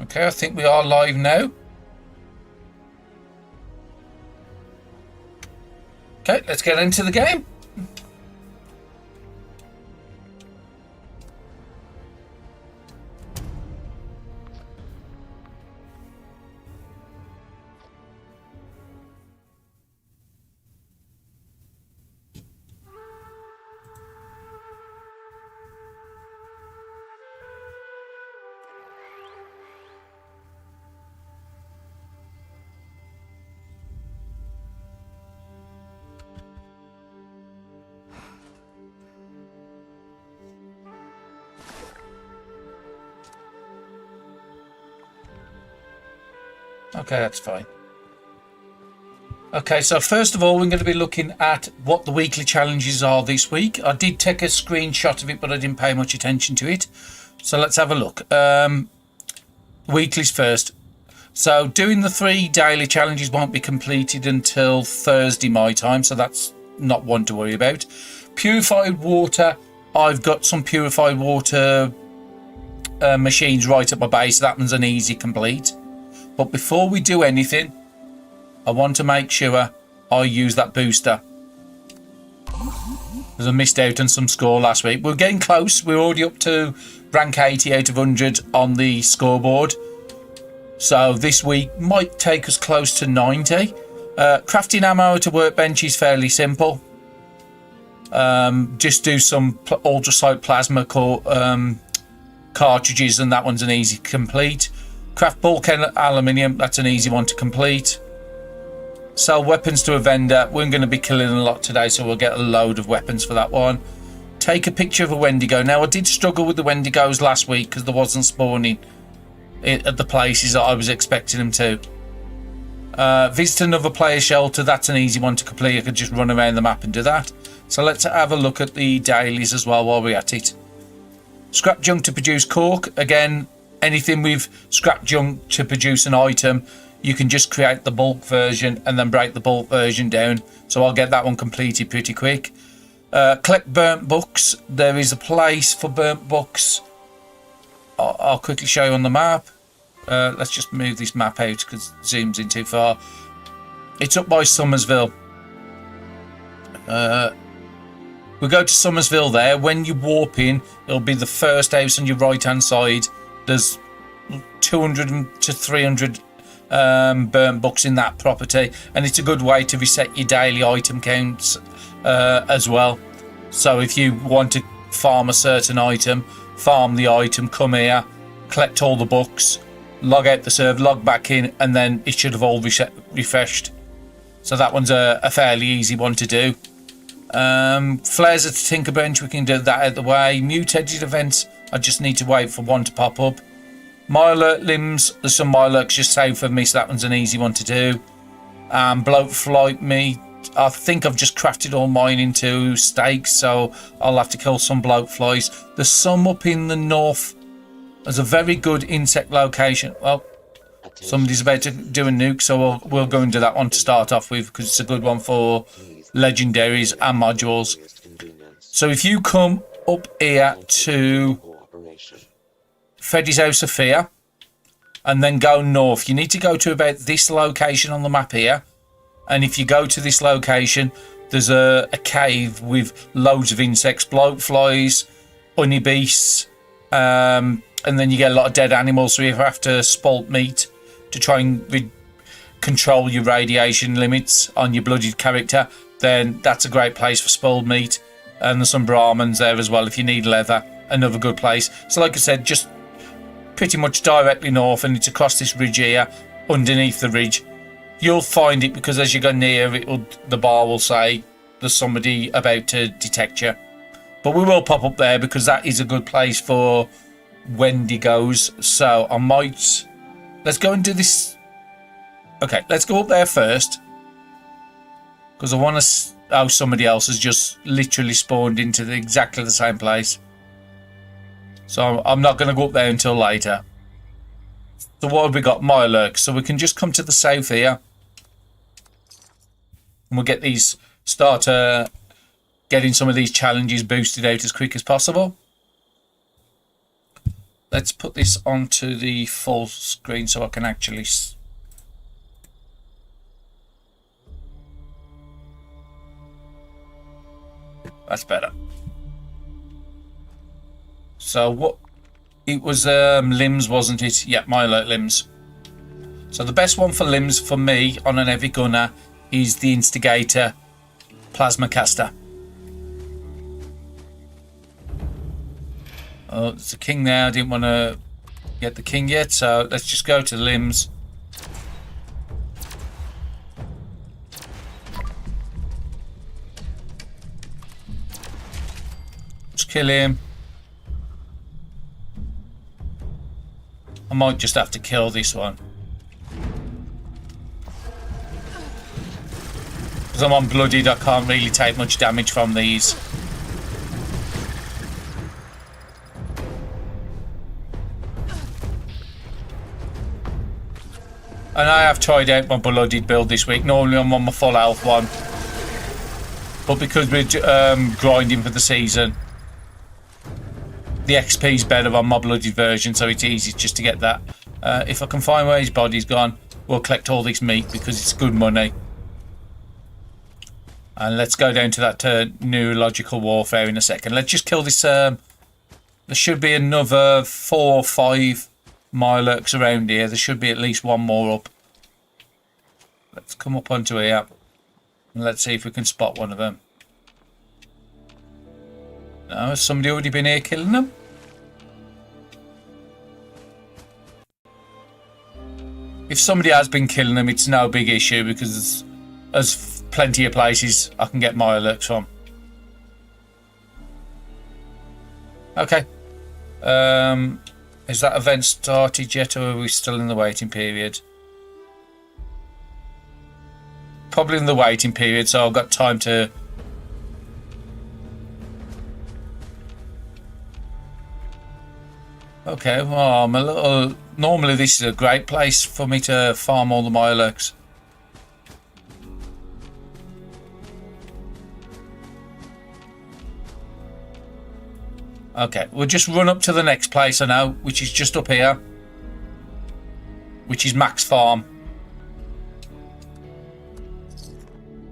Okay, I think we are live now. Okay, let's get into the game. Okay, that's fine. Okay, so first of all, we're going to be looking at what the weekly challenges are this week. I did take a screenshot of it, but I didn't pay much attention to it. So let's have a look. Weeklies first. So doing the 3 daily challenges won't be completed until Thursday my time, so that's not one to worry about. Purified water. I've got some purified water machines right at my base. That one's an easy complete. But before we do anything, I want to make sure I use that booster, because I missed out on some score last week. We're getting close. We're already up to rank 80 out of 100 on the scoreboard. So this week might take us close to 90. Crafting ammo to workbench is fairly simple. Just do some ultrasight plasma cartridges, and that one's an easy complete. Craft bulk aluminium, that's an easy one to complete. Sell weapons to a vendor. We're going to be killing a lot today, so we'll get a load of weapons for that one. Take a picture of a Wendigo. Now, I did struggle with the Wendigos last week because there wasn't spawning at the places that I was expecting them to. Visit another player shelter. That's an easy one to complete. I could just run around the map and do that. So let's have a look at the dailies as well while we're at it. Scrap junk to produce cork. Again, anything with scrap junk to produce an item, you can just create the bulk version and then break the bulk version down. So I'll get that one completed pretty quick. Collect burnt books. There is a place for burnt books. I'll quickly show you on the map. Let's just move this map out because it zooms in too far. It's up by Somersville. We go to Somersville there. When you warp in, it'll be the first house on your right hand side. There's 200 to 300 burnt books in that property, and it's a good way to reset your daily item counts as well. So if you want to farm a certain item, farm the item, come here, collect all the books, log out the server, log back in, and then it should have all refreshed. So that one's a fairly easy one to do. Flares at the Tinkerbench, we can do that out of the way. Mutated events, I just need to wait for one to pop up. Mirelurk limbs, there's some Mirelurks just saved for me, so that one's an easy one to do. Bloat flight meat, I think I've just crafted all mine into steaks, so I'll have to kill some bloat flies. There's some up in the north. There's a very good insect location. Well, somebody's about to do a nuke, so we'll go and do that one to start off with, because it's a good one for legendaries and modules. So if you come up here to Freddy's House of Fear and then go north, you need to go to about this location on the map here, and if you go to this location, there's a cave with loads of insects, bloat flies, honey beasts, and then you get a lot of dead animals, so you have to spalt meat to try and control your radiation limits on your blooded character. Then that's a great place for spoiled meat. And there's some Brahmins there as well if you need leather. Another good place. So like I said, just pretty much directly north, and it's across this ridge here, underneath the ridge. You'll find it because as you go near, the bar will say there's somebody about to detect you. But we will pop up there because that is a good place for Wendigos. So I might... Let's go and do this. Okay, let's go up there first, because I want to... Oh, somebody else has just literally spawned into exactly the same place. So I'm not going to go up there until later. So what have we got? Mirelurk. So we can just come to the south here. And we'll get these... Start getting some of these challenges boosted out as quick as possible. Let's put this onto the full screen so I can actually... That's better. So what... It was limbs, wasn't it? Yeah, my alert limbs. So the best one for limbs for me on an heavy gunner is the Instigator Plasma Caster. Oh, it's a king there. I didn't want to get the king yet, so let's just go to the limbs. Just kill him. I might just have to kill this one. Because I'm unblooded, I can't really take much damage from these. And I have tried out my blooded build this week. Normally I'm on my full health one. But because we're grinding for the season, the XP is better on my blooded version, so it's easy just to get that. If I can find where his body's gone, we'll collect all this meat because it's good money. And let's go down to that neurological warfare in a second. Let's just kill this. There should be another 4 or 5 Mirelurks around here. There should be at least one more up. Let's come up onto here. And let's see if we can spot one of them. No, has somebody already been here killing them? If somebody has been killing them, it's no big issue because there's plenty of places I can get Mirelurks from. Okay. Is that event started yet, or are we still in the waiting period? Probably in the waiting period, so I've got time to... Okay, well, I'm a little... Normally this is a great place for me to farm all the Mirelurks. Okay, we'll just run up to the next place I know, which is just up here. Which is Max Farm.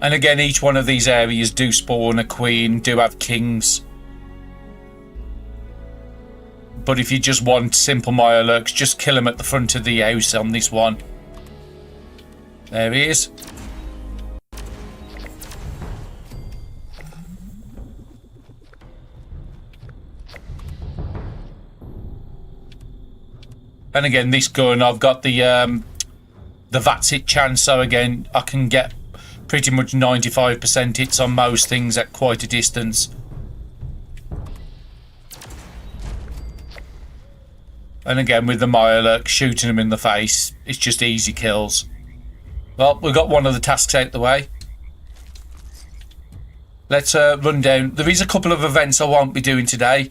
And again, each one of these areas do spawn a queen, do have kings. But if you just want simple Mirelurks, just kill him at the front of the house on this one. There he is. And again, this gun, I've got the VATS hit chance, so again, I can get pretty much 95% hits on most things at quite a distance. And again, with the Mirelurk, shooting them in the face, it's just easy kills. Well, we've got one of the tasks out the way. Let's run down. There is a couple of events I won't be doing today.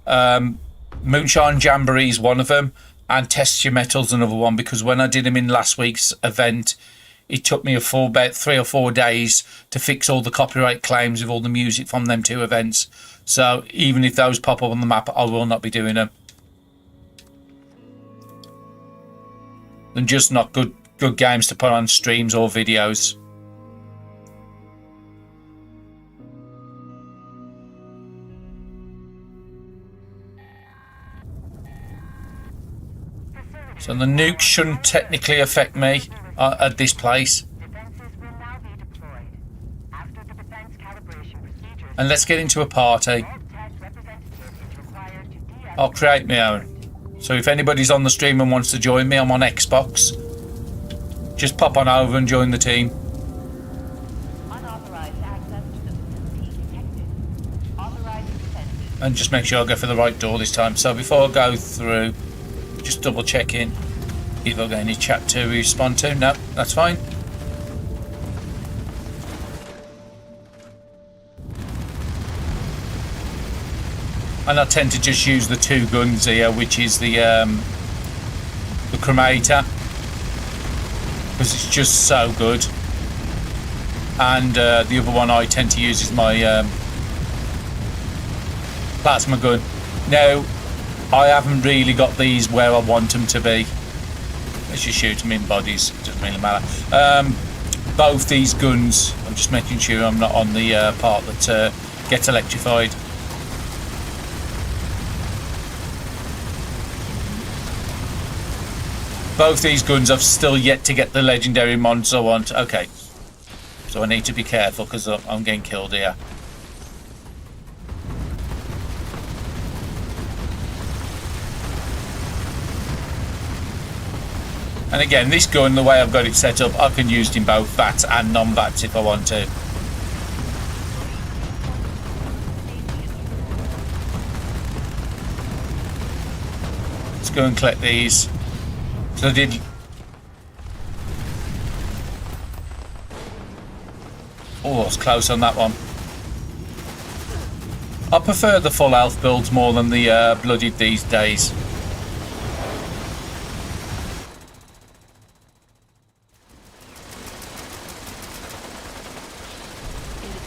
Moonshine Jamboree is one of them. And Test Your Metals another one, because when I did them in last week's event, it took me about 3 or 4 days to fix all the copyright claims of all the music from them 2 events. So even if those pop up on the map, I will not be doing them. They're just not good games to put on streams or videos. So the nuke shouldn't technically affect me at this place. And let's get into a party. I'll create my own. So if anybody's on the stream and wants to join me, I'm on Xbox. Just pop on over and join the team. And just make sure I go for the right door this time. So before I go through, just double checking if I've got any chat to respond to. No, that's fine. And I tend to just use the 2 guns here, which is the cremator, because it's just so good. And the other one I tend to use is my plasma gun. Now, I haven't really got these where I want them to be. Let's just shoot them in bodies. It doesn't really matter. Both these guns, I'm just making sure I'm not on the part that gets electrified. Both these guns I've still yet to get the legendary mods I want. Okay. So I need to be careful because I'm getting killed here. And again, this gun, the way I've got it set up, I can use it in both VATs and non-VATs if I want to. Let's go and collect these. So I did... Oh, I was close on that one. I prefer the full health builds more than the bloodied these days.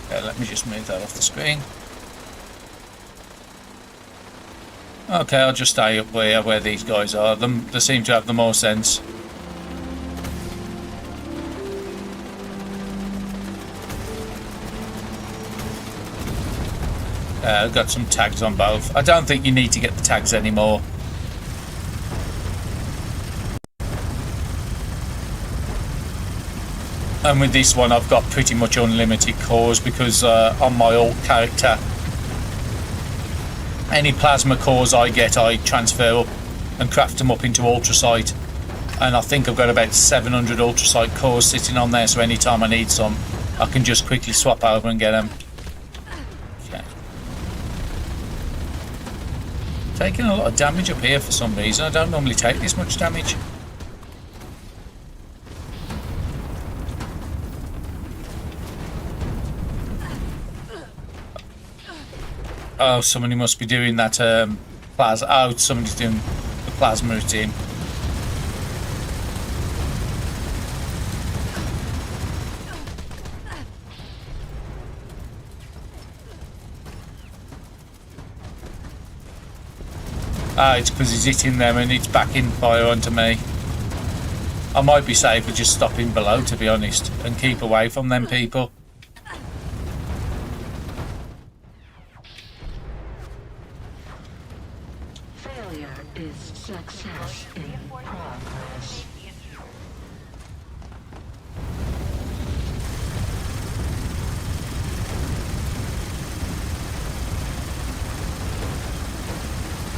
Let me just move that off the screen. Okay, I'll just stay up where these guys are. They seem to have the more sense. I've got some tags on both. I don't think you need to get the tags anymore. And with this one I've got pretty much unlimited cores because on my old character any plasma cores I get I transfer up and craft them up into ultrasight, and I think I've got about 700 ultrasight cores sitting on there, so anytime I need some I can just quickly swap over and get them. Okay. Taking a lot of damage up here for some reason. I don't normally take this much damage. Oh, somebody must be doing that plasma. Oh, somebody's doing the plasma routine. Ah, it's because he's hitting them and it's backing fire onto me. I might be safer just stopping below, to be honest, and keep away from them people. Success in progress.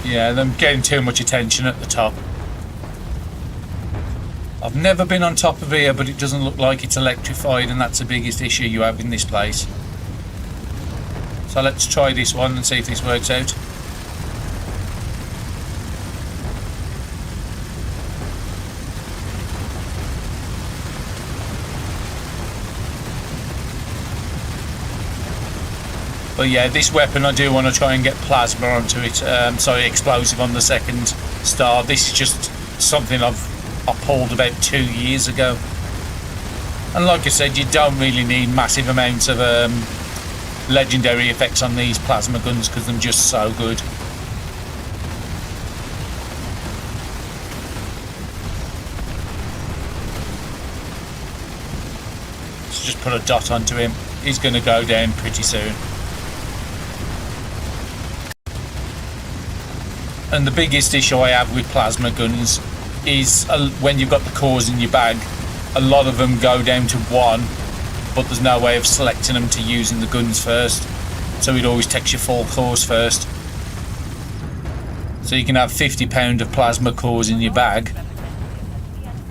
Yeah, them getting too much attention at the top. I've never been on top of here, but it doesn't look like it's electrified, and that's the biggest issue you have in this place. So let's try this one and see if this works out. But yeah, this weapon I do want to try and get plasma onto it. Sorry, explosive on the second star. This is just something I pulled about 2 years ago. And like I said, you don't really need massive amounts of legendary effects on these plasma guns because they're just so good. Let's just put a dot onto him. He's going to go down pretty soon. And the biggest issue I have with plasma guns is when you've got the cores in your bag, a lot of them go down to 1, but there's no way of selecting them to using the guns first. So it always takes your full cores first. So you can have £50 of plasma cores in your bag,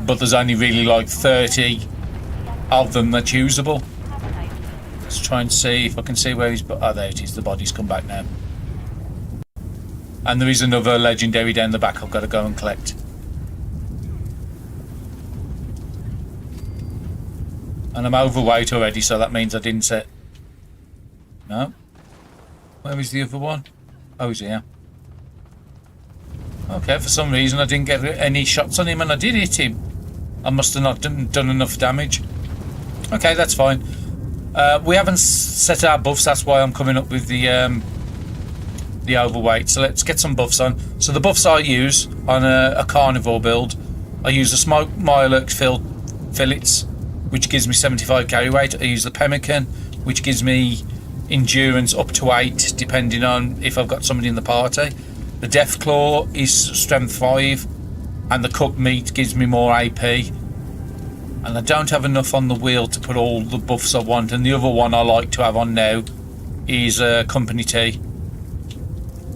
but there's only really like 30 of them that's usable. Let's try and see if I can see where he's... Oh, there it is, the body's come back now. And there is another legendary down the back I've got to go and collect. And I'm overweight already, so that means I didn't set... No? Where is the other one? Oh, he's here. Okay, for some reason I didn't get any shots on him, and I did hit him. I must have not done enough damage. Okay, that's fine. We haven't set our buffs, that's why I'm coming up with the the overweight. So let's get some buffs on. So the buffs I use on a carnivore build, I use the smoked Mirelurk fillets, which gives me 75 carry weight. I use the pemmican, which gives me endurance up to 8, depending on if I've got somebody in the party. The Death Claw is strength 5, and the cooked meat gives me more AP. And I don't have enough on the wheel to put all the buffs I want. And the other one I like to have on now is Company Tea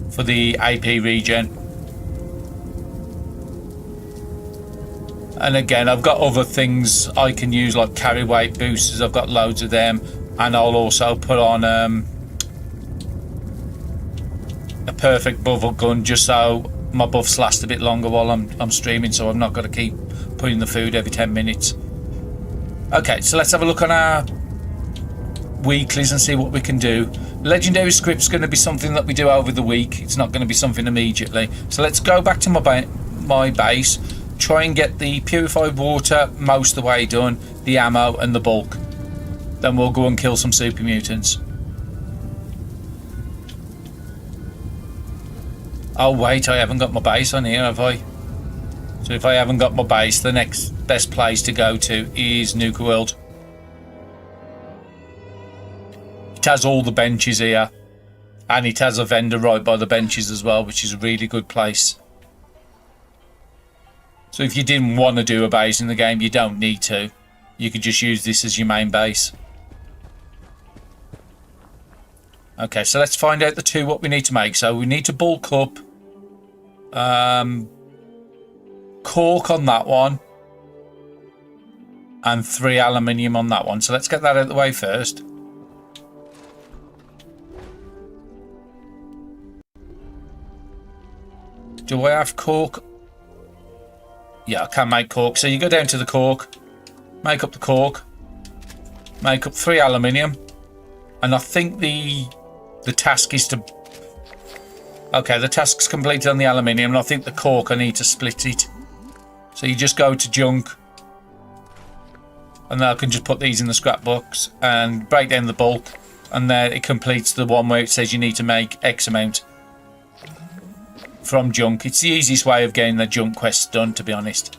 for the AP regen. And again, I've got other things I can use, like carry weight boosters. I've got loads of them. And I'll also put on a perfect bubble gun, just so my buffs last a bit longer while I'm streaming, so I've not got to keep putting the food every 10 minutes. Okay, so let's have a look on our weeklies and see what we can do. Legendary script's going to be something that we do over the week. It's not going to be something immediately. So let's go back to my base, try and get the purified water most of the way done, the ammo and the bulk. Then we'll go and kill some super mutants. Oh wait, I haven't got my base on here, have I? So if I haven't got my base, the next best place to go to is Nuka World. It has all the benches here, and it has a vendor right by the benches as well, which is a really good place. So if you didn't want to do a base in the game, you don't need to. You could just use this as your main base. Okay, so let's find out the two what we need to make. So we need to bulk up cork on that one and 3 aluminium on that one. So let's get that out of the way first. Do I have cork? Yeah, I can make cork. So you go down to the cork, make up the cork, make up 3 aluminium, and I think the task is to... Okay, the task's completed on the aluminium, and I think the cork I need to split it. So you just go to junk, and then I can just put these in the scrapbooks and break down the bulk, and then it completes the one where it says you need to make X amount from junk. It's the easiest way of getting the junk quests done, to be honest.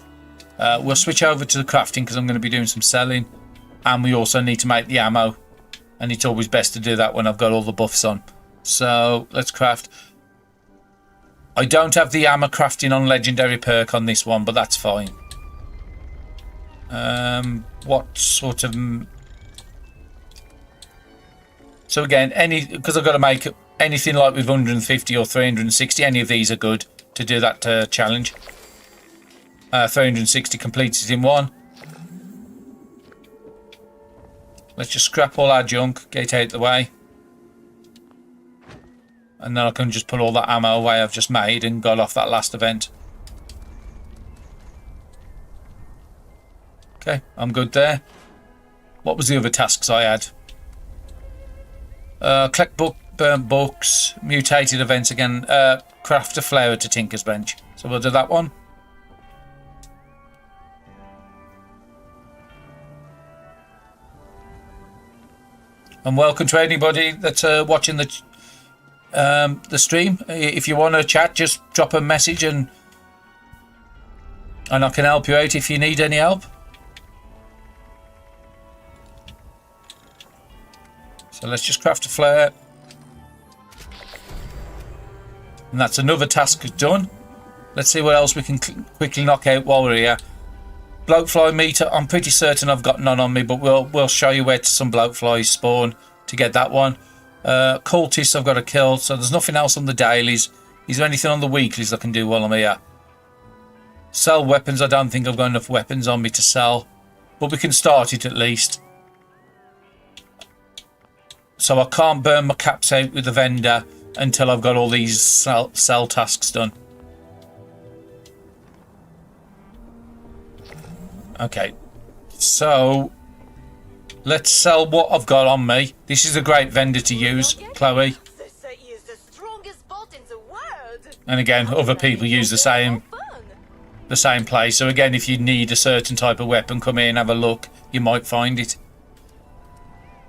We'll switch over to the crafting because I'm going to be doing some selling, and we also need to make the ammo, and it's always best to do that when I've got all the buffs on. So let's craft. I don't have the ammo crafting on legendary perk on this one, but that's fine. What sort of... So again, because I've got to make anything like with 150 or 360, any of these are good to do that challenge. 360 completed in one. Let's just scrap all our junk, get it out of the way. And then I can just put all that ammo away I've just made and got off that last event. Okay, I'm good there. What was the other tasks I had? Collect burnt books, mutated events again, craft a flower to Tinker's Bench. So we'll do that one. And welcome to anybody that's watching the stream. If you want to chat, just drop a message and I can help you out if you need any help. So let's just craft a flare. And that's another task done. Let's see what else we can quickly knock out while we're here. Bloatfly meter, I'm pretty certain I've got none on me, but we'll show you where some bloatflies spawn to get that one. Cultists I've got to kill, so there's nothing else on the dailies. Is there anything on the weeklies I can do while I'm here? Sell weapons, I don't think I've got enough weapons on me to sell, but we can start it at least. So I can't burn my caps out with the vendor until I've got all these sell tasks done. Okay, so let's sell what I've got on me. This is a great vendor to use, Chloe. And again, other people use the same place. So again, if you need a certain type of weapon, come in, have a look. You might find it.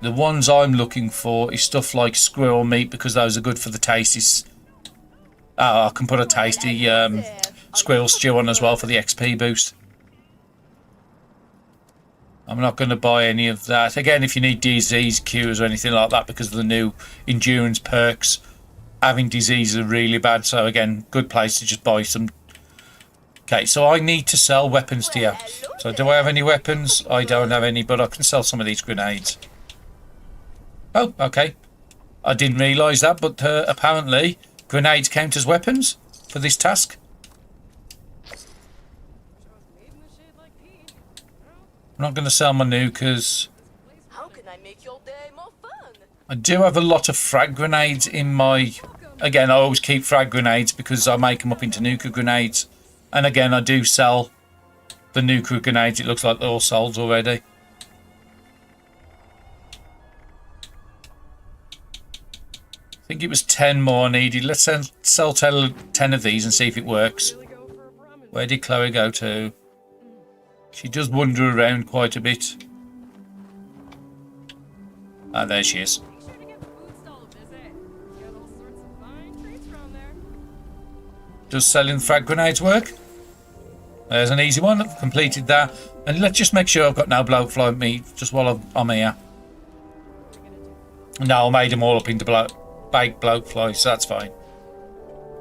The ones I'm looking for is stuff like squirrel meat, because those are good for the Oh, I can put a tasty squirrel stew on as well for the XP boost. I'm not going to buy any of that. Again, if you need disease cures or anything like that because of the new endurance perks, having disease is really bad. So again, good place to just buy some. Okay, so I need to sell weapons to you. So do I have any weapons? I don't have any, but I can sell some of these grenades. Oh, okay. I didn't realise that, but apparently grenades count as weapons for this task. I'm not going to sell my nukas. How can I make your day more fun? I do have a lot of frag grenades in my... Again, I always keep frag grenades because I make them up into nuka grenades. And again, I do sell the nuka grenades. It looks like they're all sold already. I think it was 10 more needed. Let's sell 10 of these and see if it works. Where did Chloe go to? She does wander around quite a bit. Ah, there she is. Does selling frag grenades work? There's an easy one. I've completed that. And let's just make sure I've got no blowfly meat just while I'm here. No, I made them all up into baked blowflies, so that's fine.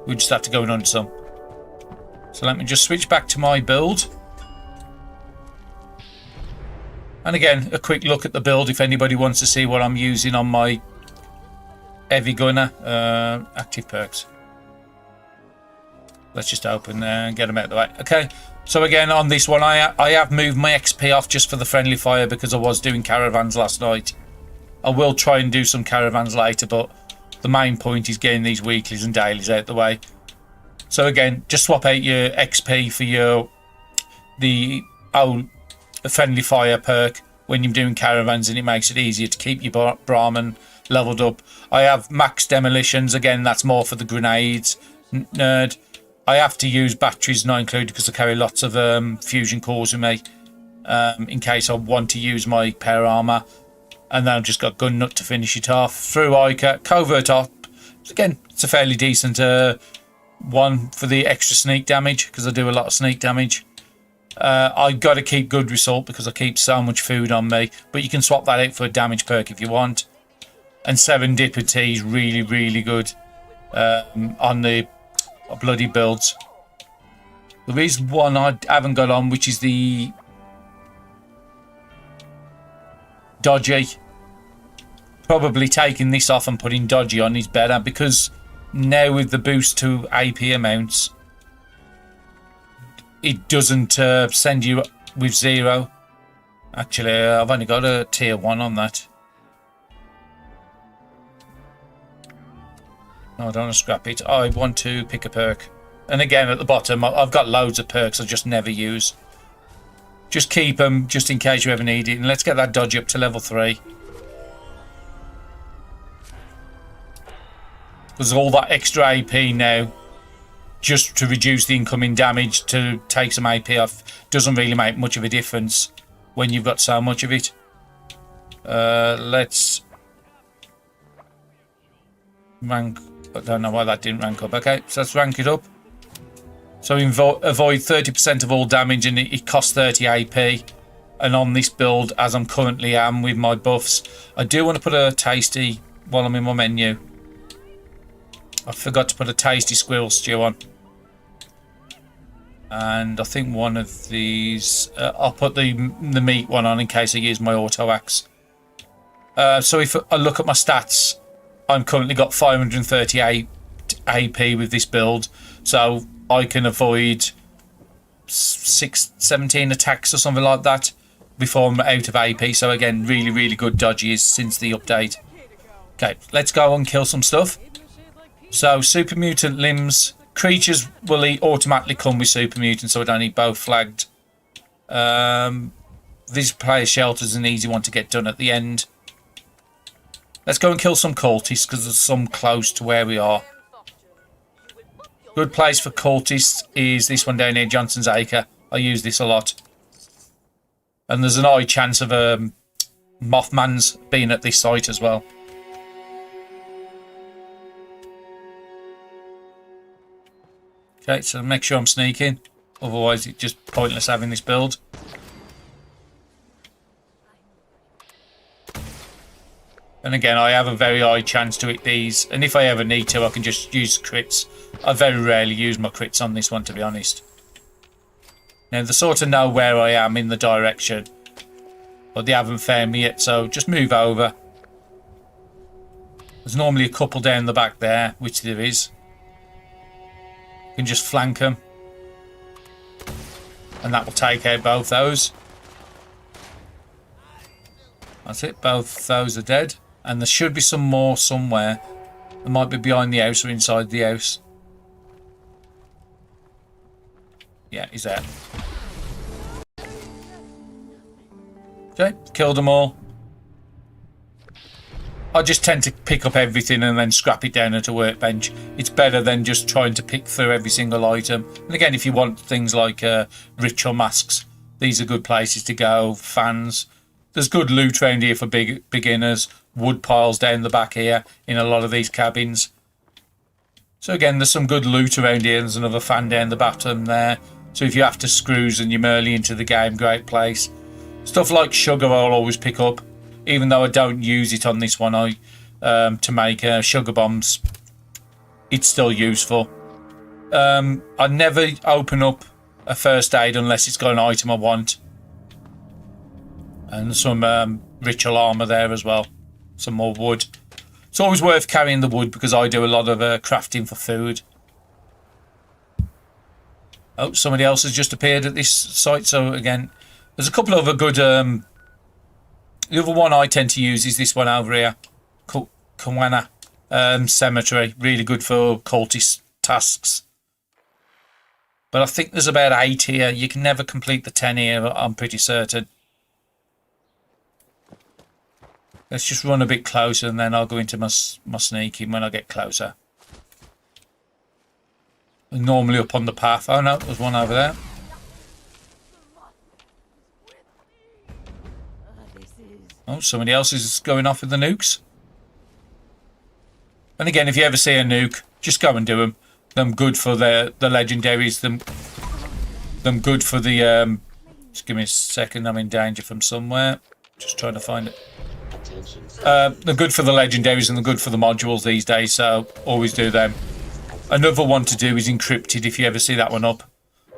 We just have to go and hunt some. So let me just switch back to my build. And again, a quick look at the build if anybody wants to see what I'm using on my heavy gunner. Active perks. Let's just open there and get them out of the way. Okay, so again on this one, I have moved my XP off just for the friendly fire because I was doing caravans last night. I will try and do some caravans later, but the main point is getting these weeklies and dailies out the way. So again, just swap out your XP for the friendly fire perk when you're doing caravans, and it makes it easier to keep your Brahmin leveled up. I have max demolitions. Again, that's more for the grenades. Nerd. I have to use batteries not included because I carry lots of fusion cores with me in case I want to use my power armor. And then I've just got gun nut to finish it off. Through Ica, covert op. Again, it's a fairly decent one for the extra sneak damage because I do a lot of sneak damage. I've got to keep good result because I keep so much food on me. But you can swap that out for a damage perk if you want. And serendipity is really, really good on the bloody builds. There is one I haven't got on, which is the dodgy. Probably taking this off and putting dodgy on is better because now with the boost to AP amounts, it doesn't send you with 0. Actually, I've only got a tier 1 on that. No, I don't want to scrap it. I want to pick a perk. And again, at the bottom, I've got loads of perks I just never use. Just keep them, just in case you ever need it. And let's get that dodge up to level 3. There's all that extra AP now, just to reduce the incoming damage, to take some AP off. Doesn't really make much of a difference when you've got so much of it. Let's rank. I don't know why that didn't rank up. Okay, so let's rank it up. So avoid 30% of all damage, and it costs 30 AP. And on this build, as I'm currently am with my buffs, I do want to put a tasty while I'm in my menu. I forgot to put a tasty squirrel stew on. And I think one of these... I'll put the meat one on in case I use my auto axe. So if I look at my stats, I'm currently got 538 AP with this build. So I can avoid 17 attacks or something like that before I'm out of AP. So again, really, really good dodges since the update. Okay, let's go and kill some stuff. So, super mutant limbs. Creatures will automatically come with super mutant, so I don't need both flagged. This player shelter is an easy one to get done at the end. Let's go and kill some cultists, because there's some close to where we are. Good place for cultists is this one down here, Johnson's Acre. I use this a lot. And there's an high chance of Mothman's being at this site as well. Okay, so make sure I'm sneaking. Otherwise, it's just pointless having this build. And again, I have a very high chance to hit these. And if I ever need to, I can just use crits. I very rarely use my crits on this one, to be honest. Now, they sort of know where I am in the direction. But they haven't found me yet, so just move over. There's normally a couple down the back there, which there is. You can just flank them. And that will take out both those. That's it, both those are dead. And there should be some more somewhere. They might be behind the house or inside the house. Yeah, he's there. Okay, killed them all. I just tend to pick up everything and then scrap it down at a workbench. It's better than just trying to pick through every single item. And again, if you want things like ritual masks, these are good places to go. Fans. There's good loot around here for beginners. Wood piles down the back here in a lot of these cabins. So again, there's some good loot around here. There's another fan down the bottom there. So if you're after screws and you're early into the game, great place. Stuff like sugar I'll always pick up. Even though I don't use it on this one, to make sugar bombs, it's still useful. I never open up a first aid unless it's got an item I want. And some ritual armor there as well. Some more wood. It's always worth carrying the wood because I do a lot of crafting for food. Oh, somebody else has just appeared at this site. So again, there's a couple of other good... the other one I tend to use is this one over here. Kawana Cemetery. Really good for cultist tasks. But I think there's about 8 here. You can never complete the 10 here, I'm pretty certain. Let's just run a bit closer and then I'll go into my sneaking when I get closer. Normally up on the path. Oh no, there's one over there. Oh, somebody else is going off with the nukes. And again, if you ever see a nuke, just go and do them. Them good for the legendaries. Them good for the... just give me a second, I'm in danger from somewhere. Just trying to find it. They're good for the legendaries and they're good for the modules these days, so always do them. Another one to do is encrypted, if you ever see that one up.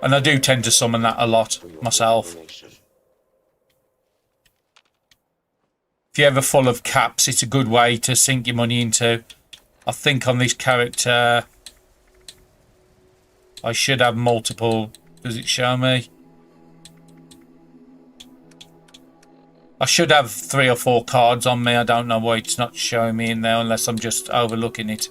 And I do tend to summon that a lot myself. If you're ever full of caps, it's a good way to sink your money into. I think on this character, I should have multiple. Does it show me? I should have 3 or 4 cards on me. I don't know why it's not showing me in there unless I'm just overlooking it.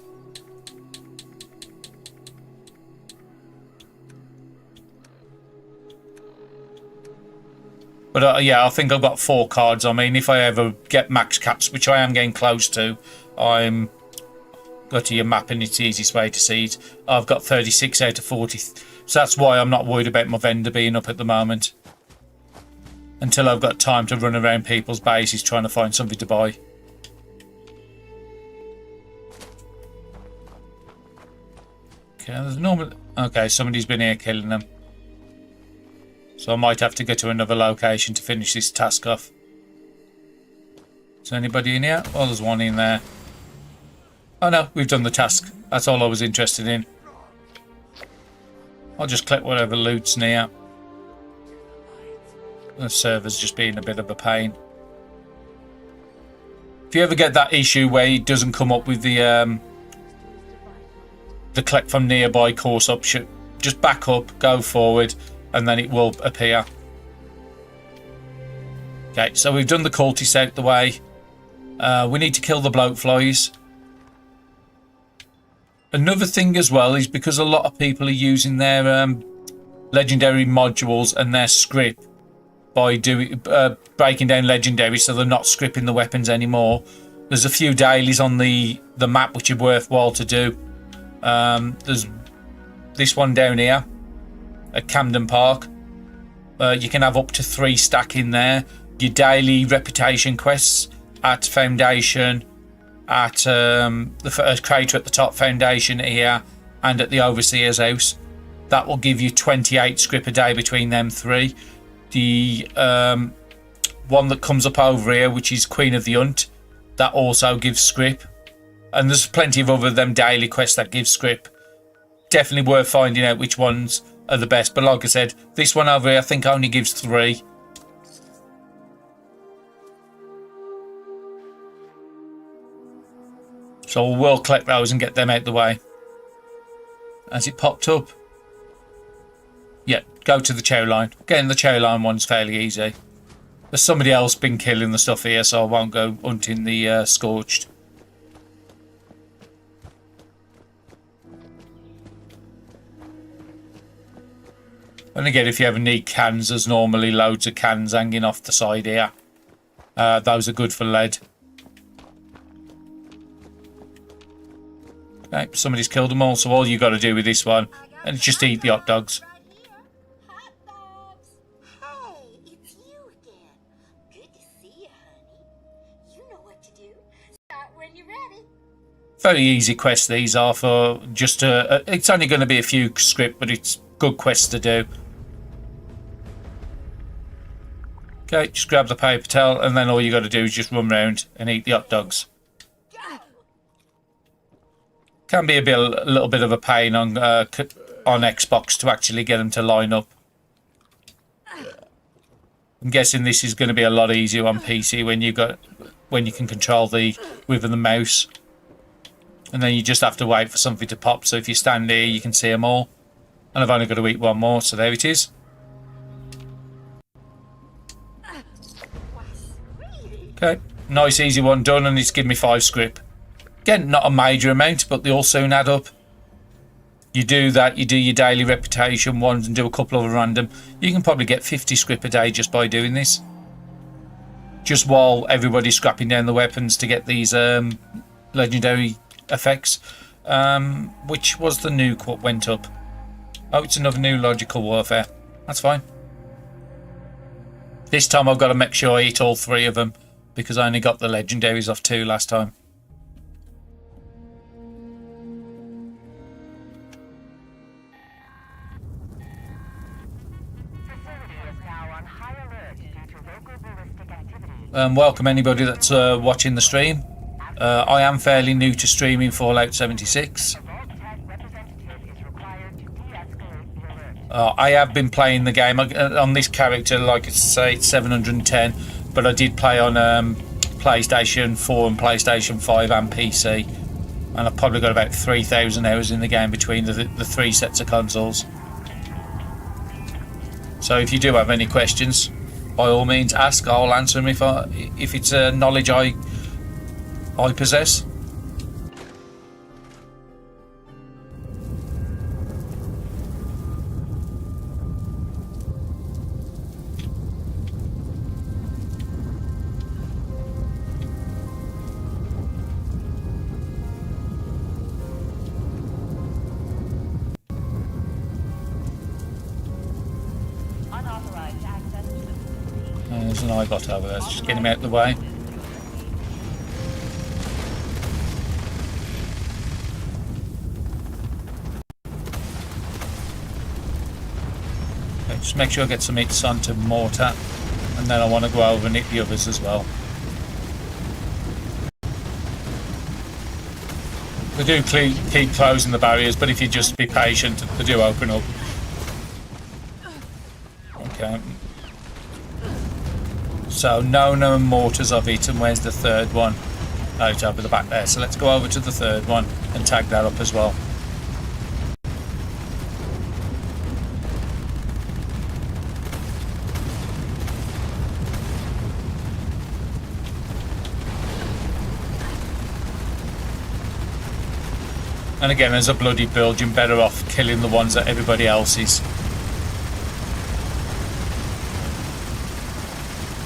But yeah, I think I've got 4 cards. I mean, if I ever get max caps, which I am getting close to, I'm... Go to your map and it's the easiest way to see it. I've got 36 out of 40. So that's why I'm not worried about my vendor being up at the moment. Until I've got time to run around people's bases trying to find something to buy. Okay, there's normal... Okay, somebody's been here killing them. So I might have to go to another location to finish this task off. Is there anybody in here? Oh, there's one in there. Oh no, we've done the task. That's all I was interested in. I'll just collect whatever loot's near. The server's just being a bit of a pain. If you ever get that issue where it doesn't come up with the collect from nearby course option, just back up, go forward, and then it will appear. Okay, so we've done the cultists out the way. We need to kill the bloatflies. Another thing as well is because a lot of people are using their legendary modules and their script by doing breaking down legendary, so they're not scripting the weapons anymore. There's a few dailies on the map which are worthwhile to do. There's this one down here at Camden Park. You can have up to 3 stack in there. Your daily reputation quests at Foundation, at the crater at the top, Foundation here, and at the Overseer's house. That will give you 28 scrip a day between them three. The one that comes up over here, which is Queen of the Hunt, that also gives scrip. And there's plenty of other them daily quests that give scrip. Definitely worth finding out which ones are the best. But like I said, this one over here I think only gives 3. So we'll collect those and get them out the way. Has it popped up? Yeah, go to the chow line. Getting the chow line one's fairly easy. There's somebody else been killing the stuff here, so I won't go hunting the scorched. And again, if you ever need cans, there's normally loads of cans hanging off the side here. Those are good for lead. Okay, somebody's killed them all, so all you got to do with this one and just eat the hot dogs. Hot dogs. Hey, it's you again. Good to see you, honey. You know what to do. Start when you're ready. Very easy quests these are for just it's only going to be a few script, but it's good quests to do. Okay, just grab the paper towel and then all you got to do is just run round and eat the hot dogs. Can be a little bit of a pain on Xbox to actually get them to line up. I'm guessing this is going to be a lot easier on PC when you can control the with the mouse, and then you just have to wait for something to pop. So if you stand here, you can see them all. And I've only got to eat one more, so there it is. Okay, nice easy one done, and it's given me 5 scrip. Again, not a major amount, but they all soon add up. You do that, you do your daily reputation ones and do a couple of random. You can probably get 50 scrip a day just by doing this. Just while everybody's scrapping down the weapons to get these legendary effects. Which was the nuke what went up? Oh, it's another new logical warfare. That's fine. This time I've got to make sure I hit all 3 of them, because I only got the legendaries off 2 last time. Welcome anybody that's watching the stream. I am fairly new to streaming Fallout 76. I have been playing the game on this character, like I say, it's 710, but I did play on PlayStation 4 and PlayStation 5 and PC, and I've probably got about 3,000 hours in the game between the 3 sets of consoles. So if you do have any questions, by all means ask. I'll answer them if it's a knowledge I possess. There's an eyebot over there. Just get him out of the way. Okay, just make sure I get some hits onto mortar, and then I want to go over and hit the others as well. They do keep closing the barriers, but if you just be patient, they do open up. Okay. So no mortars of it, and where's the 3rd one? Out over the back there. So let's go over to the 3rd one and tag that up as well. And again, as a bloody build, you're better off killing the ones that everybody else is.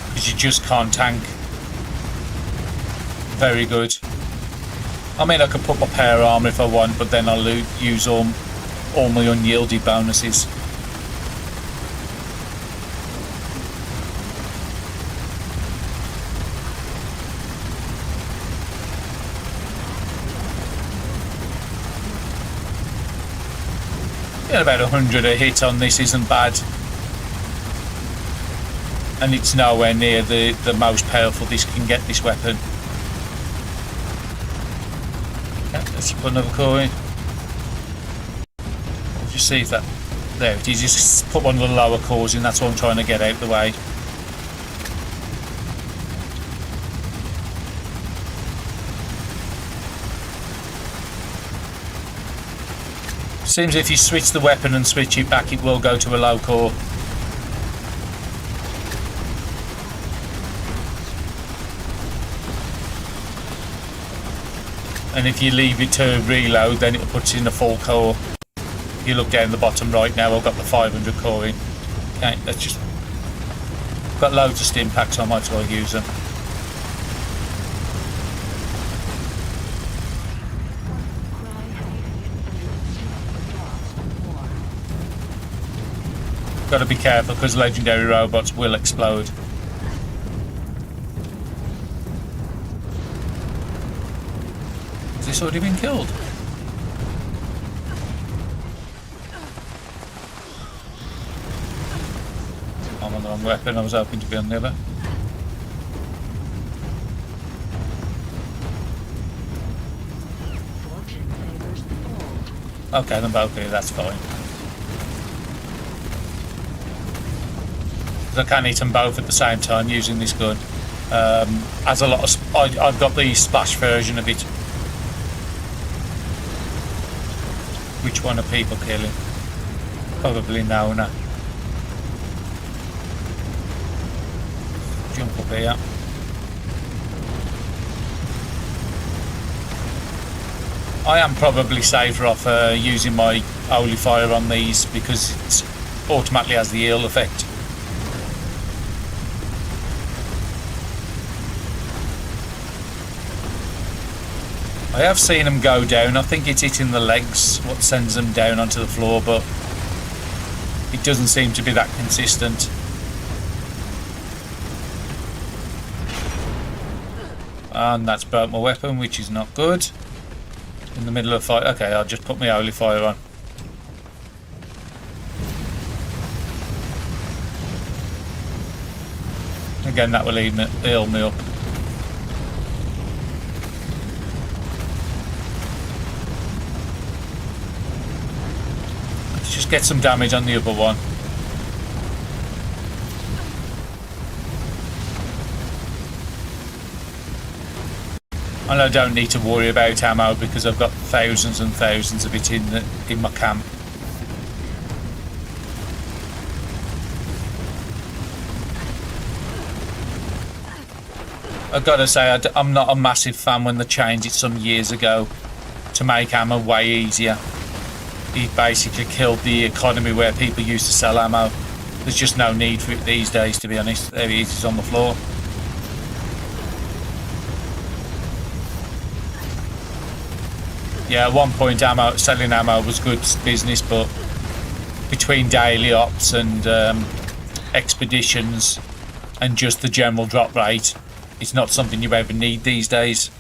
Because you just can't tank. Very good. I mean, I could put my pair armor if I want, but then I'll use all my unyielded bonuses. Getting about 100 a hit on this isn't bad. And it's nowhere near the most powerful this can get, this weapon. Okay, let's put another core in. Just see if that... There it is. Just put one of the lower cores in. That's what I'm trying to get out of the way. Seems if you switch the weapon and switch it back, it will go to a low core. And if you leave it to reload, then it'll put it in a full core. If you look down the bottom right now, I've got the 500 core in. Okay, let's just... Got loads of stim packs, so I might as well use them. Got to be careful because legendary robots will explode. Has this already been killed? I'm on the wrong weapon. I was hoping to be on the other. Okay, then both here. That's fine. I can hit them both at the same time using this gun. As a lot of I've got the splash version of it. Which one are people killing? Probably Nona. Jump up here. I am probably safer off using my holy fire on these because it automatically has the heal effect. I have seen them go down. I think it's hitting the legs what sends them down onto the floor, but it doesn't seem to be that consistent. And that's burnt my weapon, which is not good. In the middle of a fight. Okay, I'll just put my holy fire on. Again, that will heal me up. Let's just get some damage on the other one. And I don't need to worry about ammo because I've got thousands and thousands of it in my camp. I've got to say, I'm not a massive fan when they changed it some years ago to make ammo way easier. It basically killed the economy where people used to sell ammo. There's just no need for it these days, to be honest. There he is, he's on the floor. Yeah, at one point selling ammo was good business, but between daily ops and expeditions and just the general drop rate, it's not something you ever need these days.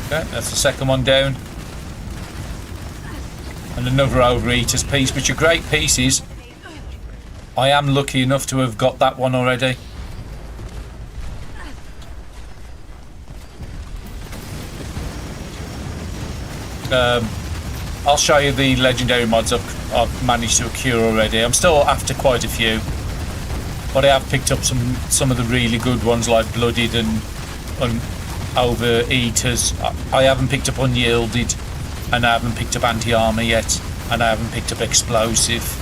Okay, that's the second one down. And another overeater's piece, which are great pieces. I am lucky enough to have got that one already. I'll show you the legendary mods I've managed to accrue already. I'm still after quite a few, but I have picked up some of the really good ones like Blooded and Overeaters. I haven't picked up Unyielded, and I haven't picked up Anti-Armor yet, and I haven't picked up Explosive.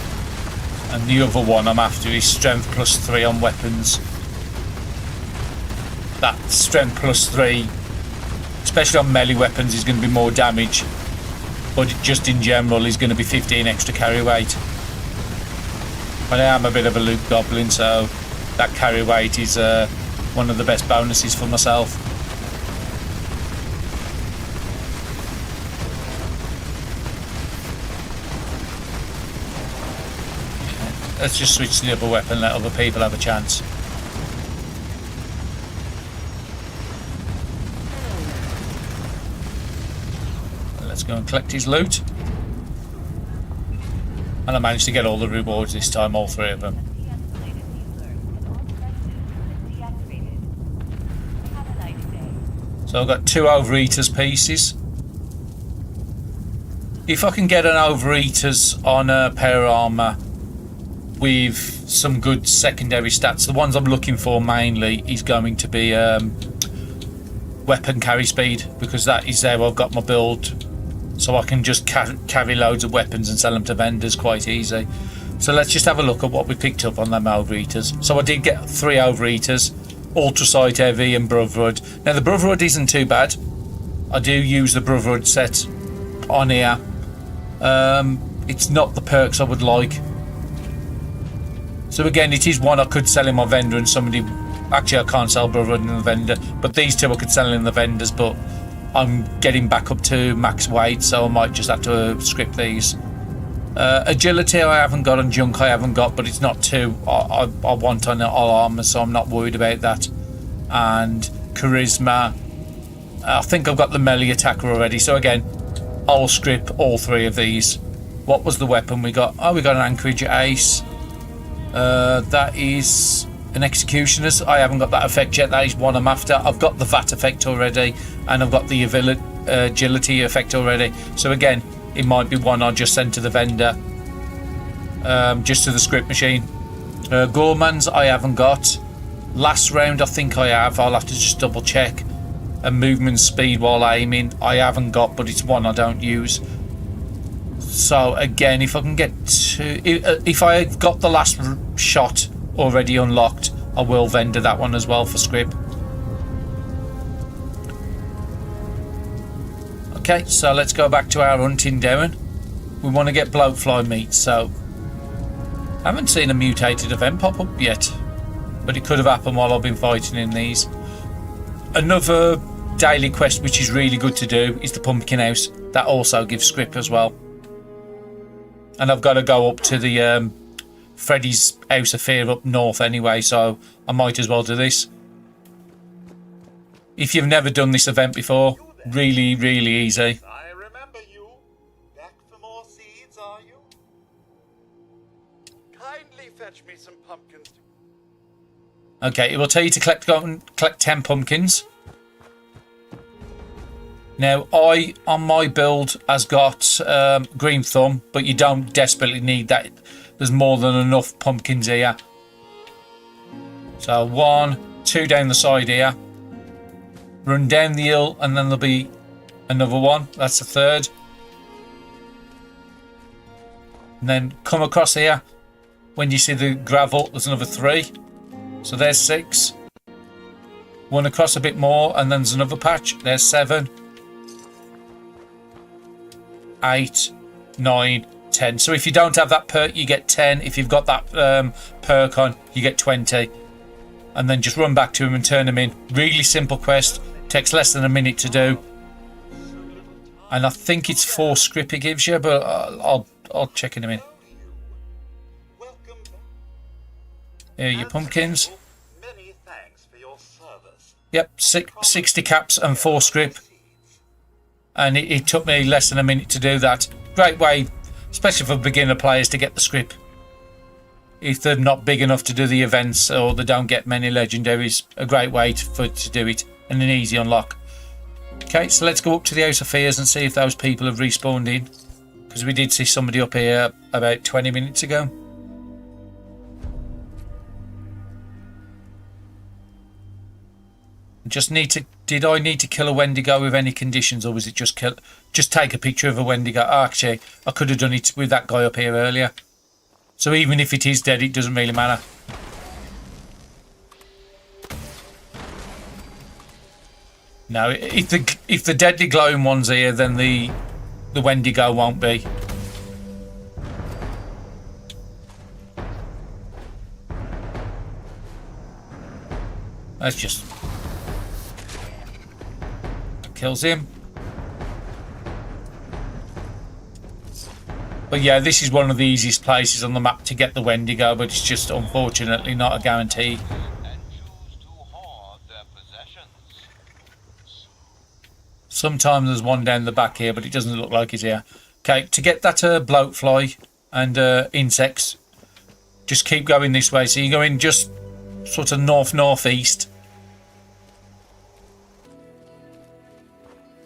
And the other one I'm after is Strength +3 on weapons. That Strength +3, especially on melee weapons, is going to be more damage, but just in general is going to be 15 extra carry weight. But I am a bit of a loot goblin, so that carry weight is one of the best bonuses for myself. Let's just switch to the other weapon, let other people have a chance. Let's go and collect his loot. And I managed to get all the rewards this time, all 3 of them. So I've got 2 overeaters pieces. If I can get an overeaters on a pair of armour with some good secondary stats, the ones I'm looking for mainly is going to be weapon carry speed, because that is how I've got my build, so I can just carry loads of weapons and sell them to vendors quite easy. So let's just have a look at what we picked up on them overeaters. So I did get 3 overeaters, Ultrasight Heavy and Brotherhood. Now the Brotherhood isn't too bad. I do use the Brotherhood set on here. It's not the perks I would like. So again, it is one I could sell in my vendor and somebody... Actually, I can't sell Brotherhood in the vendor, but these 2 I could sell in the vendors, but I'm getting back up to max weight, so I might just have to script these. Agility I haven't got, and Junk I haven't got, but it's not 2 I want on all armour, so I'm not worried about that. And Charisma, I think I've got the melee attacker already, so again, I'll script all 3 of these. What was the weapon we got? Oh, we got an Anchorage Ace. That is an Executioner's. I haven't got that effect yet. That is one I'm after. I've got the VAT effect already, and I've got the agility effect already. So again, it might be one I'll just send to the vendor, just to the script machine. Gormans I haven't got. Last round I think I have. I'll have to just double check. And movement speed while aiming I haven't got, but it's one I don't use. So again, if I can get to... If I've got the last shot already unlocked, I will vendor that one as well for script. Okay, so let's go back to our hunting down. We want to get bloatfly meat, so... I haven't seen a mutated event pop up yet, but it could have happened while I've been fighting in these. Another daily quest which is really good to do is the pumpkin house. That also gives script as well. And I've got to go up to the Freddy's House of Fear up north anyway, so I might as well do this. If you've never done this event before, really, really easy. I remember you. Back for more seeds, are you? Kindly fetch me some pumpkins. Okay, it will tell you to go and collect 10 pumpkins. Now, I, on my build, has got Green Thumb, but you don't desperately need that. There's more than enough pumpkins here. So 1, 2 down the side here. Run down the hill, and then there'll be another one. That's the 3rd. And then come across here. When you see the gravel, there's another 3. So there's 6. One across a bit more, and then there's another patch. There's 7. 8, 9, 10. So if you don't have that perk, you get 10. If you've got that perk on, you get 20. And then just run back to him and turn him in. Really simple quest. Takes less than a minute to do. And I think it's 4 script it gives you, but I'll check in a minute. Here are your pumpkins. Many thanks for your service. Yep, 60 caps and 4 script. And it took me less than a minute to do that. Great way, especially for beginner players, to get the script. If they're not big enough to do the events or they don't get many legendaries, a great way to do it, and an easy unlock. Okay, so let's go up to the House of Fears and see if those people have respawned in, because we did see somebody up here about 20 minutes ago. Just need to... Did I need to kill a Wendigo with any conditions, or was it just take a picture of a Wendigo? Oh, actually, I could have done it with that guy up here earlier. So even if it is dead, it doesn't really matter. No, if the deadly glowing one's here, then the Wendigo won't be. Let's just... Kills him. But yeah, this is one of the easiest places on the map to get the Wendigo, but it's just unfortunately not a guarantee. Sometimes there's one down the back here, but it doesn't look like it's here. Okay, to get that bloatfly and insects, just keep going this way. So you're going just sort of north-northeast.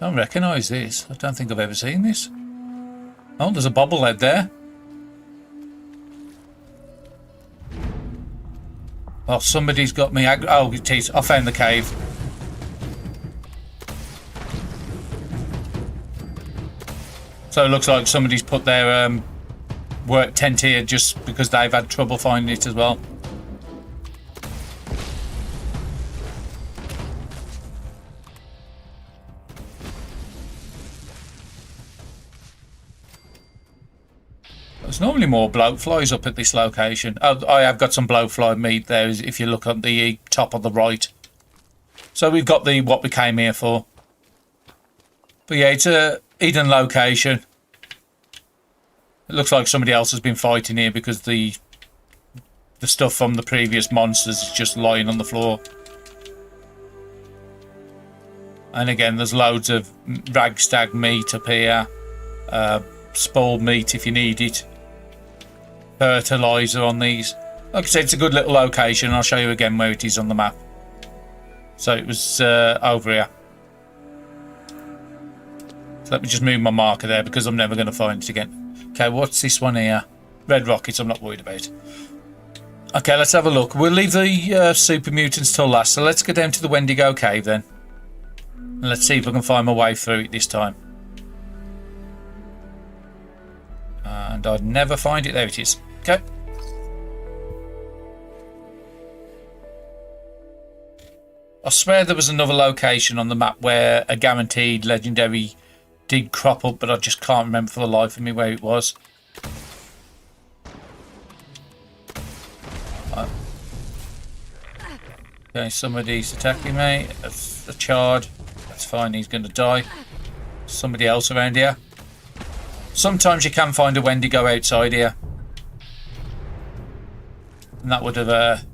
I don't recognise this. I don't think I've ever seen this. Oh, there's a bobblehead there. Oh, somebody's got me. Oh, it is. I found the cave. So it looks like somebody's put their work tent here just because they've had trouble finding it as well. There's normally more bloatflies up at this location. Oh, I have got some bloatfly meat there if you look at the top of the right. So we've got the what we came here for. But yeah, it's a hidden location. It looks like somebody else has been fighting here because the stuff from the previous monsters is just lying on the floor. And again, there's loads of ragstag meat up here. Spoiled meat if you need it. Fertilizer on these. Like I said, it's a good little location. I'll show you again where it is on the map. So it was over here. So let me just move my marker there because I'm never going to find it again. Okay, what's this one here? Red rockets, I'm not worried about. Okay, let's have a look. We'll leave the super mutants till last. So let's go down to the Wendigo cave then. And let's see if I can find my way through it this time. And I'd never find it. There it is. Okay. I swear there was another location on the map where a guaranteed legendary did crop up, but I just can't remember for the life of me where it was. Okay, somebody's attacking me. That's a chard. That's fine, he's going to die. Somebody else around here. Sometimes you can find a Wendigo outside here. And that would have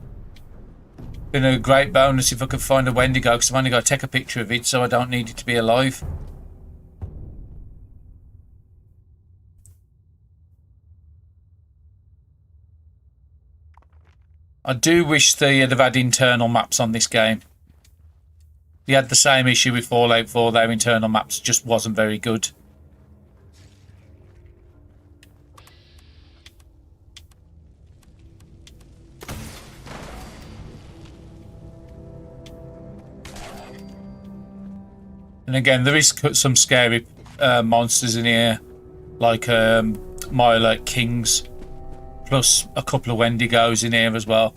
been a great bonus if I could find a Wendigo, because I've only got to take a picture of it, so I don't need it to be alive. I do wish they'd have had internal maps on this game. They had the same issue with Fallout 4, their internal maps just wasn't very good. And again, there is some scary monsters in here, like Mirelurk Kings, plus a couple of Wendigos in here as well.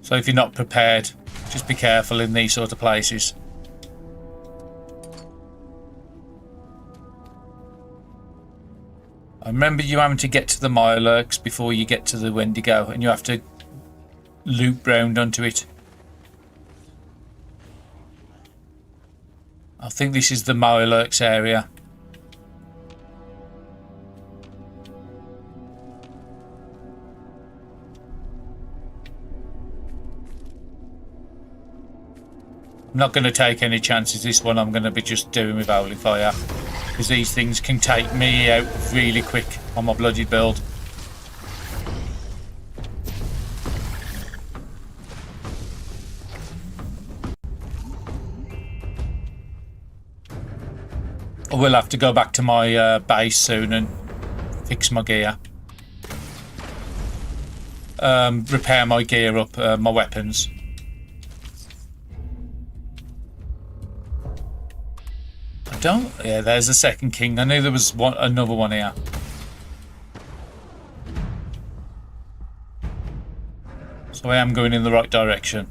So if you're not prepared, just be careful in these sort of places. I remember you having to get to the Mirelurks before you get to the Wendigo, and you have to loop round onto it. I think this is the Mirelurks area. I'm not going to take any chances. This one I'm going to be just doing with Holy Fire, because these things can take me out really quick on my bloody build. I will have to go back to my base soon and fix my gear. Repair my gear up, my weapons. Yeah, there's a second king. I knew there was another one here. So I am going in the right direction.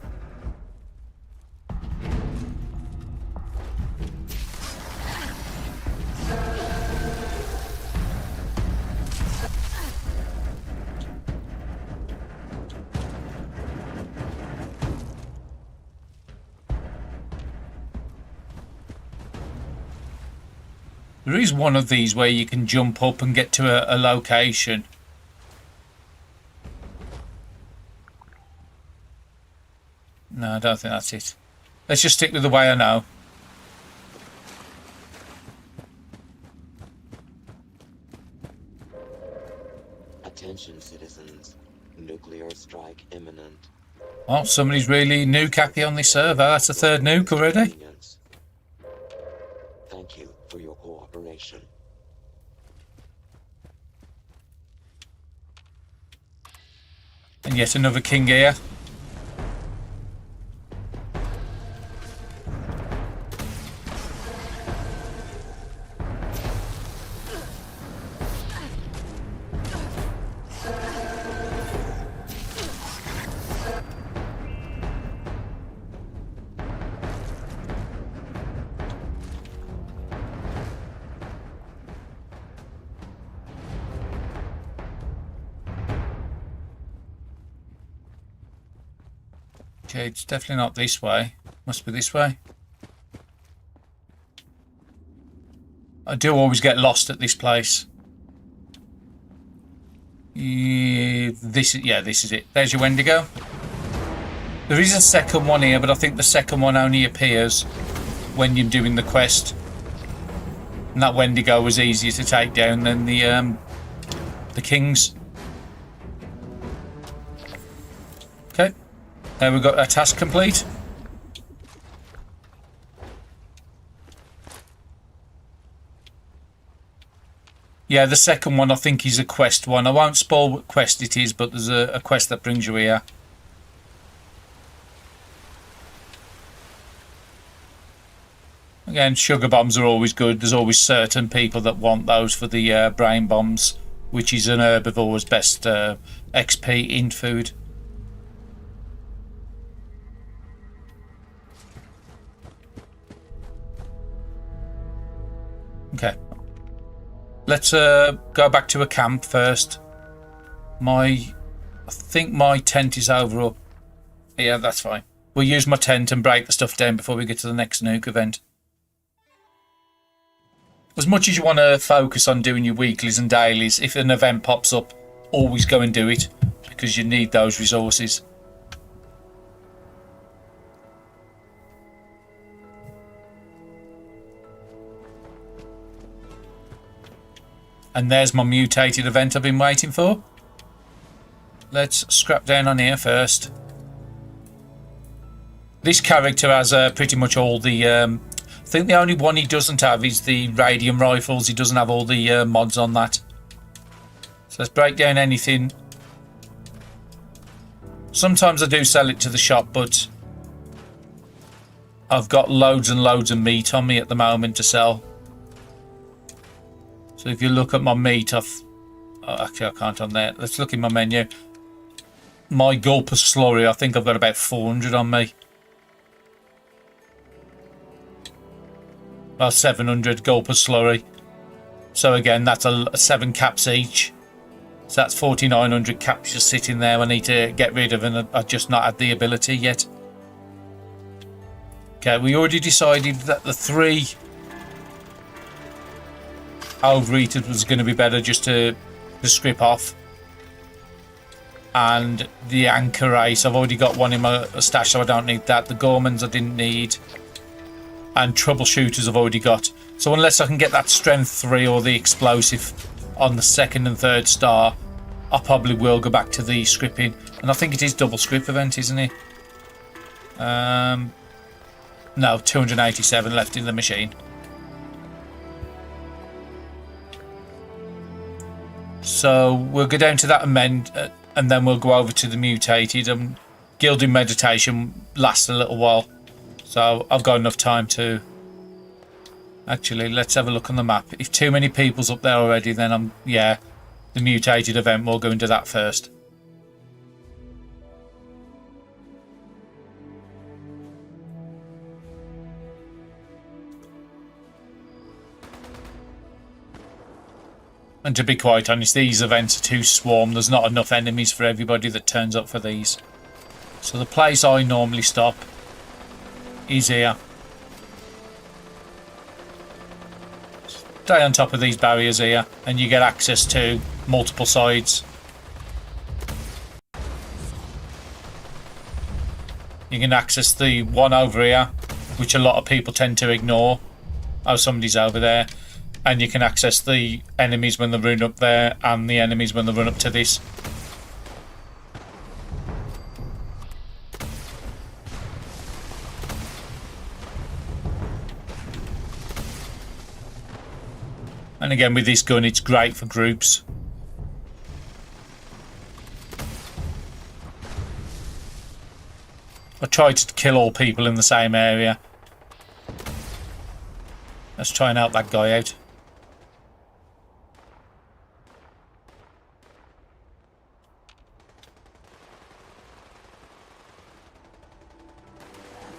There is one of these where you can jump up and get to a location. No, I don't think that's it. Let's just stick with the way I know. Attention, citizens. Nuclear strike imminent. Well, somebody's really nuke happy on this server. That's the third nuke already. Thank you for your cooperation. And yet another king here. Okay, it's definitely not this way. Must be this way. I do always get lost at this place. This is it. There's your Wendigo. There is a second one here, but I think the second one only appears when you're doing the quest. And that Wendigo was easier to take down than the kings. Okay. There we've got a task complete. Yeah, the second one I think is a quest one. I won't spoil what quest it is, but there's a quest that brings you here. Again, sugar bombs are always good. There's always certain people that want those for the brain bombs, which is an herbivore's best XP in food. Okay. Let's go back to a camp first. I think my tent is over up. Yeah, that's fine. We'll use my tent and break the stuff down before we get to the next nuke event. As much as you want to focus on doing your weeklies and dailies, if an event pops up, always go and do it, because you need those resources. And there's my mutated event I've been waiting for. Let's scrap down on here first. This character has pretty much all the... I think the only one he doesn't have is the radium rifles. He doesn't have all the mods on that. So let's break down anything. Sometimes I do sell it to the shop, but I've got loads and loads of meat on me at the moment to sell. So if you look at my meat, actually I can't on there. Let's look in my menu. My gulp of slurry, I think I've got about 400 on me. Well, 700 gulp of slurry. So again, that's 7 caps each. So that's 4,900 caps just sitting there I need to get rid of, and I've just not had the ability yet. Okay, we already decided that the 3 overeated was going to be better just to strip off. And the anchor race, I've already got one in my stash, so I don't need that. The Gormans I didn't need. And troubleshooters I've already got. So unless I can get that strength 3 or the explosive on the 2nd and 3rd star, I probably will go back to the scripting. And I think it is double script event, isn't it? No, 287 left in the machine. So we'll go down to that amend, and then we'll go over to the mutated. Gilded meditation lasts a little while, so I've got enough time to... Actually, let's have a look on the map. If too many people's up there already, then the mutated event, we'll go into that first. And to be quite honest, these events are too swarm. There's not enough enemies for everybody that turns up for these. So the place I normally stop is here. Stay on top of these barriers here, and you get access to multiple sides. You can access the one over here, which a lot of people tend to ignore. Oh, somebody's over there. And you can access the enemies when they run up there and the enemies when they run up to this. And again, with this gun, it's great for groups. I tried to kill all people in the same area. Let's try and help that guy out.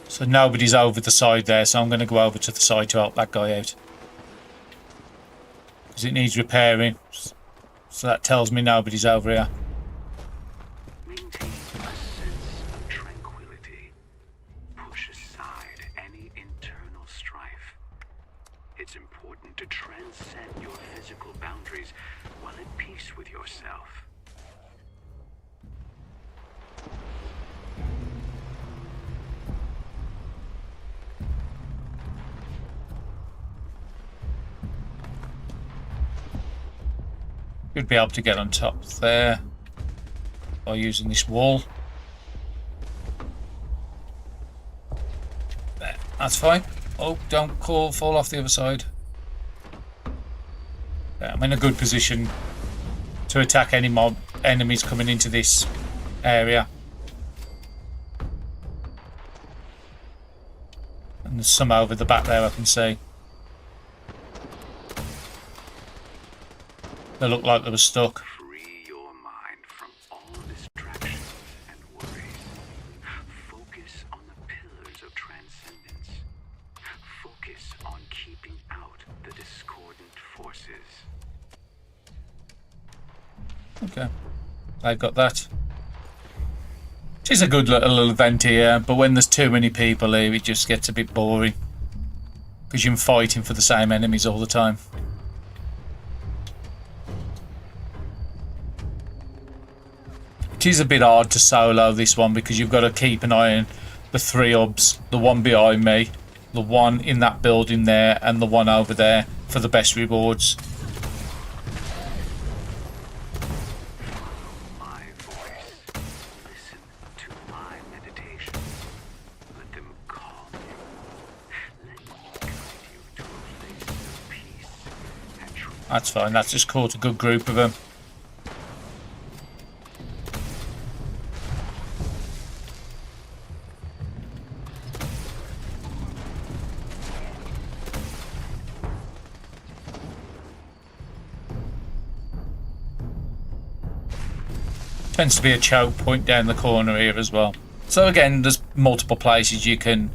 So nobody's over the side there, so I'm going to go over to the side to help that guy out. Because it needs repairing. So that tells me nobody's over here. Maintain a sense of tranquility. Push aside any internal strife. It's important to transcend your physical boundaries while at peace with yourself. Should be able to get on top there by using this wall. There, that's fine. Oh, don't fall off the other side. There, I'm in a good position to attack any mob enemies coming into this area. And there's some over the back there I can see. They look like they were stuck. Free your mind from all distractions and worries. Focus on the pillars of transcendence. Focus on keeping out the discordant forces. Okay, I've got that. It is a good little event here, but when there's too many people here, it just gets a bit boring. Because you're fighting for the same enemies all the time. It is a bit hard to solo this one because you've got to keep an eye on the three hubs, the one behind me, the one in that building there, and the one over there for the best rewards. My voice. Listen to my meditation. Let them calm you. Let me guide you to a place of peace and truth. That's fine, that's just caught a good group of them. Tends to be a choke point down the corner here as well. So again, there's multiple places you can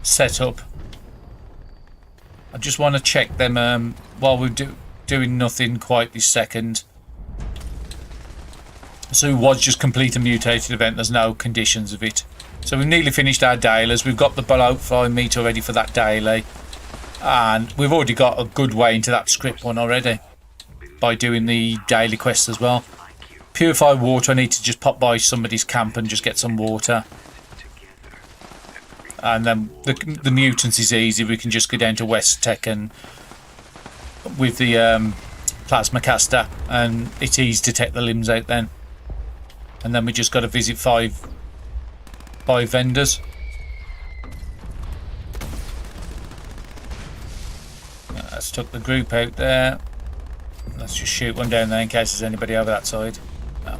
set up. I just want to check them while we're doing nothing quite this second. So it was just complete a mutated event, there's no conditions of it. So we've nearly finished our dailies. We've got the blowfly meat already for that daily. And we've already got a good way into that script one already by doing the daily quest as well. Purify water, I need to just pop by somebody's camp and just get some water. And then the mutants is easy, we can just go down to West Tech and with the plasma caster and it's easy to take the limbs out then. And then we just got to visit five vendors. Let's tuck the group out there. Let's just shoot one down there in case there's anybody over that side. No.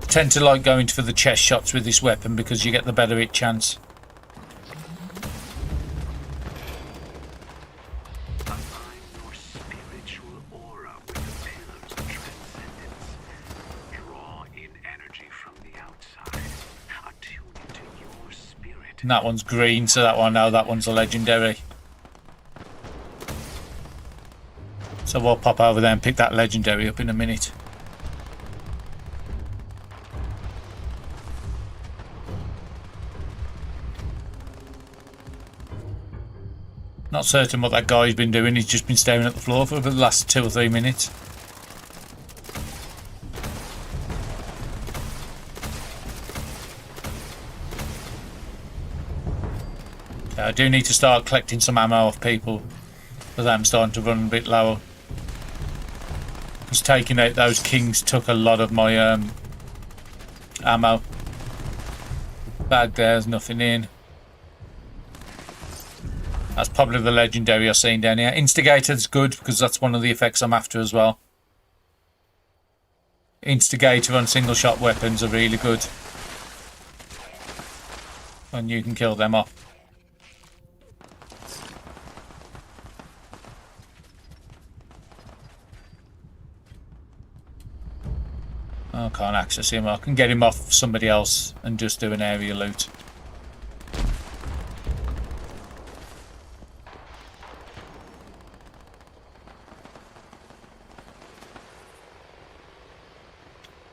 Tend to like going for the chest shots with this weapon because you get the better hit chance. And that one's green, so that one, no, that one's a legendary. So we'll pop over there and pick that legendary up in a minute. Not Not certain what that guy's been doing. He's just been staring at the floor for the last 2 or 3 minutes. Okay, I do need to start collecting some ammo off people, because I'm starting to run a bit lower. Because taking out those kings took a lot of my ammo. Bag there's nothing in. That's probably the legendary I've seen down here. Instigator's good because that's one of the effects I'm after as well. Instigator on single shot weapons are really good. And you can kill them off. I can't access him. I can get him off somebody else and just do an area loot.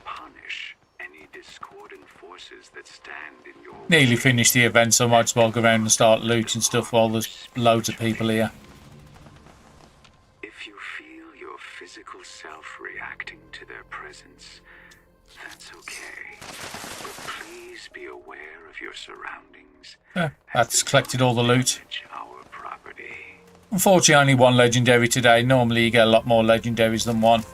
Punish any discordant forces that stand in your Nearly finished the event, so I might as well go around and start looting stuff while there's loads of people here. If you feel your physical self reacting to their presence, that's okay. But please be aware of your surroundings. That's collected all the loot. Our property. Unfortunately, only one legendary today. Normally you get a lot more legendaries than one.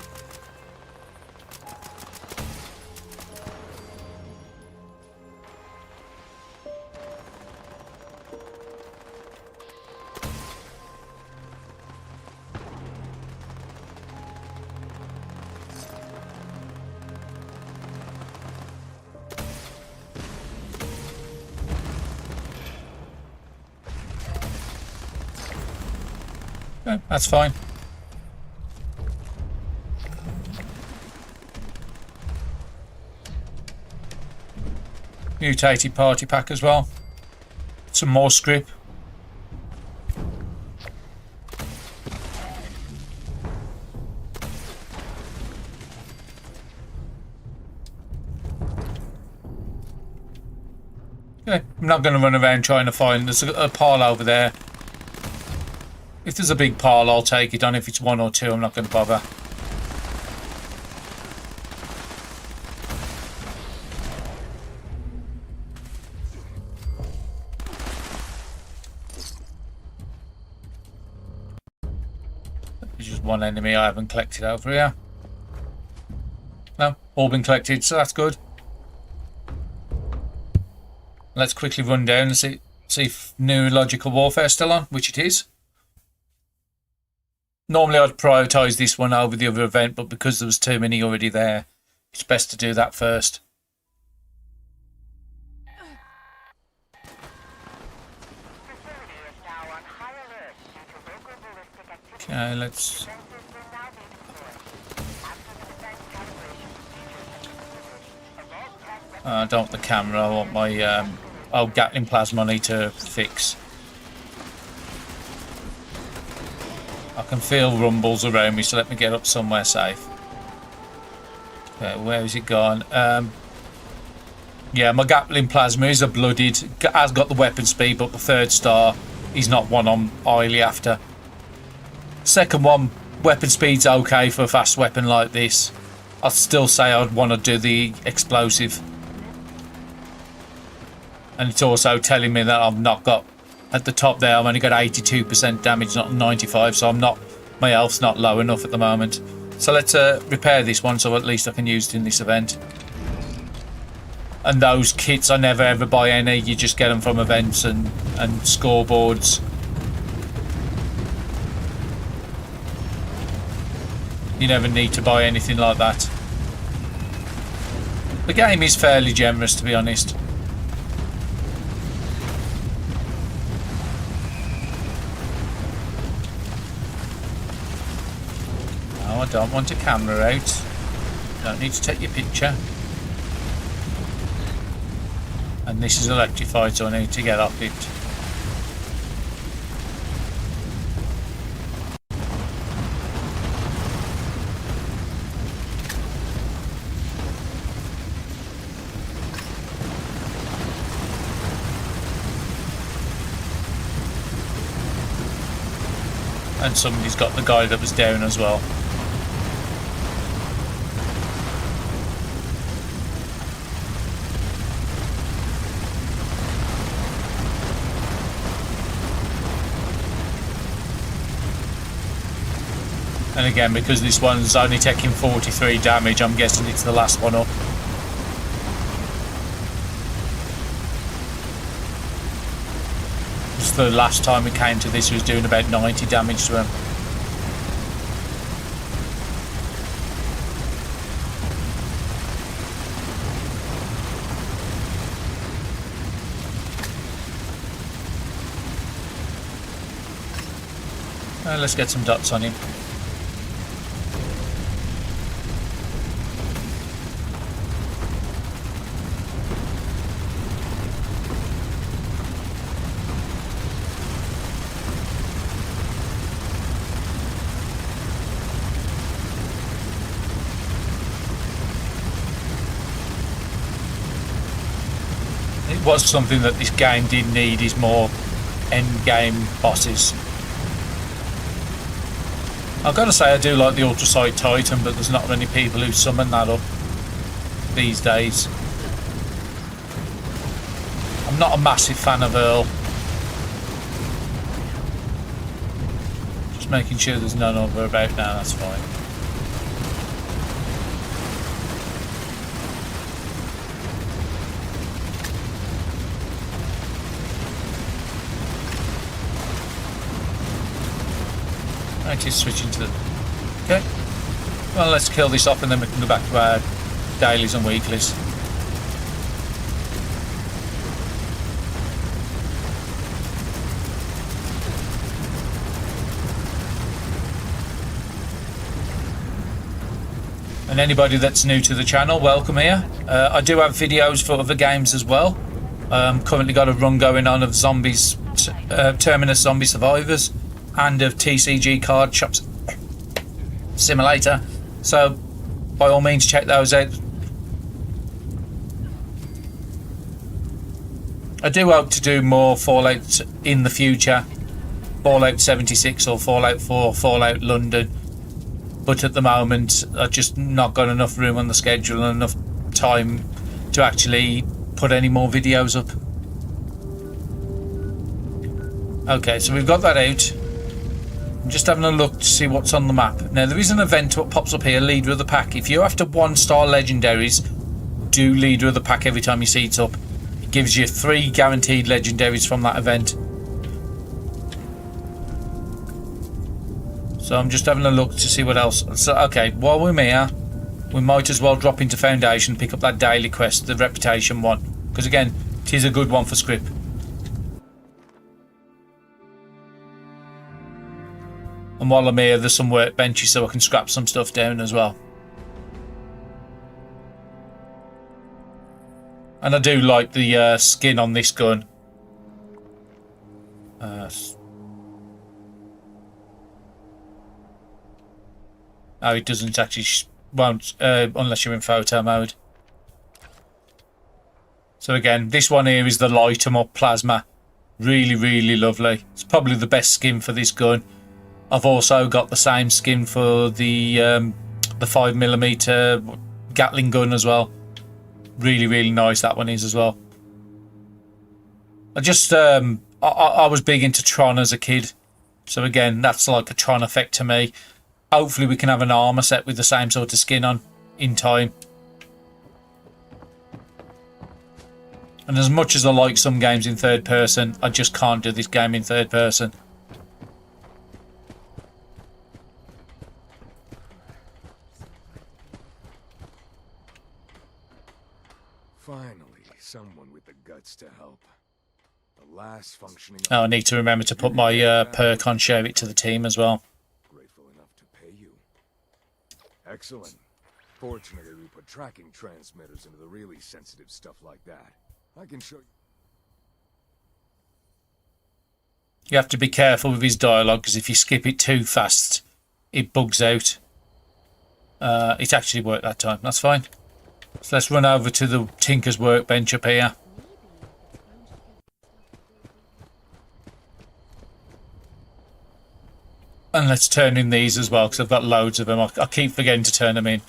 Yeah, that's fine. Mutated party pack as well. Some more scrip. Okay, I'm not going to run around trying to find. There's a pile over there. If there's a big pile, I'll take it on. If it's 1 or 2, I'm not going to bother. There's just one enemy I haven't collected over here. No, all been collected, so that's good. Let's quickly run down and see if Neurological Warfare's still on, which it is. Normally I'd prioritise this one over the other event, but because there was too many already there, it's best to do that first. Okay, let's... I don't want the camera, I want my old Gatling plasma I need to fix. I can feel rumbles around me, so let me get up somewhere safe. Okay, where is it gone? Yeah, my Gatling plasma is a blooded, has got the weapon speed, but the 3rd star is not one I'm highly after. Second one, weapon speed's okay for a fast weapon like this. I'd still say I'd want to do the explosive. And it's also telling me that I've not got, at the top there, I've only got 82% damage, not 95, so my health's not low enough at the moment. So let's repair this one, so at least I can use it in this event. And those kits, I never ever buy any, you just get them from events and scoreboards. You never need to buy anything like that. The game is fairly generous, to be honest. No, I don't want a camera out. Don't need to take your picture. And this is electrified, so I need to get off it. And somebody's got the guy that was down as well. And again, because this one's only taking 43 damage, I'm guessing it's the last one up. Just the last time we came to this, he was doing about 90 damage to him. Let's get some dots on him. It was something that this game did need, is more end game bosses. I've got to say I do like the Ultrasight Titan, but there's not many people who summon that up these days. I'm not a massive fan of Earl. Just making sure there's none over about now, that's fine. Right, he's switching to the... Okay. Well, let's kill this off and then we can go back to our dailies and weeklies. And anybody that's new to the channel, welcome here. I do have videos for other games as well. Currently got a run going on of zombies, Terminus Zombie Survivors, and of TCG Card Shops Simulator. So by all means check those out. I do hope to do more Fallout in the future. Fallout 76 or Fallout 4, Fallout London. But at the moment I've just not got enough room on the schedule and enough time to actually put any more videos up. Okay, so we've got that out. I'm just having a look to see what's on the map. Now there is an event what pops up here, Leader of the Pack. If you're after 1-star legendaries, do Leader of the Pack every time you see it up. It gives you 3 guaranteed legendaries from that event. So I'm just having a look to see what else. So okay, while we're here, we might as well drop into Foundation, pick up that daily quest, the Reputation one. Because again, it is a good one for script. And while I'm here, there's some workbenches so I can scrap some stuff down as well. And I do like the skin on this gun. Oh, it doesn't actually, won't, unless you're in photo mode. So again, this one here is the light 'em up plasma. Really, really lovely. It's probably the best skin for this gun. I've also got the same skin for the 5mm Gatling gun as well. Really, really nice that one is as well. I just I was big into Tron as a kid, so again that's like a Tron effect to me. Hopefully we can have an armor set with the same sort of skin on in time. And as much as I like some games in third person, I just can't do this game in third person. Finally, someone with the guts to help. The last functioning... Oh, I need to remember to put my perk on, share it to the team as well. Grateful enough to pay you. Excellent. Fortunately, we put tracking transmitters into the really sensitive stuff like that. I can show you... You have to be careful with his dialogue, because if you skip it too fast, it bugs out. It actually worked that time. That's fine. So let's run over to the Tinker's workbench up here. And let's turn in these as well, because I've got loads of them. I keep forgetting to turn them in.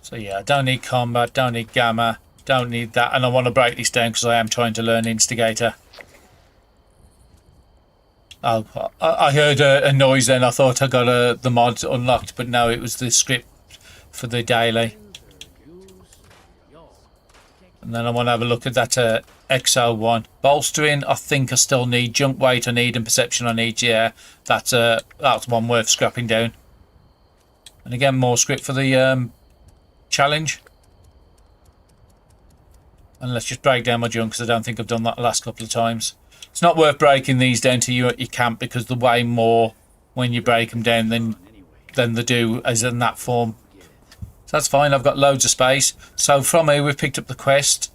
So yeah, I don't need combat, don't need gamma, don't need that. And I want to break this down because I am trying to learn Instigator. Oh, I heard a noise then. I thought I got the mod unlocked, but no, it was the script for the daily. And then I want to have a look at that XO one. Bolstering, I think I still need. Junk weight I need, and perception I need. Yeah, that's one worth scrapping down. And again, more script for the challenge. And let's just break down my junk, because I don't think I've done that the last couple of times. It's not worth breaking these down to you at your camp, because they weigh more when you break them down than they do as in that form. So that's fine. I've got loads of space. So from here we've picked up the quest.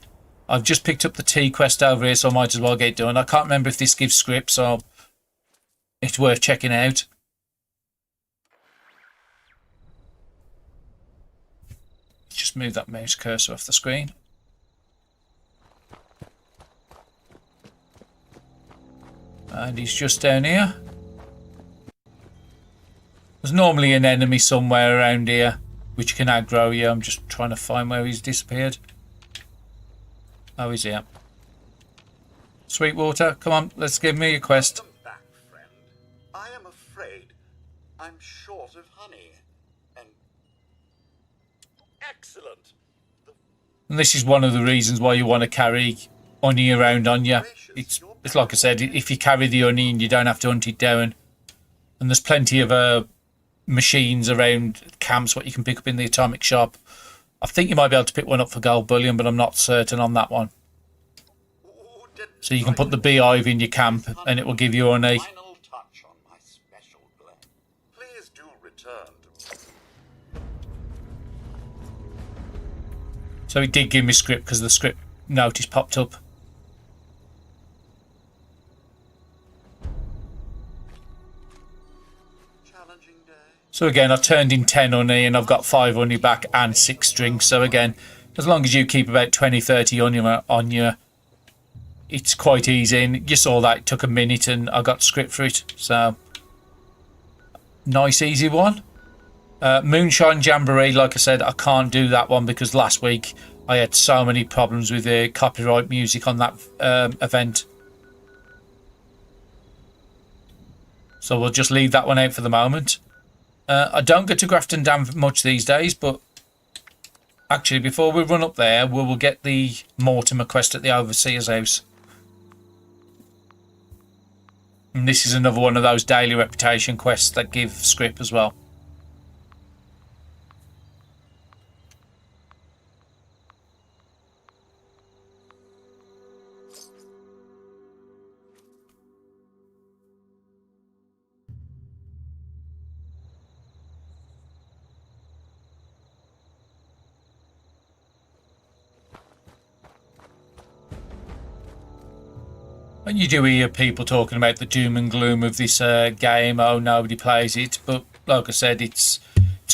I've just picked up the T quest over here, so I might as well get it done. I can't remember if this gives script, so it's worth checking out. Just move that mouse cursor off the screen. And he's just down here. There's normally an enemy somewhere around here which can aggro you. I'm just trying to find where he's disappeared. Oh, he's here. Sweetwater, come on, let's give me a quest. Welcome back, friend. I am afraid I'm short of honey. And excellent. And this is one of the reasons why you want to carry honey around on you. It's like I said, if you carry the honey and you don't have to hunt it down. And there's plenty of machines around camps what you can pick up in the atomic shop. I think you might be able to pick one up for gold bullion, but I'm not certain on that one. So you can put the beehive in your camp and it will give you honey. Final touch on my special blend. Please do return to... So it did give me script because the script notice popped up. So again, I turned in 10 honey and I've got 5 honey back and 6 strings. So again, as long as you keep about 20-30 honey on you, it's quite easy. And you saw that it took a minute and I got script for it. So, nice easy one. Moonshine Jamboree, like I said, I can't do that one because last week I had so many problems with the copyright music on that event. So we'll just leave that one out for the moment. I don't go to Grafton Dam much these days, but actually before we run up there, we will get the Mortimer quest at the Overseer's house. And this is another one of those daily reputation quests that give script as well. And you do hear people talking about the doom and gloom of this game. Oh, nobody plays it. But like I said, it's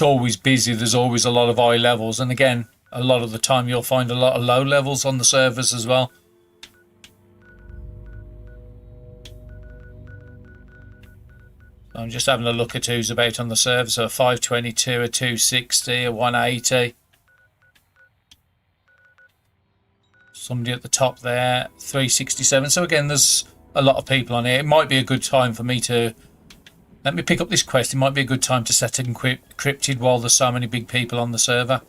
always busy. There's always a lot of high levels. And again, a lot of the time you'll find a lot of low levels on the servers as well. So I'm just having a look at who's about on the server. So a 522, a 260, a 180. Somebody at the top there, 367. So again, there's a lot of people on here. It might be a good time for me to... Let me pick up this quest. It might be a good time to set encrypted while there's so many big people on the server.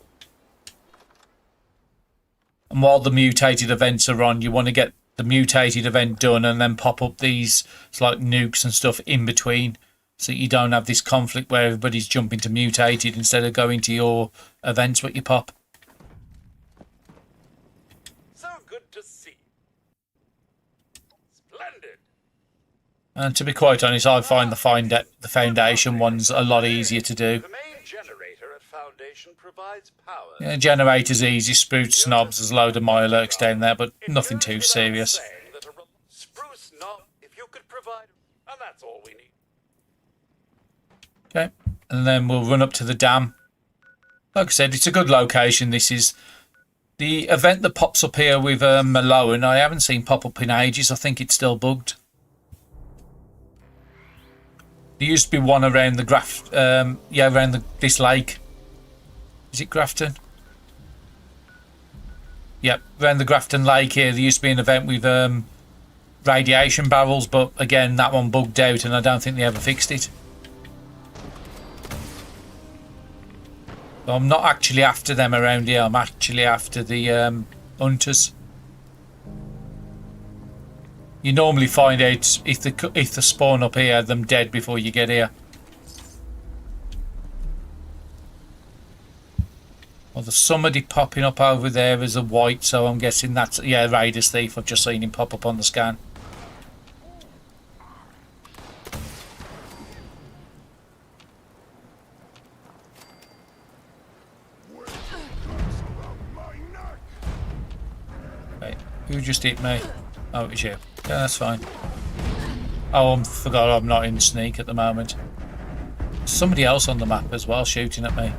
And while the mutated events are on, you want to get the mutated event done and then pop up these like nukes and stuff in between. So you don't have this conflict where everybody's jumping to mutated instead of going to your events what you pop. And to be quite honest, I find the Foundation ones a lot easier to do. The main generator at Foundation provides power. Yeah, generator's easy, spruce snobs, there's a load of Mirelurks down there, but nothing too serious. Spruce knob, if you could provide, and that's all we need. Okay, and then we'll run up to the dam. Like I said, it's a good location. This is The event that pops up here with Malone, I haven't seen pop up in ages. I think it's still bugged. There used to be one around the around this lake. Is it Grafton? Yep, around the Grafton Lake here, there used to be an event with radiation barrels, but again, that one bugged out, and I don't think they ever fixed it. So I'm not actually after them around here. I'm actually after the hunters. You normally find out if they spawn up here, them dead before you get here. Well, there's somebody popping up over there as a white, so I'm guessing that's, yeah, Raiders Thief. I've just seen him pop up on the scan. Right, who just hit me? Oh, it was you. Yeah, that's fine. Oh, I forgot I'm not in sneak at the moment. There's somebody else on the map as well shooting at me.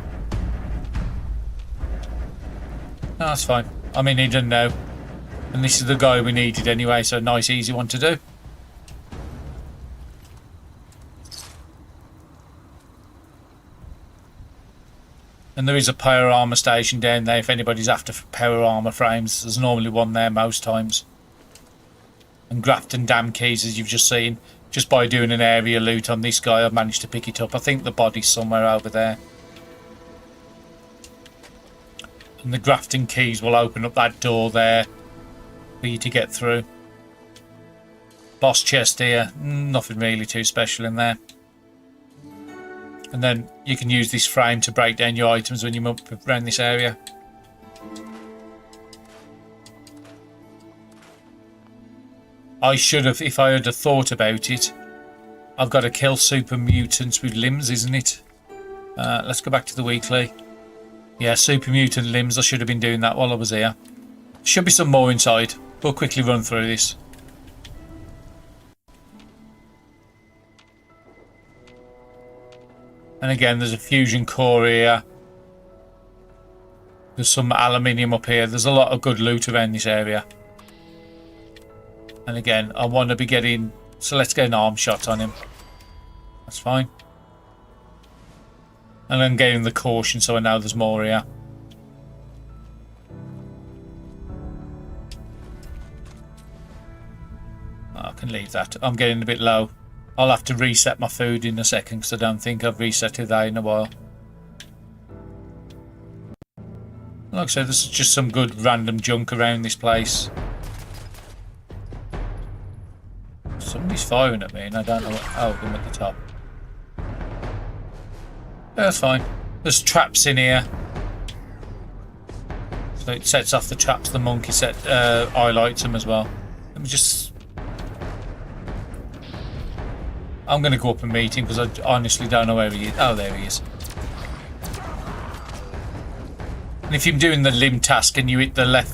No, that's fine. I mean, he didn't know. And this is the guy we needed anyway, so nice, easy one to do. And there is a power armor station down there if anybody's after power armor frames. There's normally one there most times. And Grafton Dam keys, as you've just seen. Just by doing an area loot on this guy, I've managed to pick it up. I think the body's somewhere over there. And the Grafton keys will open up that door there for you to get through. Boss chest here, nothing really too special in there. And then you can use this frame to break down your items when you move around this area. I should have, if I had thought about it. I've got to kill super mutants with limbs, isn't it? Let's go back to the weekly. Yeah, super mutant limbs. I should have been doing that while I was here. Should be some more inside. We'll quickly run through this. And again, there's a fusion core here. There's some aluminium up here. There's a lot of good loot around this area. And again, I want to be getting... So let's get an arm shot on him. That's fine. And I'm getting the caution, so I know there's more here. I can leave that. I'm getting a bit low. I'll have to reset my food in a second because I don't think I've reset it that in a while. Like I said, there's just some good random junk around this place. Somebody's firing at me and I don't know what... Oh, them at the top. Yeah, that's fine. There's traps in here. So it sets off the traps. The monkey highlights them as well. Let me just... I'm going to go up and meet him because I honestly don't know where he is. Oh, there he is. And if you're doing the limb task and you hit the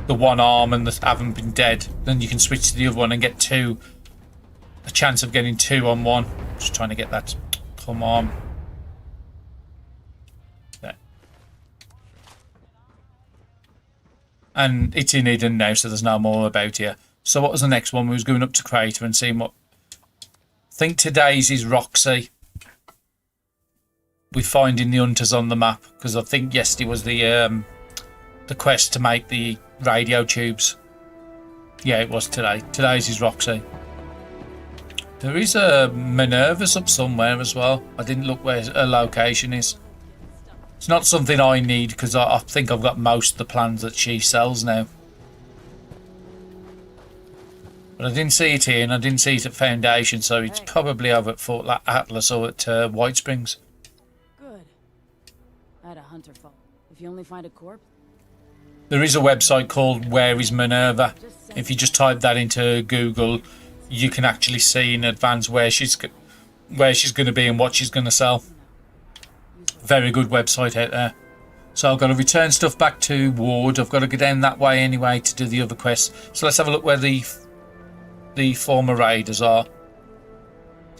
one arm and haven't been dead, then you can switch to the other one and get a chance of getting 2 on 1. Just trying to get that. Come on. There. And it's in Eden now, so there's no more about here. So what was the next one? We was going up to Crater and seeing what... I think today's is Roxy. We're finding the hunters on the map because I think yesterday was the quest to make the radio tubes. Yeah, it was today. Today's is Roxy. There is a Minerva's up somewhere as well. I didn't look where her location is. It's not something I need because I think I've got most of the plans that she sells now. But I didn't see it here and I didn't see it at Foundation, so it's probably over at Fort Atlas or at White Springs. Good. I had a hunter fall. If you only find a corpse. There is a website called Where is Minerva. If you just type that into Google, you can actually see in advance where she's going to be and what she's going to sell. Very good website out there. So I've got to return stuff back to Ward. I've got to go down that way anyway to do the other quests. So let's have a look where the former raiders are.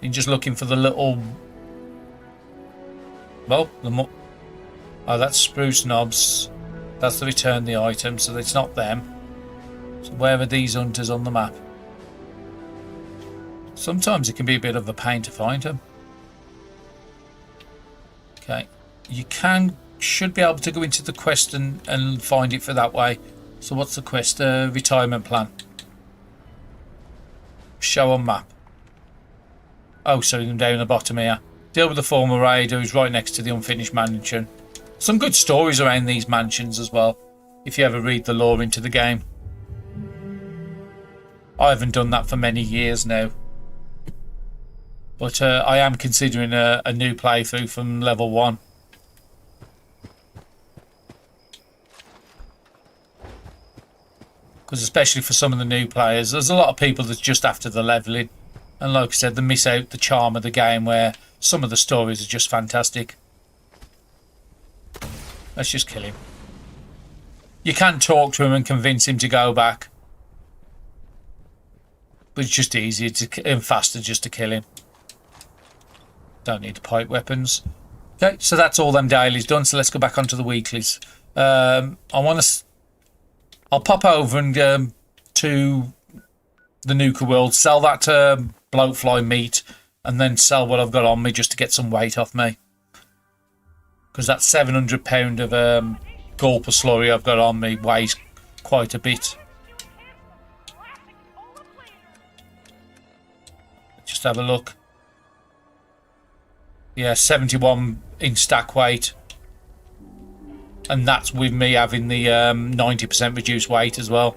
You're just looking for the little... Well, oh, that's Spruce Knobs. That's the return the item, so it's not them. So where are these hunters on the map? Sometimes it can be a bit of a pain to find them. Okay, you should be able to go into the quest and find it for that way. So what's the quest? Retirement plan. Show on map. Oh, so them down the bottom here. Deal with the former raider who's right next to the unfinished mansion. Some good stories around these mansions as well, if you ever read the lore into the game. I haven't done that for many years now. But I am considering a new playthrough from level 1. Because especially for some of the new players, there's a lot of people that's just after the leveling. And like I said, they miss out the charm of the game where some of the stories are just fantastic. Let's just kill him. You can talk to him and convince him to go back. But it's just easier and faster just to kill him. Don't need the pipe weapons. Okay, so that's all them dailies done. So let's go back onto the weeklies. I'll pop over and to the Nuka World, sell that bloatfly meat, and then sell what I've got on me just to get some weight off me. Because that £700 of gulper slurry I've got on me weighs quite a bit. Just have a look. Yeah, 71 in stack weight. And that's with me having the 90% reduced weight as well.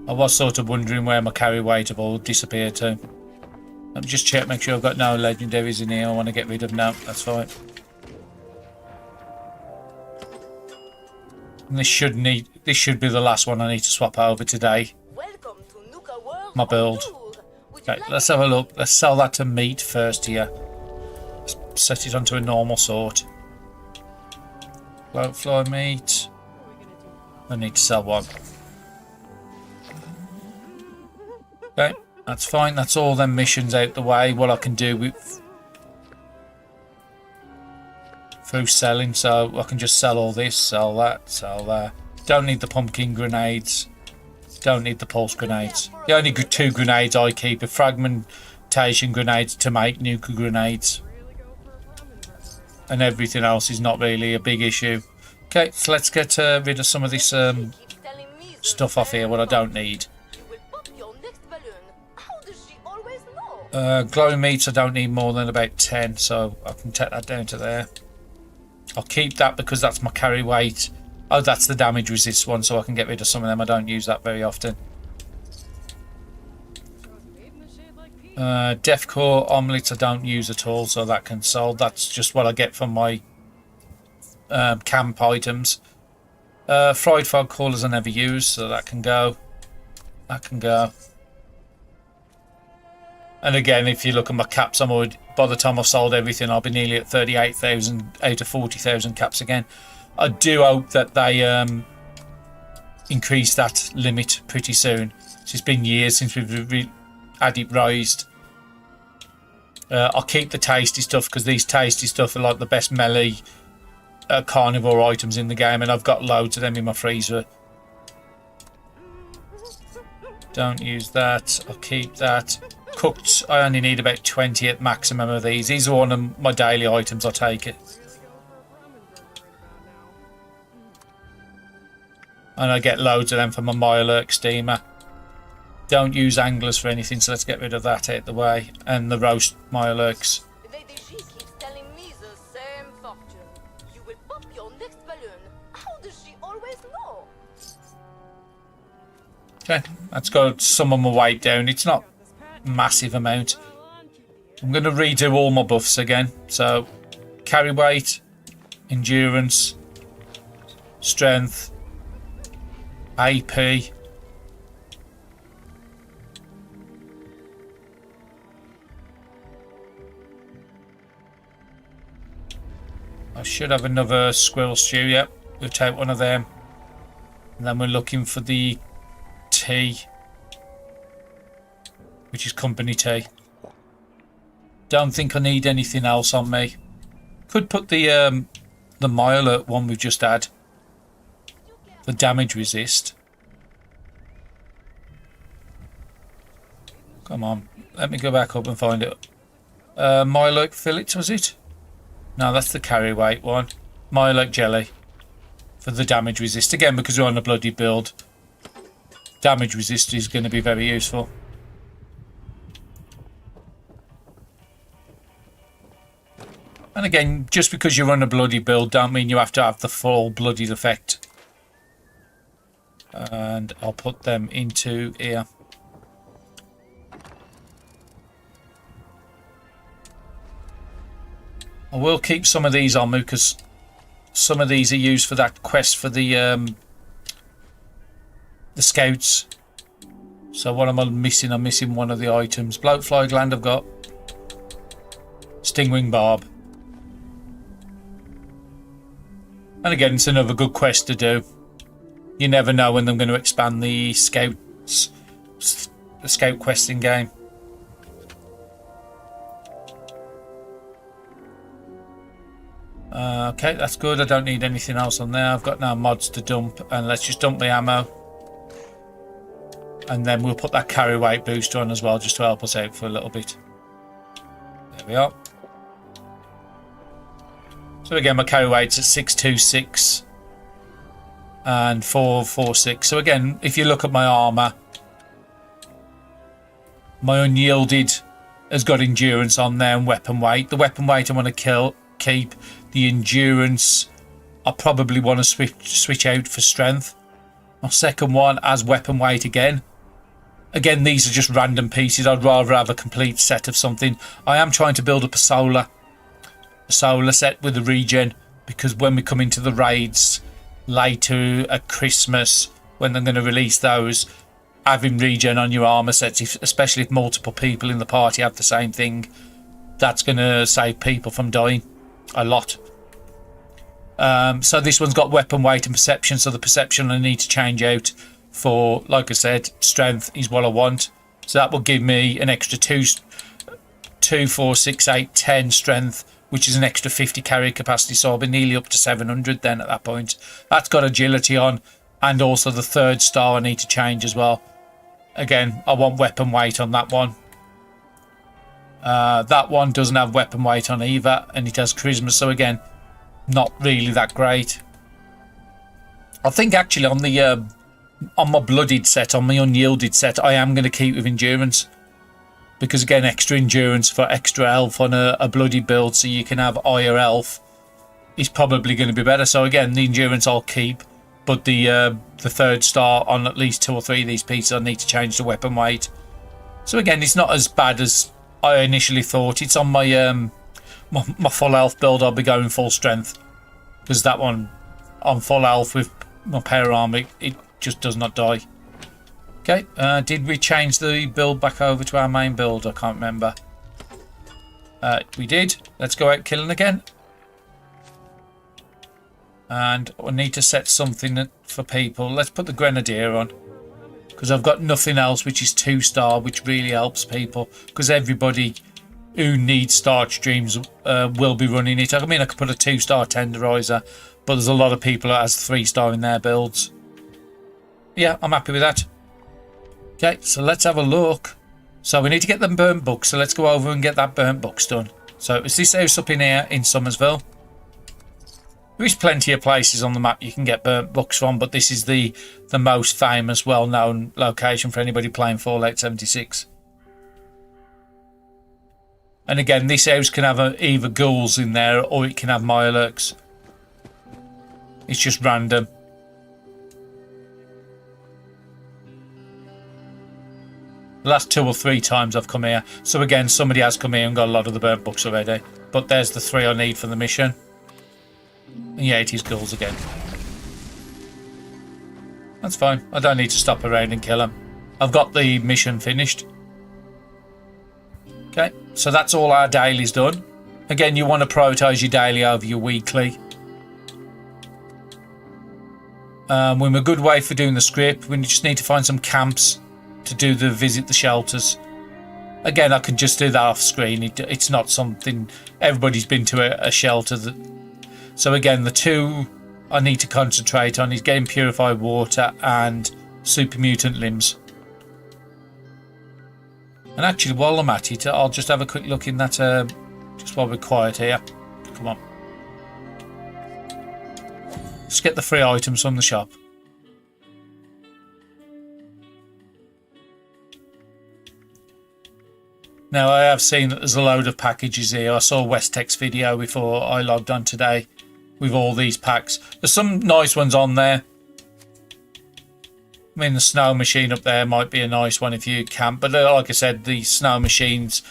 I was sort of wondering where my carry weight have all disappeared to. Let me just check, make sure I've got no legendaries in here I want to get rid of. No, that's fine. And this should be the last one I need to swap over today. Welcome to Nuka World My build. Okay, let's have a look. Let's sell that to meat first here. Let's set it onto a normal sort. Bloatfly meat. I need to sell one. Okay, that's fine. That's all them missions out the way. What I can do with through selling, so I can just sell all this, sell that, sell that. Don't need the pumpkin grenades. Don't need the pulse grenades. The only 2 grenades I keep are fragmentation grenades to make nuka grenades. And everything else is not really a big issue. Okay, so let's get rid of some of this stuff off here, what I don't need. Glowing meats I don't need more than about 10, so I can take that down to there. I'll keep that because that's my carry weight. Oh, that's the damage resist one, so I can get rid of some of them. I don't use that very often. Deathcore omelets I don't use at all, so that can sold. That's just what I get from my camp items. Fried fog callers I never use, so that can go. That can go. And again, if you look at my caps, I'm already, by the time I've sold everything, I'll be nearly at 38,000 out of 40,000 caps again. I do hope that they increase that limit pretty soon. It's been years since we've had it raised. I'll keep the tasty stuff because these tasty stuff are like the best melee carnivore items in the game, and I've got loads of them in my freezer. Don't use that. I'll keep that. Cooked, I only need about 20 at maximum of these. These are one of my daily items, I take it. And I get loads of them from my Mirelurk steamer. Don't use anglers for anything, so let's get rid of that out the way. And the roast Mirelurks. Lady G keeps telling me the same fortune. You will pop your next balloon. How does she always know? Okay, that's got some of my weight down. It's not massive amount. I'm going to redo all my buffs again. So, carry weight, endurance, strength, AP. I should have another squirrel stew, yep. We'll take one of them. And then we're looking for the tea, which is company tea. Don't think I need anything else on me. could put the my alert one we've just had. The damage resist. Come on, let me go back up and find it. My alert fillets, was it? No, that's the carry weight one. My alert jelly for the damage resist. Again, because we're on a bloody build, damage resist is going to be very useful. And again, just because you run a bloody build don't mean you have to have the full bloodied effect. And I'll put them into here. I will keep some of these on me because some of these are used for that quest for the scouts. So what am I missing? I'm missing one of the items. Bloatfly gland I've got. Stingwing barb. And again, it's another good quest to do. You never know when they're going to expand the scout questing game. Okay, that's good. I don't need anything else on there. I've got no mods to dump, and let's just dump the ammo. And then we'll put that carry weight booster on as well, just to help us out for a little bit. There we are. So again, my carry weight's at 626 and 446. So again, if you look at my armor, my unyielded has got endurance on there and weapon weight. The weapon weight I want to keep. The endurance I probably want to switch out for strength. My second one as weapon weight again. Again, these are just random pieces. I'd rather have a complete set of something. I am trying to build up a solar set with a regen, because when we come into the raids later at Christmas, when they're going to release those, having regen on your armor sets, especially if multiple people in the party have the same thing, that's going to save people from dying a lot. So this one's got weapon weight and perception, so the perception I need to change out for, like I said, strength is what I want. So that will give me an extra 2, 4, 6, 8, 10 strength, which is an extra 50 carry capacity, so I'll be nearly up to 700 then at that point. That's got agility on, and also the third star I need to change as well. Again, I want weapon weight on that one. That one doesn't have weapon weight on either, and it has charisma, so again, not really that great. I think actually on the on my bloodied set, on my unyielded set, I am going to keep with endurance. Because again, extra endurance for extra health on a bloody build, so you can have higher health, is probably going to be better. So again, the endurance I'll keep, but the third star on at least 2 or 3 of these pieces, I need to change the weapon weight. So again, it's not as bad as I initially thought. It's on my my full health build. I'll be going full strength, because that one on full health with my power armor, it just does not die. Okay, did we change the build back over to our main build? I can't remember. We did. Let's go out killing again. And I need to set something for people. Let's put the Grenadier on, because I've got nothing else which is 2-star, which really helps people, because everybody who needs starch streams will be running it. I mean, I could put a 2-star tenderizer, but there's a lot of people that has 3-star in their builds. Yeah, I'm happy with that. Okay, so let's have a look. So we need to get them burnt books, so let's go over and get that burnt books done. So it's this house up in here in Somersville. There is plenty of places on the map you can get burnt books from, but this is the most famous, well-known location for anybody playing Fallout 76. And again, this house can have either ghouls in there, or it can have Mirelurks. It's just random. The last 2 or 3 times I've come here. So again, somebody has come here and got a lot of the burnt books already. But there's the 3 I need for the mission. And yeah, it is ghouls again. That's fine. I don't need to stop around and kill them. I've got the mission finished. Okay, so that's all our dailies done. Again, you want to prioritise your daily over your weekly. We're a good way for doing the script. We just need to find some camps to do the visit the shelters. Again, I can just do that off screen. It's not something everybody's been to a shelter. So again, the two I need to concentrate on is getting purified water and super mutant limbs. And actually, while I'm at it, I'll just have a quick look in that, just while we're quiet here. Come on. Let's get the free items from the shop. Now, I have seen that there's a load of packages here. I saw Westek's video before I logged on today with all these packs. There's some nice ones on there. I mean, the snow machine up there might be a nice one if you camp. But like I said, the snow machine's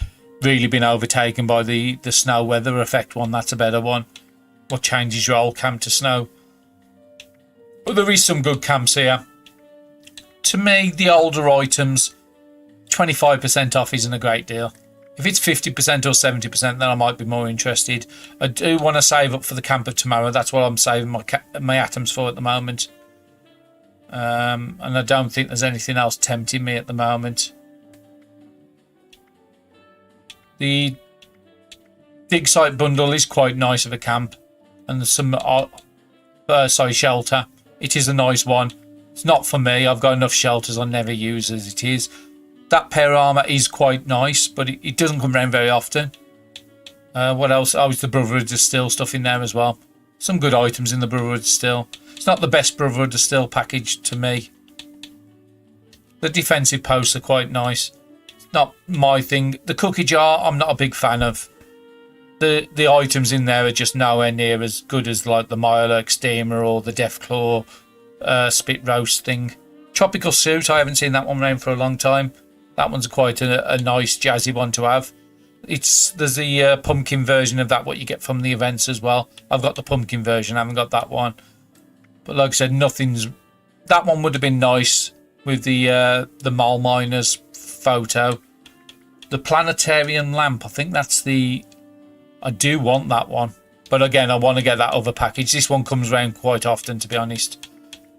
really been overtaken by the snow weather effect one. That's a better one. What changes your old camp to snow. But there is some good camps here. To me, the older items, 25% off isn't a great deal. If it's 50% or 70%, then I might be more interested. I do want to save up for the camp of tomorrow. That's what I'm saving my atoms for at the moment. And I don't think there's anything else tempting me at the moment. The dig site bundle is quite nice of a camp. And there's some shelter. It is a nice one. It's not for me. I've got enough shelters I never use as it is. That pair of armour is quite nice, but it doesn't come around very often. What else? Oh, it's the Brotherhood of Steel stuff in there as well. Some good items in the Brotherhood of Steel. It's not the best Brotherhood of Steel package to me. The defensive posts are quite nice. It's not my thing. The cookie jar, I'm not a big fan of. The items in there are just nowhere near as good as like the Mirelurk Steamer or the Deathclaw spit roast thing. Tropical Suit, I haven't seen that one around for a long time. That one's quite a nice jazzy one to have. There's the pumpkin version of that, what you get from the events as well. I've got the pumpkin version, I haven't got that one. But like I said, that one would have been nice with the mole miners photo. The planetarium lamp, I think that's I do want that one. But again, I want to get that other package. This one comes around quite often, to be honest.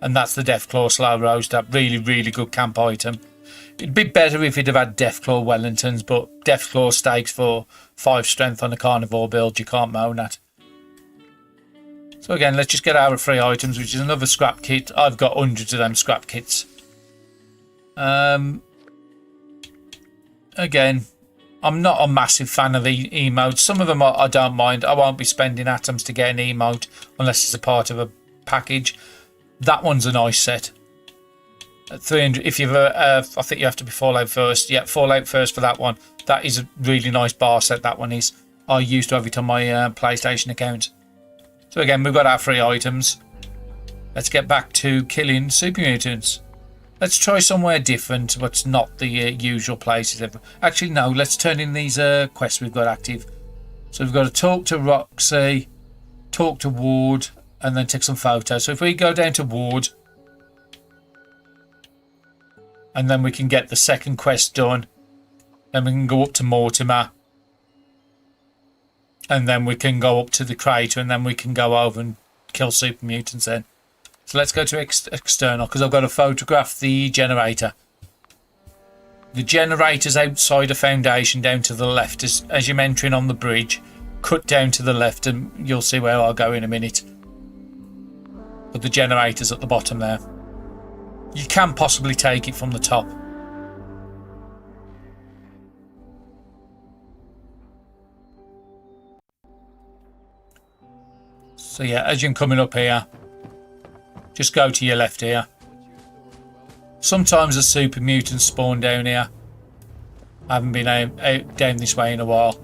And that's the Deathclaw Slow Roast, that really, really good camp item. It'd be better if it'd have had Deathclaw Wellingtons, but Deathclaw steaks for 5 strength on a carnivore build, you can't moan at. So again, let's just get our free items, which is another scrap kit. I've got hundreds of them scrap kits. Again, I'm not a massive fan of emotes. Some of them I don't mind. I won't be spending atoms to get an emote unless it's a part of a package. That one's a nice set. At 300, if you've I think you have to be Fallout first. Yeah, Fallout first for that one. That is a really nice bar set, that one is. I used to have it on my PlayStation account. So again, we've got our free items. Let's get back to killing super mutants. Let's try somewhere different, but not the usual places. Actually, no, let's turn in these quests we've got active. So we've got to talk to Roxy, talk to Ward, and then take some photos. So if we go down to Ward, and then we can get the second quest done, then we can go up to Mortimer, and then we can go up to the crater, and then we can go over and kill super mutants then. So let's go to external, because I've got to photograph the generator. The generator's outside a foundation down to the left. As you're entering on the bridge, cut down to the left and you'll see where I'll go in a minute. But the generator's at the bottom there. You can possibly take it from the top. So yeah, as you're coming up here, just go to your left here. Sometimes the super mutants spawn down here. I haven't been out down this way in a while.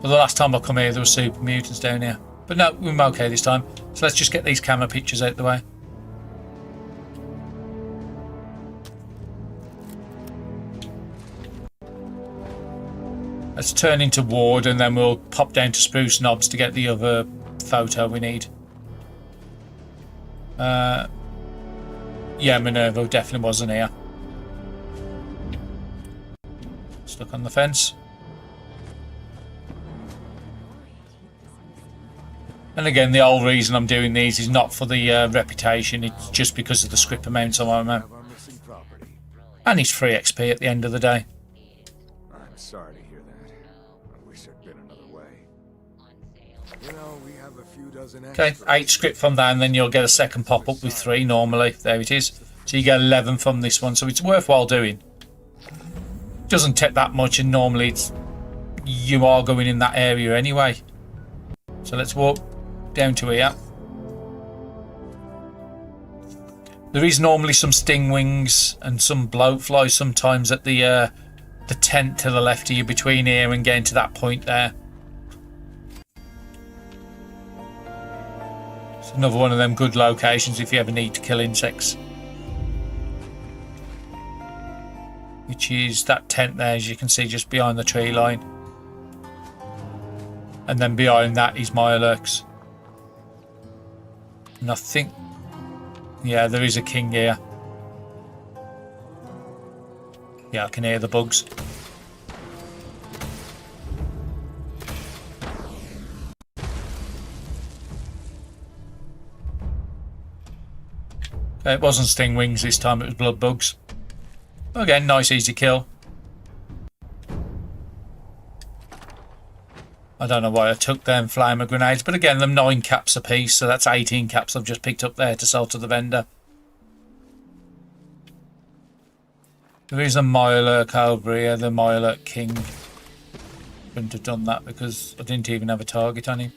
But the last time I come here, there were super mutants down here. But no, we're okay this time. So let's just get these camera pictures out the way. Let's turn into Ward and then we'll pop down to Spruce Knobs to get the other photo we need. Yeah, Minerva definitely wasn't here. Stuck on the fence. And again, the whole reason I'm doing these is not for the reputation, it's just because of the script amounts on my man. And it's free XP at the end of the day. I'm sorry to hear that. I wish there'd been another way. You know, we have a few dozen Okay, extras. 8 script from that, and then you'll get a second pop-up with 3 normally. There it is. So you get 11 from this one, so it's worthwhile doing. Doesn't take that much, and normally it's you are going in that area anyway. So let's walk down to here. There is normally some sting wings and some bloatflies sometimes at the tent to the left of you between here and getting to that point there. It's another one of them good locations if you ever need to kill insects. Which is that tent there, as you can see, just behind the tree line. And then behind that is Mirelurks. And I think, yeah, there is a king here. Yeah, I can hear the bugs. Okay, it wasn't sting wings this time, it was blood bugs. Again, nice easy kill. I don't know why I took them flamer grenades, but again, them 9 caps a piece, so that's 18 caps I've just picked up there to sell to the vendor. There is a Mirelurk over here, the Mirelurk King. Wouldn't have done that because I didn't even have a target on him.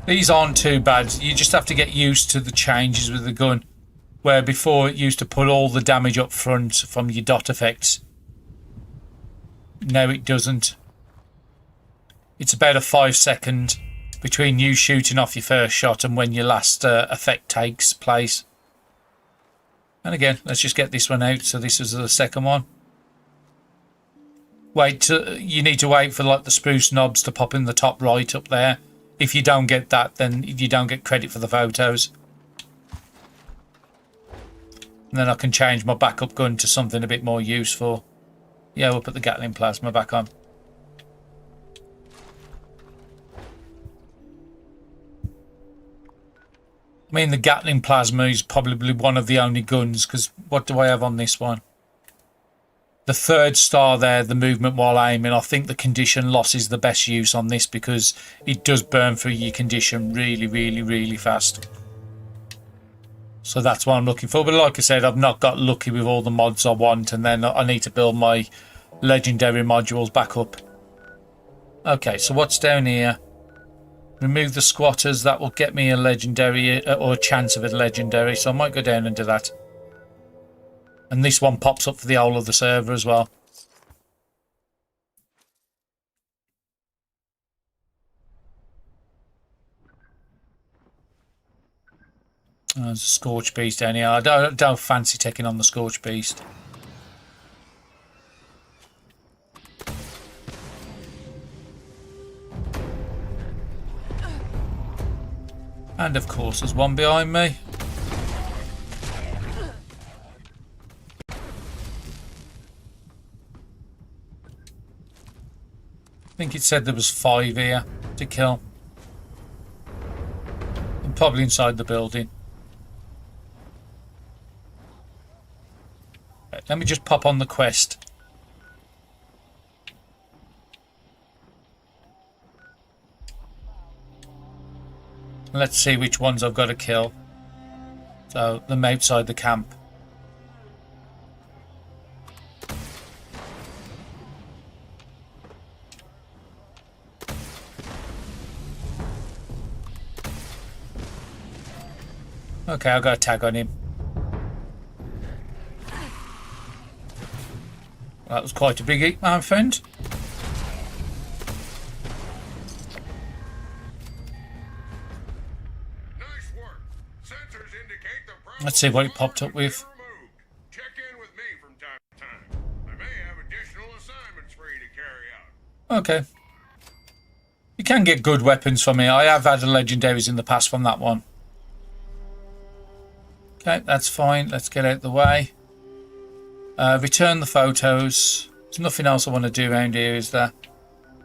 These aren't too bad. You just have to get used to the changes with the gun. Where before it used to put all the damage up front from your dot effects. Now it doesn't. It's about a 5-second between you shooting off your first shot and when your last effect takes place. And again, let's just get this one out. So this is the second one. You need to wait for like the spruce knobs to pop in the top right up there. If you don't get that, then you don't get credit for the photos. And then I can change my backup gun to something a bit more useful. Yeah, we'll put the Gatling plasma back on. I mean, the Gatling plasma is probably one of the only guns, because what do I have on this one? The 3rd star there, the movement while aiming. I think the condition loss is the best use on this because it does burn through your condition really, really, really fast. So that's what I'm looking for. But like I said, I've not got lucky with all the mods I want, and then I need to build my legendary modules back up. Okay, so what's down here? Remove the squatters. That will get me a legendary, or a chance of a legendary. So I might go down and do that. And this one pops up for the whole of the server as well. There's a Scorch Beast down here. I don't fancy taking on the Scorch Beast. And of course there's one behind me. I think it said there was 5 here to kill. And probably inside the building. Right, let me just pop on the quest. Let's see which ones I've got to kill. So, them outside the camp. Okay, I've got a tag on him. That was quite a big eat, my friend. Nice work. Sensors indicate the problem. Let's see what it popped up with. Check in with me from time to time. I may have additional assignments for you to carry out. Okay. can get good weapons from here. I have had legendaries in the past from that one. Okay, that's fine. Let's get out of the way. Return the photos. There's nothing else I want to do around here, is there?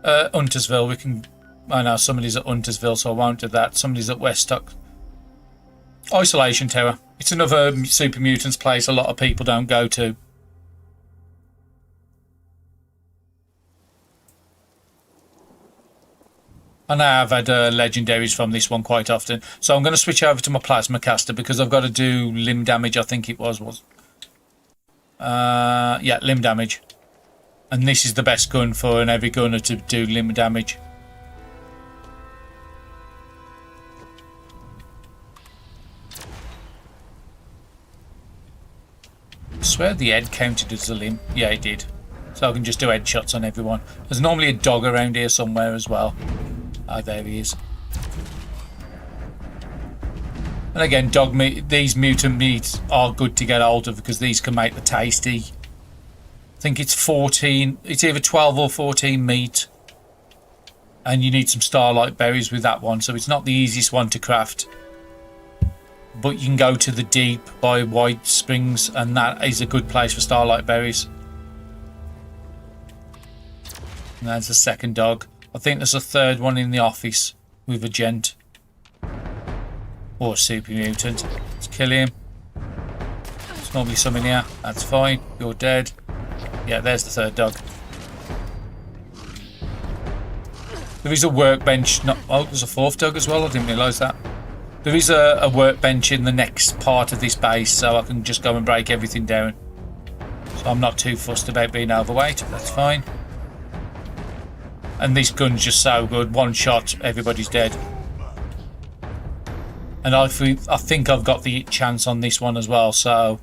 Huntersville, we can... I know somebody's at Huntersville, so I won't do that. Somebody's at Weststock. Isolation Tower. It's another Super Mutants place a lot of people don't go to. And I have had legendaries from this one quite often. So I'm going to switch over to my plasma caster because I've got to do limb damage, I think it was. Yeah, limb damage. And this is the best gun for an heavy gunner to do limb damage. I swear the head counted as a limb. Yeah, it did. So I can just do headshots on everyone. There's normally a dog around here somewhere as well. Oh, there he is. And again, dog meat, these mutant meats are good to get hold of because these can make the tasty. I think it's 14, it's either 12 or 14 meat. And you need some starlight berries with that one, so it's not the easiest one to craft. But you can go to the deep by White Springs, and that is a good place for starlight berries. And there's the second dog. I think there's a third one in the office with a gent. Or a super mutant. Let's kill him. There's normally some in here. That's fine. You're dead. Yeah, there's the third dog. There is a workbench. Oh, there's a fourth dog as well. I didn't realise that. There is a workbench in the next part of this base, so I can just go and break everything down. So I'm not too fussed about being overweight. That's fine. And this gun's just so good. One shot, everybody's dead. And I think I've got the chance on this one as well, so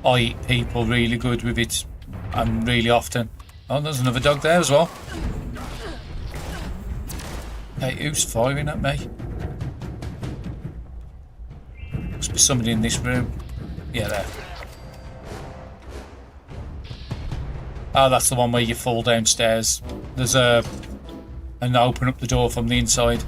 I eat people really good with it and really often. Oh, there's another dog there as well. Hey, who's firing at me? Must be somebody in this room. Yeah, there. Oh, that's the one where you fall downstairs. There's and open up the door from the inside.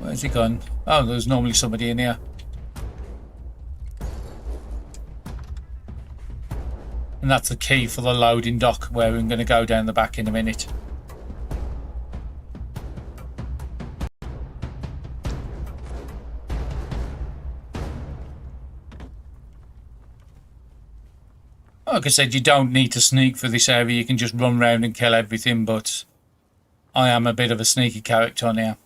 Where's he gone? Oh, there's normally somebody in here. And that's the key for the loading dock, where I'm going to go down the back in a minute. Like I said, you don't need to sneak for this area. You can just run around and kill everything, but I am a bit of a sneaky character on here.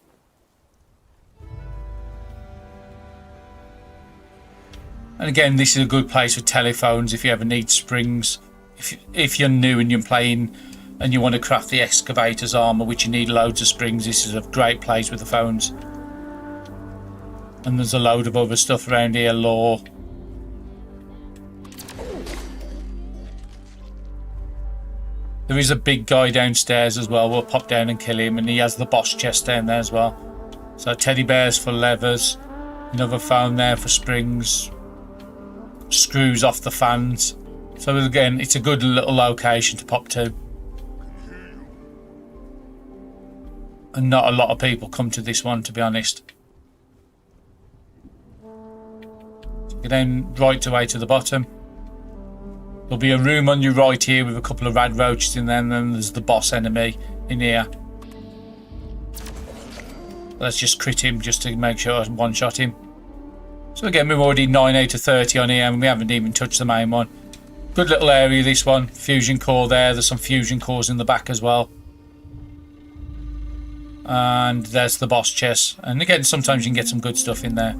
And again, this is a good place for telephones if you ever need springs. If you're new and you're playing and you want to craft the excavator's armor, which you need loads of springs, this is a great place with the phones. And there's a load of other stuff around here, lore. There is a big guy downstairs as well. We'll pop down and kill him, and he has the boss chest down there as well. So teddy bears for levers, another phone there for springs, screws off the fans. So again, it's a good little location to pop to. And not a lot of people come to this one, to be honest. So get down right away to the bottom. There'll be a room on your right here with a couple of rad roaches in there, and then there's the boss enemy in here. Let's just crit him just to make sure I one-shot him. So again, we're already 9 out of 30 on here, and we haven't even touched the main one. Good little area, this one. Fusion core there. There's some fusion cores in the back as well. And there's the boss chest. And again, sometimes you can get some good stuff in there.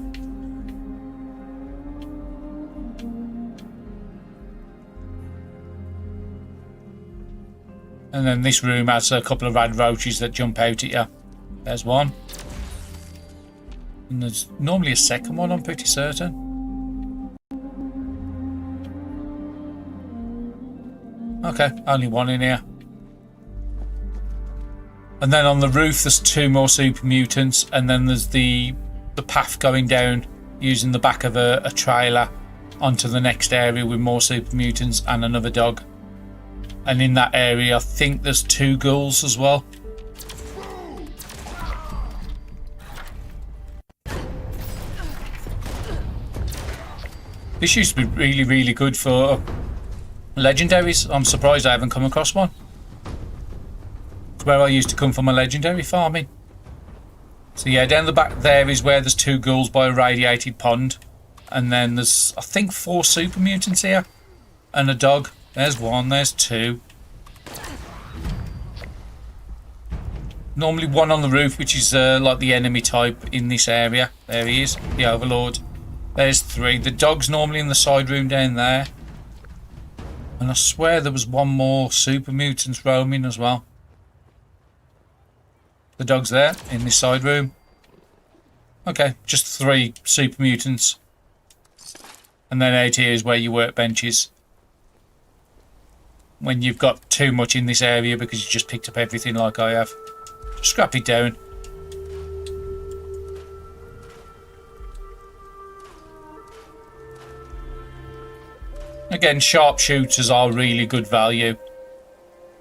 And then this room has a couple of rad roaches that jump out at you. There's one. And there's normally a second one, I'm pretty certain. Okay, only one in here. And then on the roof there's two more super mutants, and then there's the path going down using the back of a trailer onto the next area with more super mutants and another dog. And in that area I think there's 2 ghouls as well. This used to be really, really good for legendaries. I'm surprised I haven't come across one. It's where I used to come for my legendary farming. So yeah, down the back there is where there's 2 ghouls by a radiated pond. And then there's, I think, 4 super mutants here. And a dog. There's 1, there's 2. Normally 1 on the roof, which is like the enemy type in this area. There he is, the Overlord. There's 3. The dog's normally in the side room down there. And I swear there was 1 more super mutant roaming as well. The dog's there in this side room. Okay, just 3 super mutants. And then out here is where your workbench is. When you've got too much in this area because you just picked up everything like I have. Just scrap it down. Again, sharpshooters are really good value.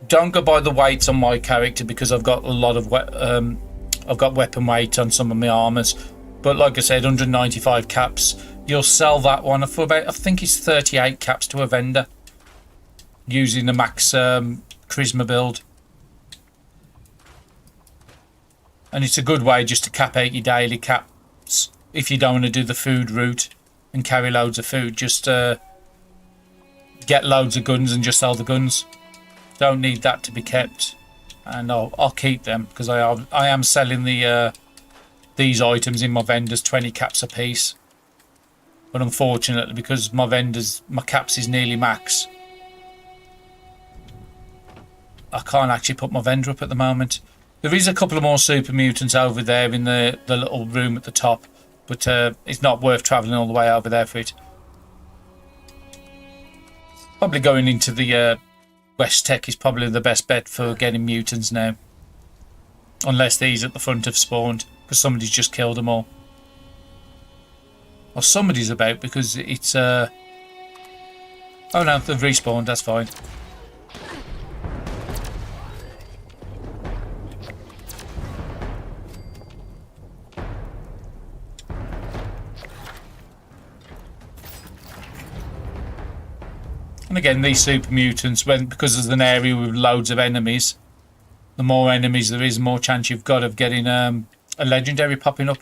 Don't go by the weights on my character because I've got a lot of I've got weapon weight on some of my armors. But like I said, 195 caps. You'll sell that one for about, I think it's 38 caps to a vendor. Using the max charisma build. And it's a good way just to cap out your daily caps. If you don't want to do the food route and carry loads of food, just get loads of guns and just sell the guns. Don't need that to be kept. And I'll keep them because I am selling the these items in my vendors 20 caps a piece. But unfortunately, because my caps is nearly max, I can't actually put my vendor up at the moment. There is a couple of more super mutants over there in the little room at the top, but it's not worth travelling all the way over there for it. Probably going into the West Tech is probably the best bet for getting mutants now. Unless these at the front have spawned, because somebody's just killed them all. Or somebody's about because it's... Oh no, they've respawned, that's fine. And again, these super mutants, because there's an area with loads of enemies, the more enemies there is, the more chance you've got of getting a legendary popping up.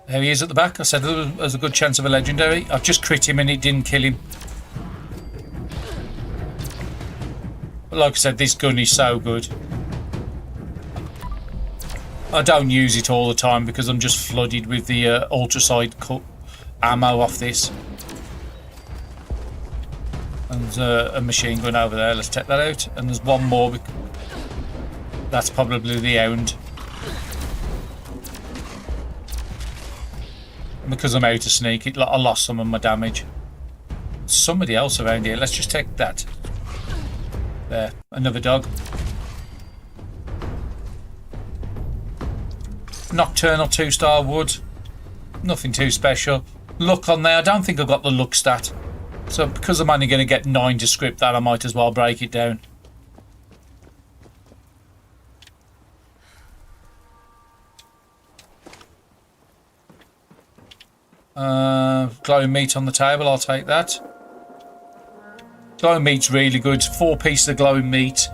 There he is at the back. I said there's a good chance of a legendary. I've just crit him and it didn't kill him. But like I said, this gun is so good. I don't use it all the time because I'm just flooded with the ultraside cut ammo off this. And there's a machine gun over there. Let's take that out. And there's 1 more. That's probably the Hound. Because I'm out to sneak, I lost some of my damage. Somebody else around here. Let's just take that. There, another dog. Nocturnal 2-star wood. Nothing too special. Luck on there. I don't think I've got the luck stat. So because I'm only going to get 9 to script that, I might as well break it down. Glowing meat on the table, I'll take that. Glowing meat's really good. 4 pieces of glowing meat.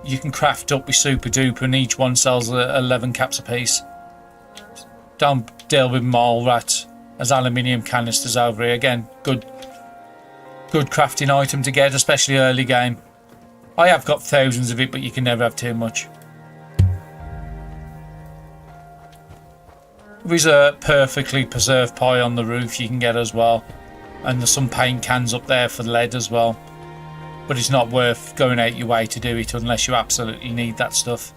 You can craft up with super duper and each one sells 11 caps a piece. Don't deal with mole rat as aluminium canisters over here. Again, good crafting item to get, especially early game. I have got thousands of it, but you can never have too much. There's a perfectly preserved pie on the roof you can get as well. And there's some paint cans up there for lead as well. But it's not worth going out your way to do it unless you absolutely need that stuff.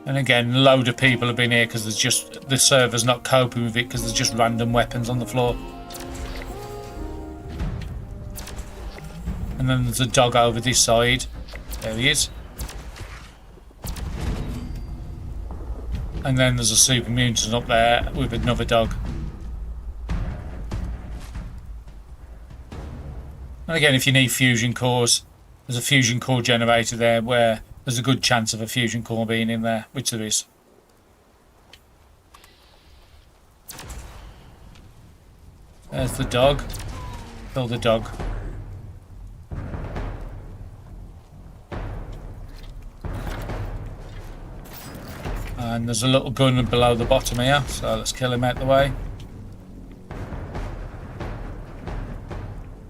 And again, a load of people have been here because there's just the server's not coping with it because there's just random weapons on the floor. And then there's a dog over this side. There he is. And then there's a super mutant up there with another dog. And again, if you need fusion cores, there's a fusion core generator there where there's a good chance of a fusion core being in there, which there is. There's the dog. Kill the dog. And there's a little gun below the bottom here, so let's kill him out the way.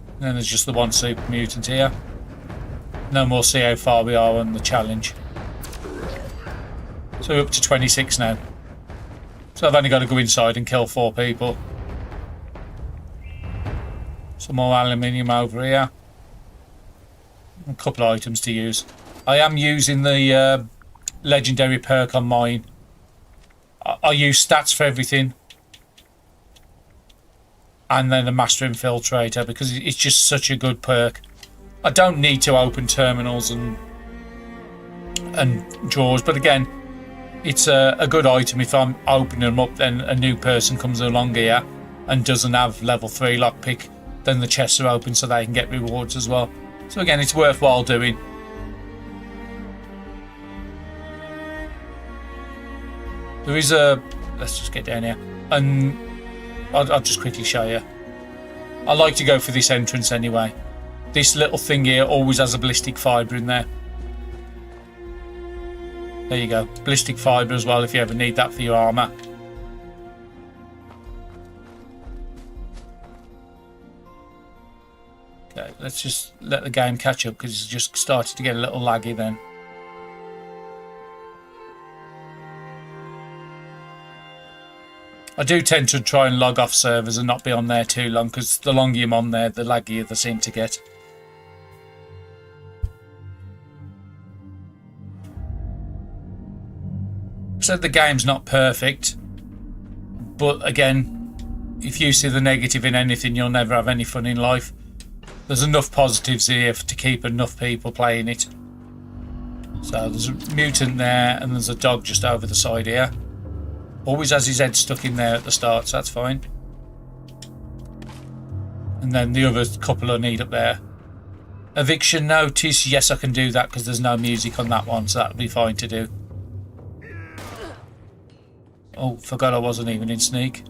And then there's just the one super mutant here. No more, see how far we are on the challenge. So we're up to 26 now. So I've only got to go inside and kill 4 people. Some more aluminium over here. A couple of items to use. I am using the legendary perk on mine. I use stats for everything. And then the Master Infiltrator because it's just such a good perk. I don't need to open terminals and drawers, but again, it's a good item. If I'm opening them up, then a new person comes along here and doesn't have level 3 lockpick, then the chests are open so they can get rewards as well. So again, it's worthwhile doing. There is a... let's just get down here. And I'll just quickly show you. I like to go for this entrance anyway. This little thing here always has a ballistic fibre in there. There you go. Ballistic fibre as well if you ever need that for your armour. Okay, let's just let the game catch up because it's just started to get a little laggy then. I do tend to try and log off servers and not be on there too long because the longer I'm on there, the laggier they seem to get. So the game's not perfect, but again, if you see the negative in anything, you'll never have any fun in life. There's enough positives here to keep enough people playing it. So there's a mutant there and there's a dog just over the side here. Always has his head stuck in there at the start, so that's fine. And then the other couple I need up there. Eviction notice, yes I can do that because there's no music on that one, so that'll be fine to do. Oh, forgot I wasn't even in sneak.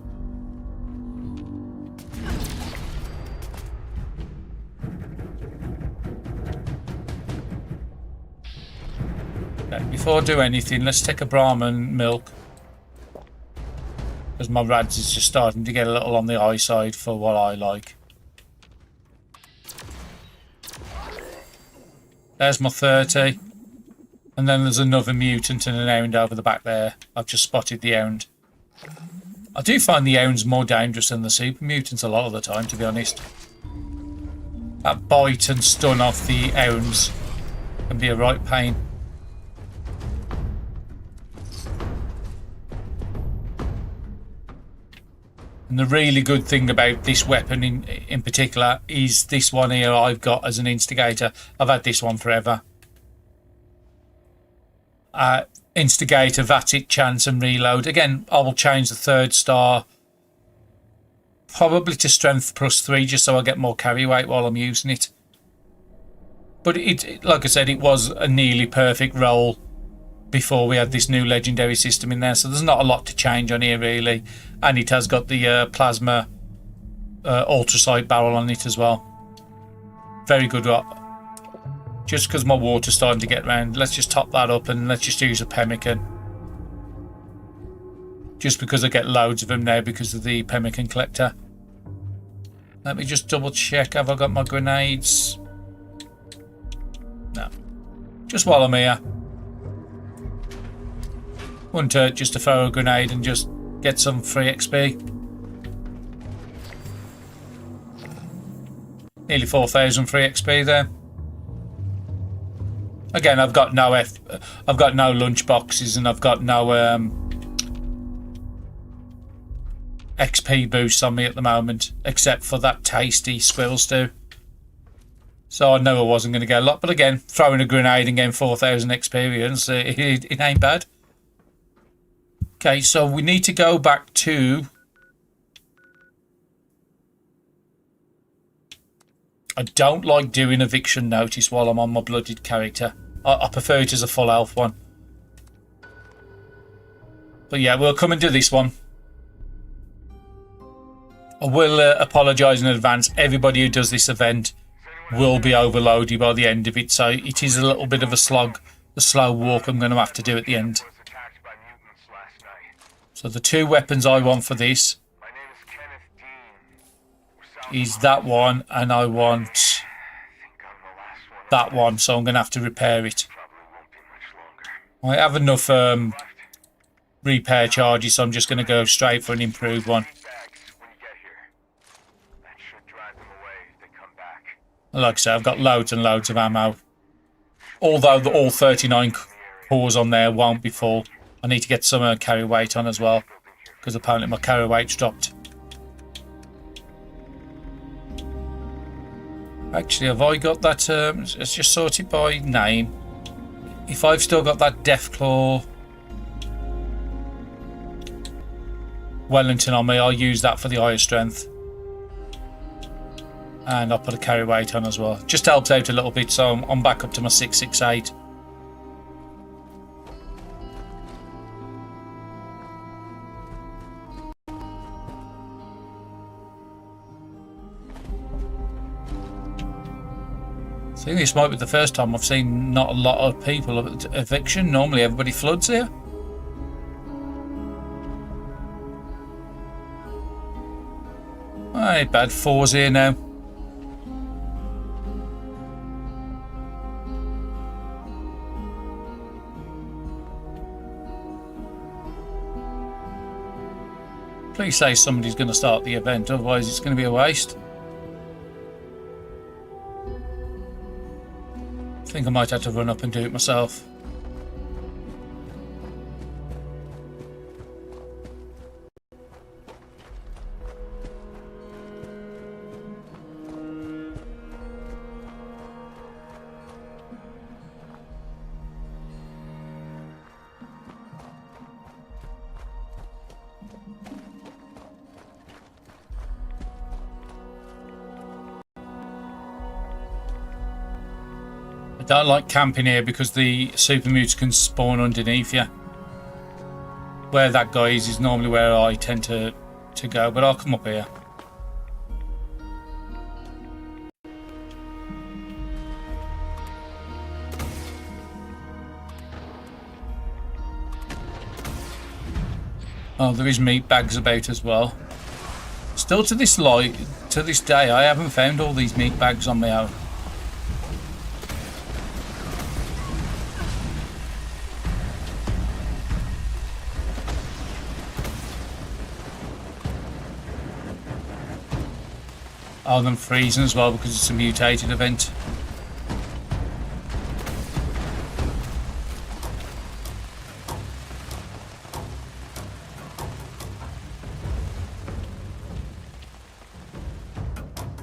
Okay, before I do anything, let's take a Brahman milk. Because my rads is just starting to get a little on the high side for what I like. There's my 30. And then there's another mutant and an hound over the back there. I've just spotted the hound. I do find the hounds more dangerous than the super mutants a lot of the time, to be honest. That bite and stun off the hounds can be a right pain. And the really good thing about this weapon in particular is this one here I've got as an instigator. I've had this one forever. Instigator, that's it, chance and reload. Again, I will change the 3rd star probably to strength +3 just so I get more carry weight while I'm using it. But it like I said, it was a nearly perfect roll before we had this new legendary system in there, so there's not a lot to change on here really, and it has got the plasma ultrasight barrel on it as well. Very good. Just because my water's starting to get round, let's just top that up and let's just use a pemmican, just because I get loads of them now because of the pemmican collector. Let me just double check, have I got my grenades? No, just while I'm here. Wouldn't hurt just to throw a grenade and just get some free XP. Nearly 4,000 free XP there. Again, I've got no lunch boxes and I've got no XP boosts on me at the moment, except for that tasty squirrel stew. So I know I wasn't going to get a lot. But again, throwing a grenade and getting 4,000 experience, it ain't bad. Okay, so we need to go back to... I don't like doing eviction notice while I'm on my blooded character. I prefer it as a full health one. But yeah, we'll come and do this one. I will apologise in advance. Everybody who does this event will be overloaded by the end of it, so it is a little bit of a slog, the slow walk I'm going to have to do at the end. So the two weapons I want for this is that one, and I want that one, so I'm going to have to repair it. I have enough repair charges, so I'm just going to go straight for an improved one. Like I said, I've got loads and loads of ammo. Although all 39 cores on there won't be full. I need to get some carry weight on as well, because apparently my carry weight's dropped. Actually, have I got that? Let's just sort it by name. If I've still got that Deathclaw Wellington on me, I'll use that for the higher strength. And I'll put a carry weight on as well. Just helps out a little bit, so I'm back up to my 668. I think this might be the first time I've seen not a lot of people at eviction. Normally everybody floods here. Ain't bad. 4's here now. Please say somebody's going to start the event, otherwise it's going to be a waste. I think I might have to run up and do it myself. I don't like camping here because the super mutes can spawn underneath you. Where that guy is normally where I tend to go, but I'll come up here. Oh, there is meat bags about as well. Still to this day, I haven't found all these meat bags on my own. Oh, them freezing as well because it's a mutated event.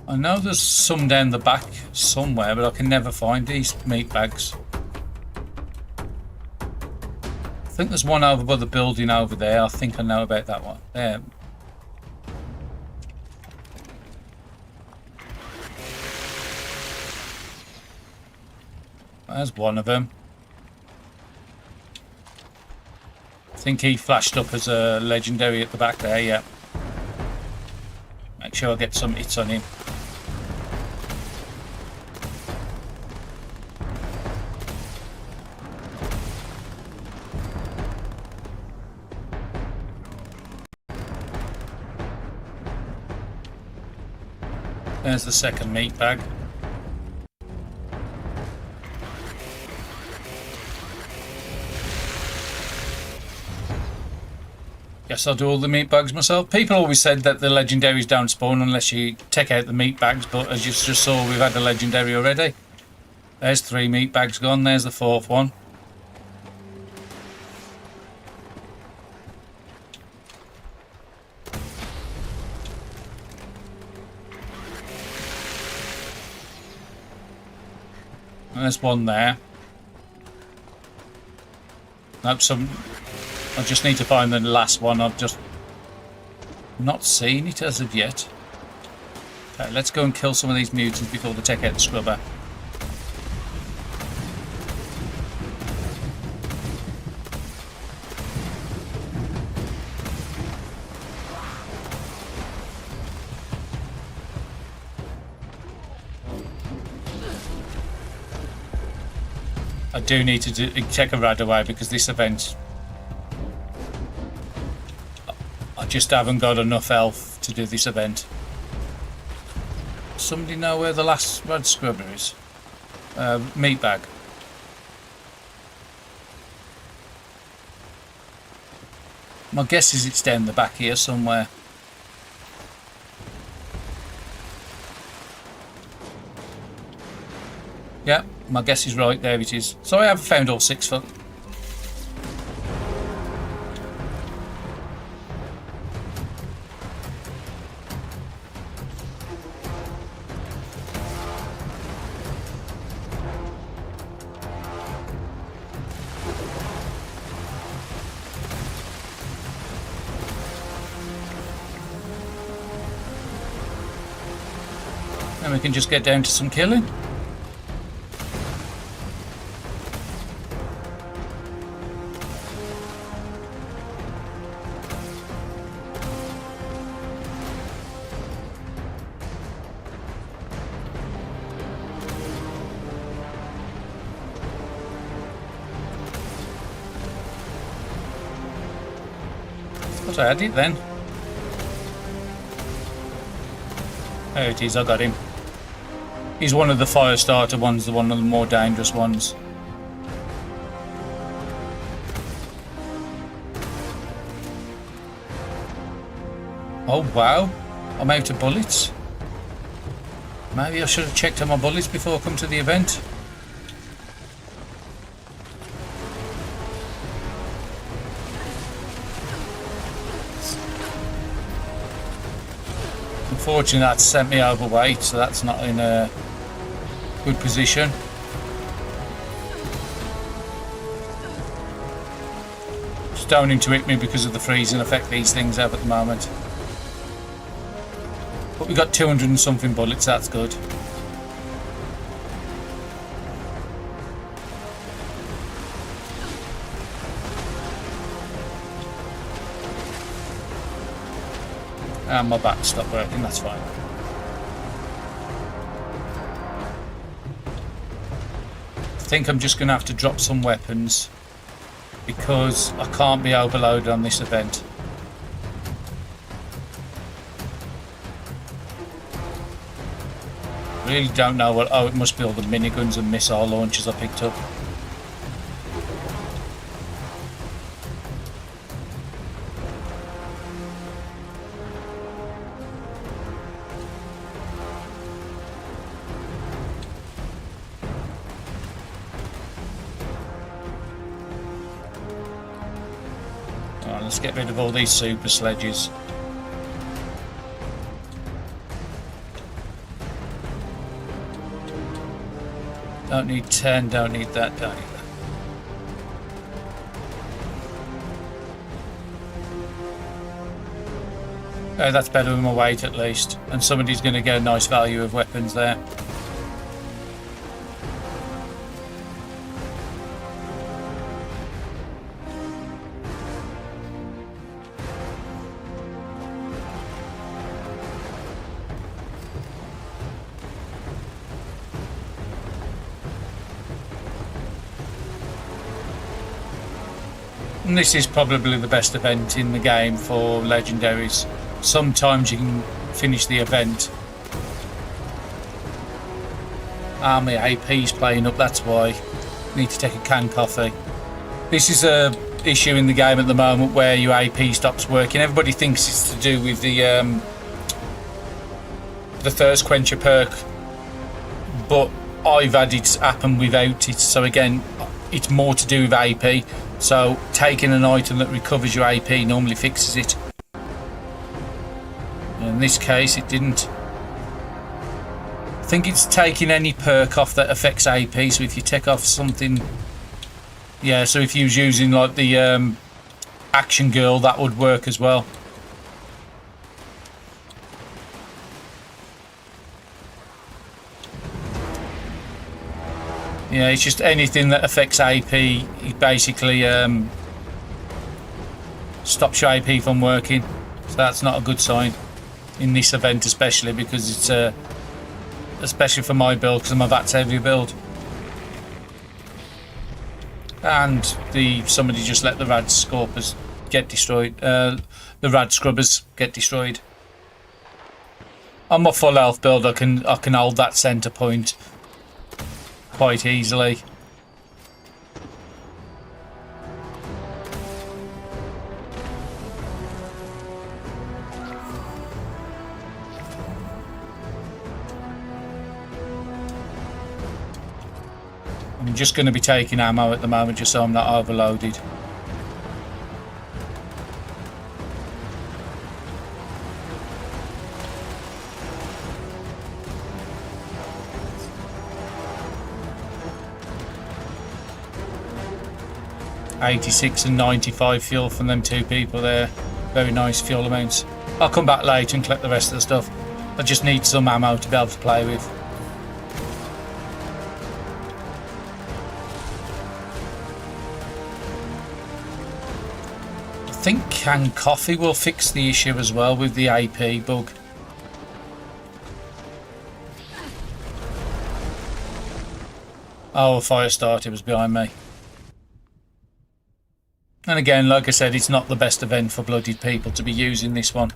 I know there's some down the back somewhere, but I can never find these meat bags. I think there's one over by the building over there. I think I know about that one. There. There's one of them. I think he flashed up as a legendary at the back there, yeah. Make sure I get some hits on him. There's the second meat bag. Guess I'll do all the meat bags myself. People always said that the legendaries don't spawn unless you take out the meat bags, but as you just saw, we've had a legendary already. There's 3 meat bags gone. There's the 4th one. There's one there. Nope, I just need to find the last one. I've just not seen it as of yet. Okay, let's go and kill some of these mutants before they take out the scrubber. I do need to check a rad away because this event, I just haven't got enough health to do this event. Somebody know where the last rad scrubber is? Meat bag. My guess is it's down the back here somewhere. Yeah, my guess is right. There it is. So I haven't found all 6 foot. And we can just get down to some killing. Thought I had it then. There it is, I got him. He's one of the fire starter ones, one of the more dangerous ones. Oh wow, I'm out of bullets. Maybe I should have checked on my bullets before I come to the event. Unfortunately, that sent me overweight, so that's not in a good position. Just don't need to hit me because of the freezing effect these things have at the moment. But we got 200 and something bullets, that's good. And my back stopped working, that's fine. I think I'm just going to have to drop some weapons because I can't be overloaded on this event. Really don't know what. Oh, it must be all the miniguns and missile launchers I picked up. Alright, let's get rid of all these super sledges. Don't need 10, don't need that, don't need that. Okay, that's better than my weight at least. And somebody's going to get a nice value of weapons there. And this is probably the best event in the game for legendaries. Sometimes you can finish the event. My AP's playing up, that's why. Need to take a canned coffee. This is a issue in the game at the moment where your AP stops working. Everybody thinks it's to do with the thirst quencher perk, but I've had it happen without it. So again, it's more to do with AP. So taking an item that recovers your AP normally fixes it. In this case, it didn't. I think it's taking any perk off that affects AP. So if you take off something, yeah. So if you was using like the action girl, that would work as well. Yeah, it's just anything that affects AP. It basically stops your AP from working. So that's not a good sign in this event, especially because it's especially for my build, because I'm a VATS heavy build. And somebody just let the rad scorpers get destroyed. The rad scrubbers get destroyed. On my full health build, I can hold that center point quite easily. I'm just going to be taking ammo at the moment just so I'm not overloaded. $86 and $95 fuel from them two people there. Very nice fuel amounts. I'll come back later and collect the rest of the stuff. I just need some ammo to be able to play with. I think canned coffee will fix the issue as well with the AP bug. Oh, a fire starter was behind me. And again, like I said, it's not the best event for bloodied people to be using this one.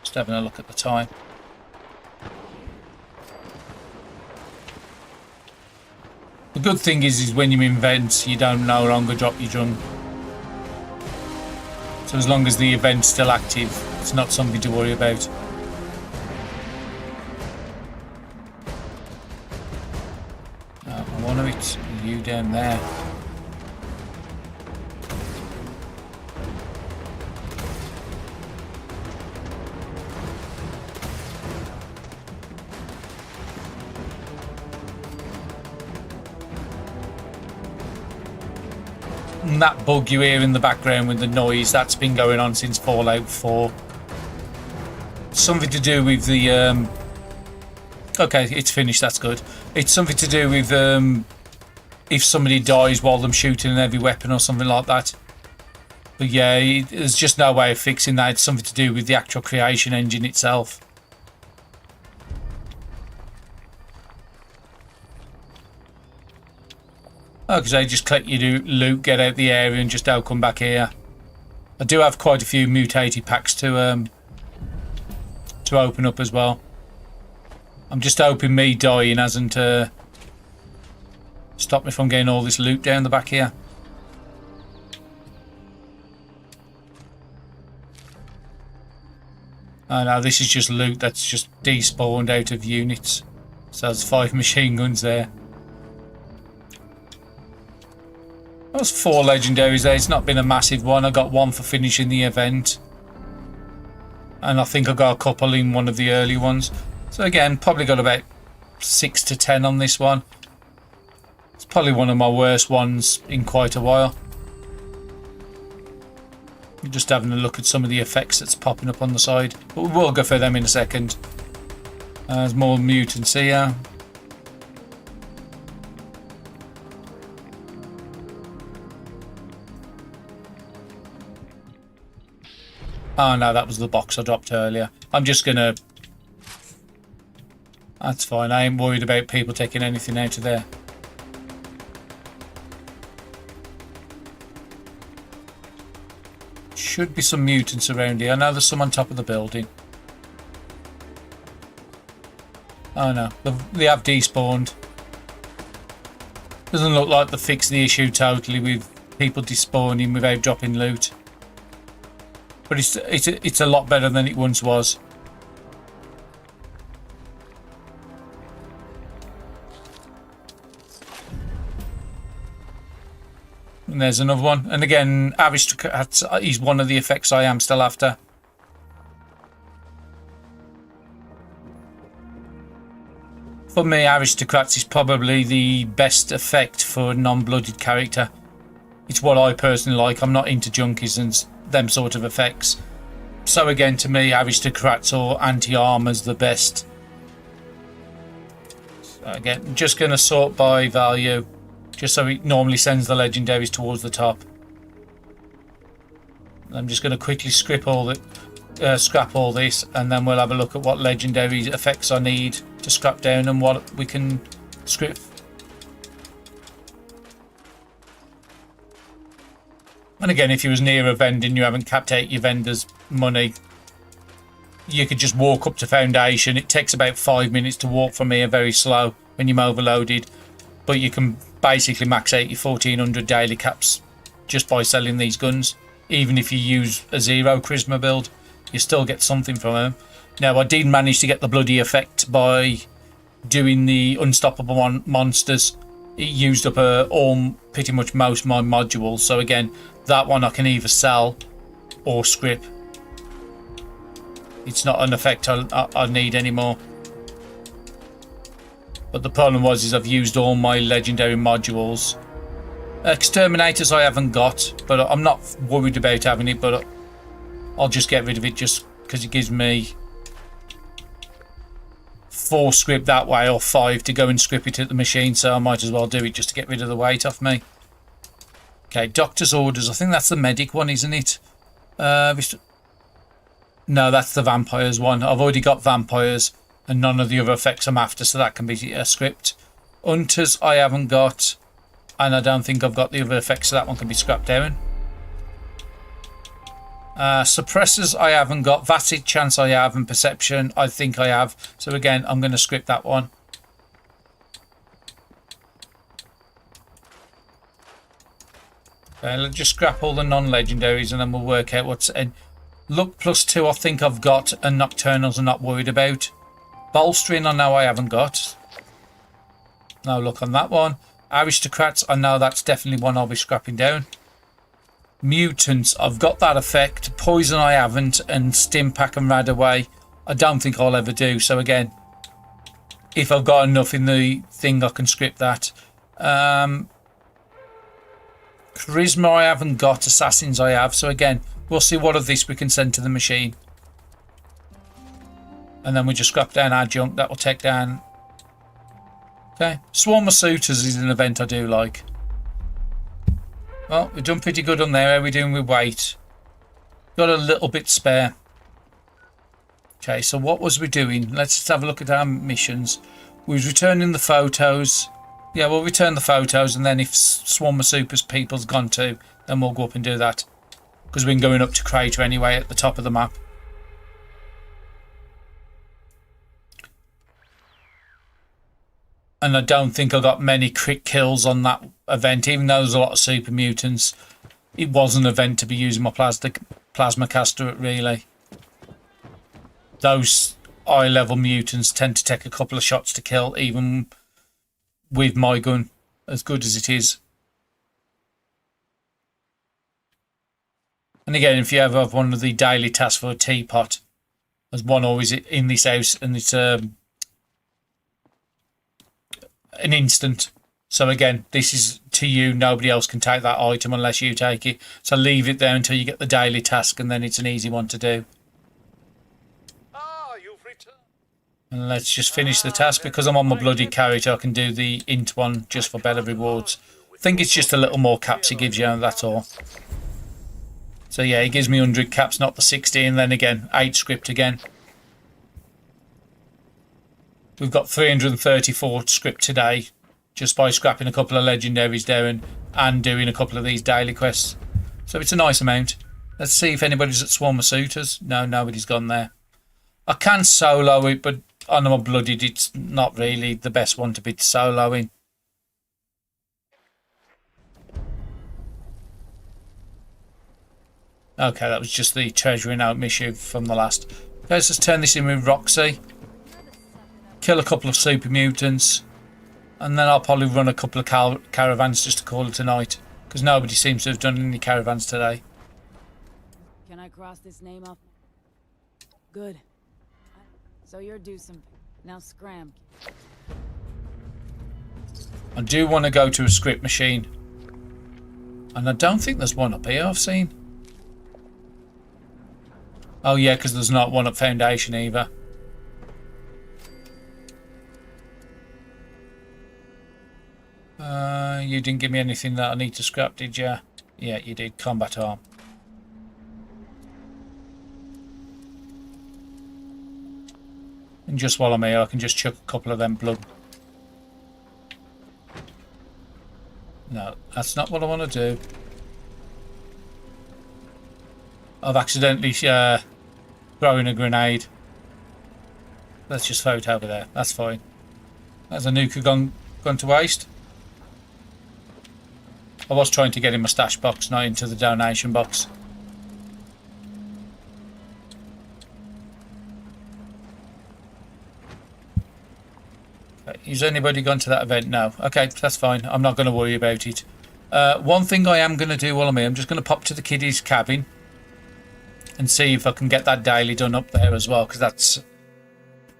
Just having a look at the time. The good thing is when you invent, you don't no longer drop your gun. So as long as the event's still active, it's not something to worry about. One of it's you down there. And that bug you hear in the background with the noise, that's been going on since Fallout 4. Something to do with the okay, it's finished, that's good. It's something to do with if somebody dies while them shooting an heavy weapon or something like that. But yeah, there's just no way of fixing that. It's something to do with the actual creation engine itself. Because I just collect your loot, get out the area, and just don't come back here. I do have quite a few mutated packs to open up as well. I'm just hoping me dying hasn't stopped me from getting all this loot down the back here. Oh no, this is just loot that's just despawned out of units. So there's 5 machine guns there. That was 4 legendaries there. It's not been a massive one. I got 1 for finishing the event. And I think I got a couple in one of the early ones. So again, probably got about 6 to 10 on this one. It's probably one of my worst ones in quite a while. I'm just having a look at some of the effects that's popping up on the side. But we will go for them in a second. There's more mutants here. Oh no, that was the box I dropped earlier. I'm just gonna... That's fine, I ain't worried about people taking anything out of there. Should be some mutants around here. I know there's some on top of the building. Oh no, they have despawned. Doesn't look like they fixed the issue totally with people despawning without dropping loot. But it's a lot better than it once was. And there's another one. And again, Aristocrat is one of the effects I am still after. For me, Aristocrats is probably the best effect for a non-blooded character. It's what I personally like. I'm not into junkies and them sort of effects. So again, to me, Aristocrats or anti-armor's the best. So again, just going to sort by value, just so it normally sends the legendaries towards the top. I'm just going to quickly scrap all this, and then we'll have a look at what legendary effects I need to scrap down and what we can script. And again, if you was near a vendor and you haven't capped out your vendor's money, you could just walk up to Foundation. It takes about 5 minutes to walk from here, very slow when you're overloaded, but you can basically max out your 1400 daily caps just by selling these guns. Even if you use a 0 charisma build, you still get something from them. Now, I did manage to get the bloody effect by doing the unstoppable monsters. It used up pretty much most of my modules. So again, that one I can either sell or script. It's not an effect I need anymore. But the problem is I've used all my legendary modules. Exterminators I haven't got, but I'm not worried about having it, but I'll just get rid of it just because it gives me 4 script that way or 5 to go and script it at the machine, so I might as well do it just to get rid of the weight off me. Okay, doctor's orders. I think that's the medic one, isn't it? No, that's the vampires one. I've already got vampires and none of the other effects I'm after, so that can be a script. Hunters I haven't got, and I don't think I've got the other effects, so that one can be scrapped down. Suppressors I haven't got. Vatic chance I have, and perception I think I have. So again, I'm going to script that one. Okay, let's just scrap all the non-legendaries and then we'll work out what's in. Luck +2 I think I've got, and Nocturnals I'm not worried about. Bolstering I know I haven't got. No luck on that one. Aristocrats I know that's definitely one I'll be scrapping down. Mutants, I've got that effect. Poison I haven't, and Stimpack and Radaway I don't think I'll ever do. So again, if I've got enough in the thing, I can script that. Charisma I haven't got. Assassins I have. So again, we'll see what of this we can send to the machine. And then we just scrap down our junk. That will take down. Okay, Swarm of Suitors is an event I do like. Well, we've done pretty good on there. How are we doing with weight? Got a little bit spare. Okay, so what was we doing? Let's just have a look at our missions. We was returning the photos. Yeah, we'll return the photos, and then if Swarm of Supers people's gone too, then we'll go up and do that. Because we're going up to Crater anyway at the top of the map. And I don't think I got many crit kills on that event, even though there's a lot of super mutants. It was an event to be using my plasma caster at, really. Those eye level mutants tend to take a couple of shots to kill, even with my gun, as good as it is. And again, if you ever have one of the daily tasks for a teapot, there's one always in this house, and it's an instant. So again, this is to you. Nobody else can take that item unless you take it. So leave it there until you get the daily task, and then it's an easy one to do. You've returned. And let's just finish the task. Because I'm on my bloody character, I can do the int one just for better rewards. I think it's just a little more caps it gives you, and that's all. So yeah, it gives me 100 caps, not the 60, and then again 8 script again. We've got 334 script today, just by scrapping a couple of legendaries down and doing a couple of these daily quests. So it's a nice amount. Let's see if anybody's at Swarm of Suitors. No, nobody's gone there. I can solo it, but on my blooded, it's not really the best one to be soloing. Okay, that was just the treasuring out mission from the last. Let's just turn this in with Roxy. Kill a couple of super mutants. And then I'll probably run a couple of caravans just to call it a night. Because nobody seems to have done any caravans today. Can I cross this name off? Good. So you're due some. Now scram. I do want to go to a script machine. And I don't think there's one up here I've seen. Oh yeah, because there's not one at Foundation either. You didn't give me anything that I need to scrap, did you? Yeah, you did. Combat arm. And just while I'm here, I can just chuck a couple of them blood. No, that's not what I want to do. I've accidentally thrown a grenade. Let's just throw it over there. That's fine. There's a nuke gone to waste. I was trying to get in my stash box, not into the donation box. Is anybody gone to that event? No. Okay, that's fine. I'm not going to worry about it. One thing I am going to do while I'm here, I'm just going to pop to the kiddies' cabin and see if I can get that daily done up there as well, because that's...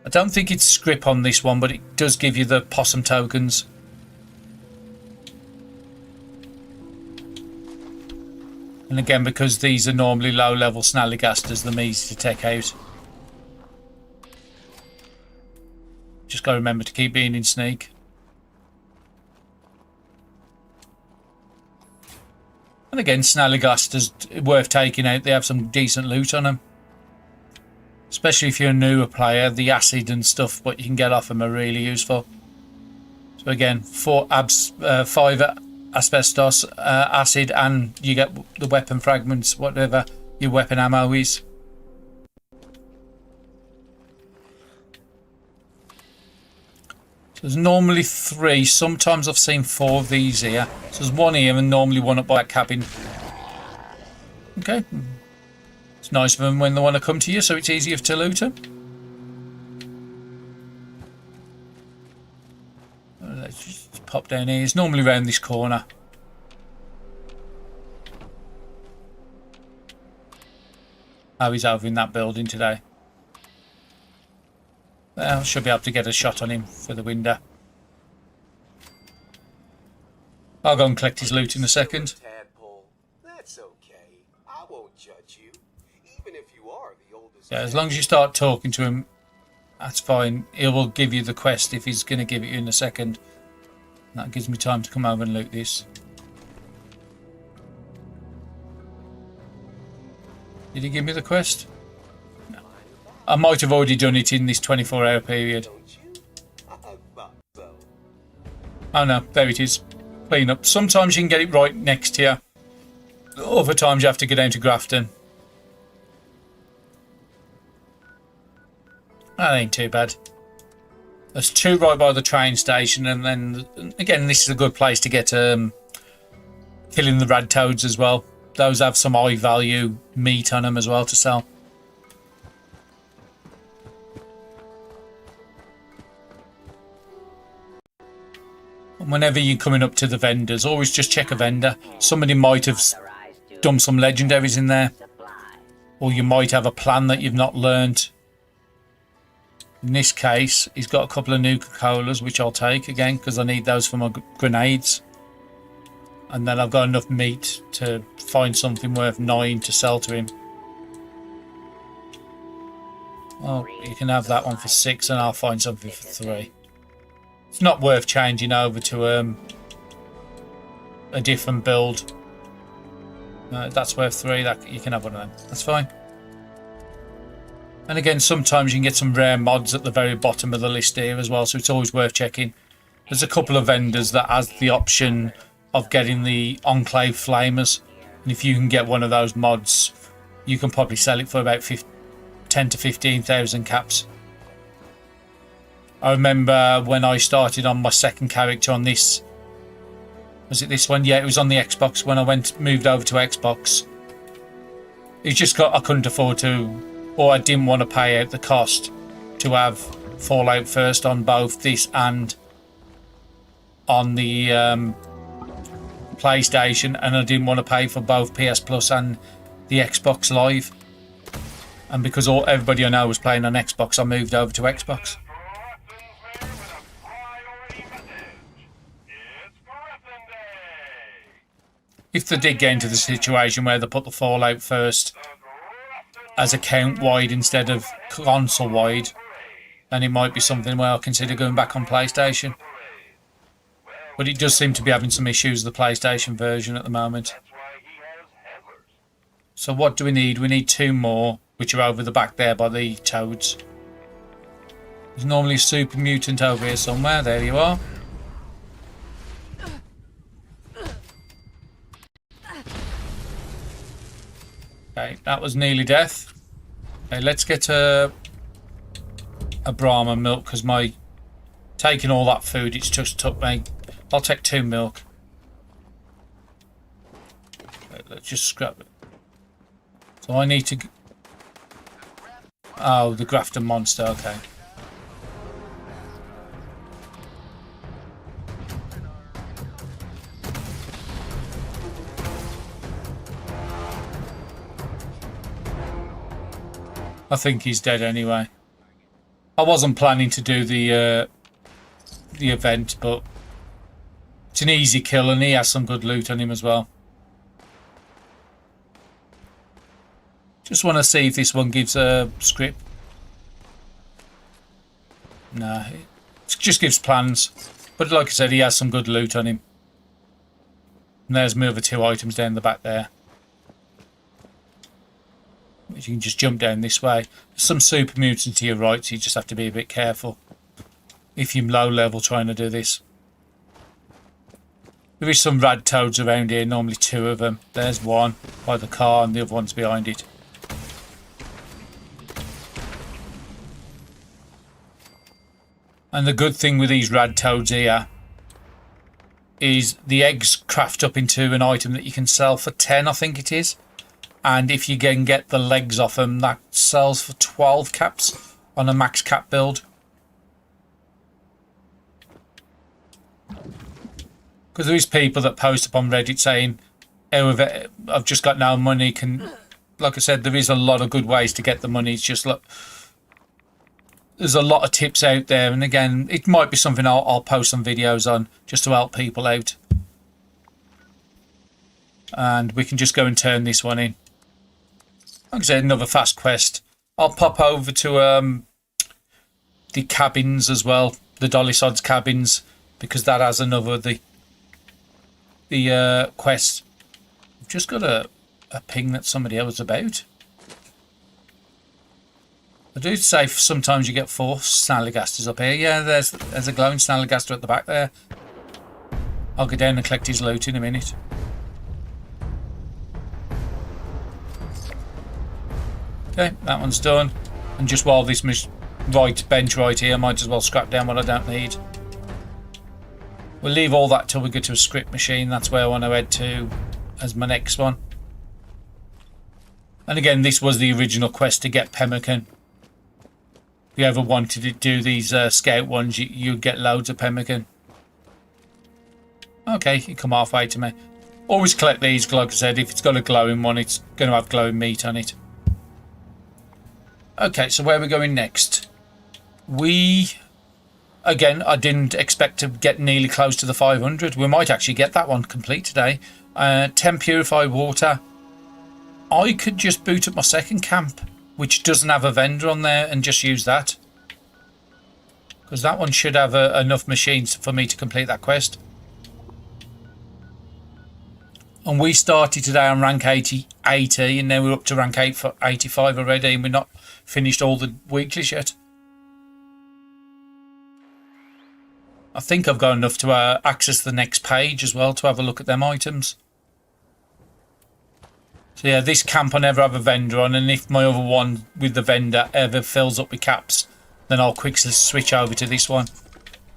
I don't think it's script on this one, but it does give you the possum tokens. And again, because these are normally low-level snallygastas, they're easy to take out. Just got to remember to keep being in sneak. And again, snallygastas worth taking out. They have some decent loot on them. Especially if you're a newer player, the acid and stuff what you can get off them are really useful. So again, 5 asbestos, acid, and you get the weapon fragments, whatever your weapon ammo is. So there's normally 3, sometimes I've seen 4 of these here. So there's one here and normally one up by that cabin. Okay. It's nice of them when they want to come to you, so it's easier to loot them. Let's just pop down here. It's normally around this corner. Oh, he's over in that building today. Well, should be able to get a shot on him for the window. I'll go and collect his loot in a second. Tadpole, that's okay. I won't judge you, even if you are the oldest. Yeah, as long as you start talking to him, that's fine. He will give you the quest if he's going to give it you in a second. That gives me time to come over and loot this. Did he give me the quest? No. I might have already done it in this 24-hour period. Oh no, there it is. Clean up. Sometimes you can get it right next to you. Other times you have to go down to Grafton. That ain't too bad. There's 2 right by the train station, and then again this is a good place to get killing the rad toads as well. Those have some high value meat on them as well to sell. And whenever you're coming up to the vendors, always just check a vendor. Somebody might have done some legendaries in there, or you might have a plan that you've not learned. In this case, he's got a couple of Nuka-Colas, which I'll take again because I need those for my grenades. And then I've got enough meat to find something worth 9 to sell to him. Well, you can have that one for 6 and I'll find something for 3. It's not worth changing over to a different build. That's worth 3. That you can have one of them. That's fine. And again, sometimes you can get some rare mods at the very bottom of the list here as well, so it's always worth checking. There's a couple of vendors that has the option of getting the Enclave Flamers, and if you can get one of those mods, you can probably sell it for about 10 to 15,000 caps. I remember when I started on my second character on this, was it this one? Yeah, it was on the Xbox. When I moved over to Xbox, it's just I couldn't afford to, or I didn't want to pay out the cost to have Fallout first on both this and on the PlayStation, and I didn't want to pay for both PS Plus and the Xbox Live. And because everybody I know was playing on Xbox, I moved over to Xbox. if they did get into the situation where they put the Fallout first as account wide instead of console wide, then it might be something where I'll consider going back on PlayStation. But it does seem to be having some issues with the PlayStation version at the moment. So what do we need? We need 2 more, which are over the back there by the toads. There's normally a super mutant over here somewhere. There you are. Okay, that was nearly death. Okay, let's get a Brahma milk, because my taking all that food, it's just took me. I'll take 2 milk. Okay, let's just scrap it. So I need to. Oh, the Grafton monster. Okay. I think he's dead anyway. I wasn't planning to do the event, but it's an easy kill and he has some good loot on him as well. Just want to see if this one gives a script. No, it just gives plans. But like I said, he has some good loot on him. And there's my other 2 items down the back there. You can just jump down this way. There's some super mutants to your right, so you just have to be a bit careful if you're low level trying to do this. There is some rad toads around here, normally 2 of them. There's one by the car and the other one's behind it. And the good thing with these rad toads here is the eggs craft up into an item that you can sell for 10, I think it is. And if you can get the legs off them, that sells for 12 caps on a max cap build. Because there is people that post up on Reddit saying, oh, I've just got no money. Like I said, there is a lot of good ways to get the money. It's just, look, there's a lot of tips out there. And again, it might be something I'll post some videos on just to help people out. And we can just go and turn this one in. Like I said, another fast quest. I'll pop over to the cabins as well, the Dolly Sods cabins, because that has another of the quest. I've just got a ping that somebody else about. I do say sometimes you get 4 Snalligasters up here. Yeah, there's a glowing Snalligaster at the back there. I'll go down and collect his loot in a minute. Okay, that one's done. And just while this bench right here, I might as well scrap down what I don't need. We'll leave all that till we get to a script machine. That's where I want to head to as my next one. And again, this was the original quest to get pemmican. If you ever wanted to do these scout ones, you'd get loads of pemmican. Okay, you come halfway to me. Always collect these, like I said, if it's got a glowing one, it's going to have glowing meat on it. Okay, so where are we going next? Again, I didn't expect to get nearly close to the 500. We might actually get that one complete today. 10 purified water. I could just boot up my second camp, which doesn't have a vendor on there, and just use that. Because that one should have enough machines for me to complete that quest. And we started today on rank 80, and now we're up to rank 85 already, and we're not finished all the weeklies yet. I think I've got enough to access the next page as well to have a look at them items. So yeah, this camp I never have a vendor on, and if my other one with the vendor ever fills up with caps, then I'll quickly switch over to this one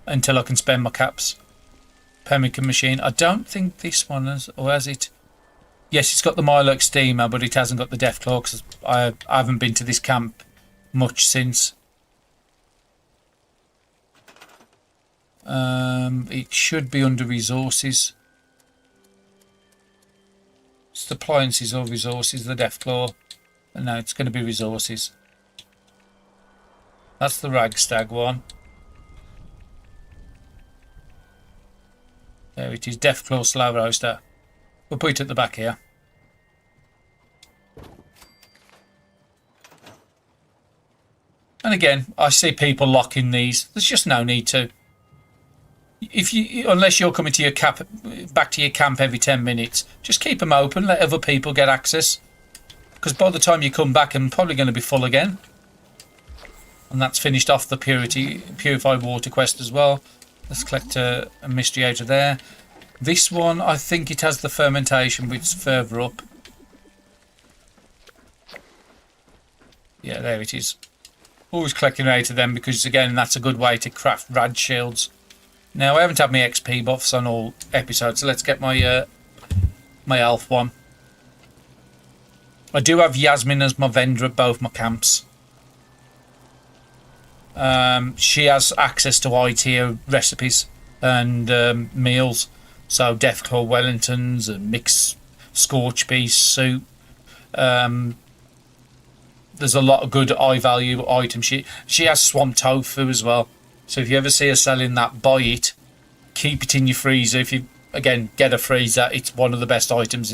until I can spend my caps. Pemmican machine. I don't think this one has, or has it? Yes, it's got the Mirelurk steamer, but it hasn't got the Deathclaw because I haven't been to this camp much since. It should be under resources. It's appliances or resources, the Deathclaw. No, it's going to be resources. That's the Ragstag one. There it is, Deathclaw Slab Roaster. We'll put it at the back here. And again, I see people locking these. There's just no need to. If you, unless you're coming to your back to your camp every 10 minutes, just keep them open. Let other people get access. Because by the time you come back, I'm probably going to be full again. And that's finished off the purified water quest as well. Let's collect a mystery out of there. This one, I think it has the fermentation, which is further up. Yeah, there it is. Always collecting out of them because, again, that's a good way to craft rad shields. Now, I haven't had my XP buffs on all episodes, so let's get my my elf one. I do have Yasmin as my vendor at both my camps. She has access to high-tier recipes and meals. So, Deathclaw Wellingtons and mixed scorch beef soup. There's a lot of good high-value items. She has swamp tofu as well. So if you ever see her selling that, buy it. Keep it in your freezer. If you, again, get a freezer, it's one of the best items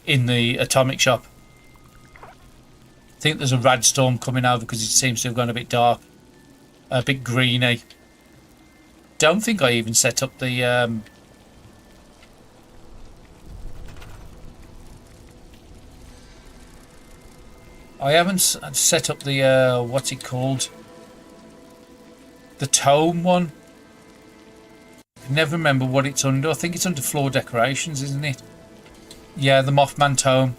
in the atomic shop. I think there's a rad storm coming over because it seems to have gone a bit dark. A bit greeny. Don't think I even set up the... I haven't set up the, what's it called? The tome one. I can never remember what it's under. I think it's under floor decorations, isn't it? Yeah, the Mothman tome.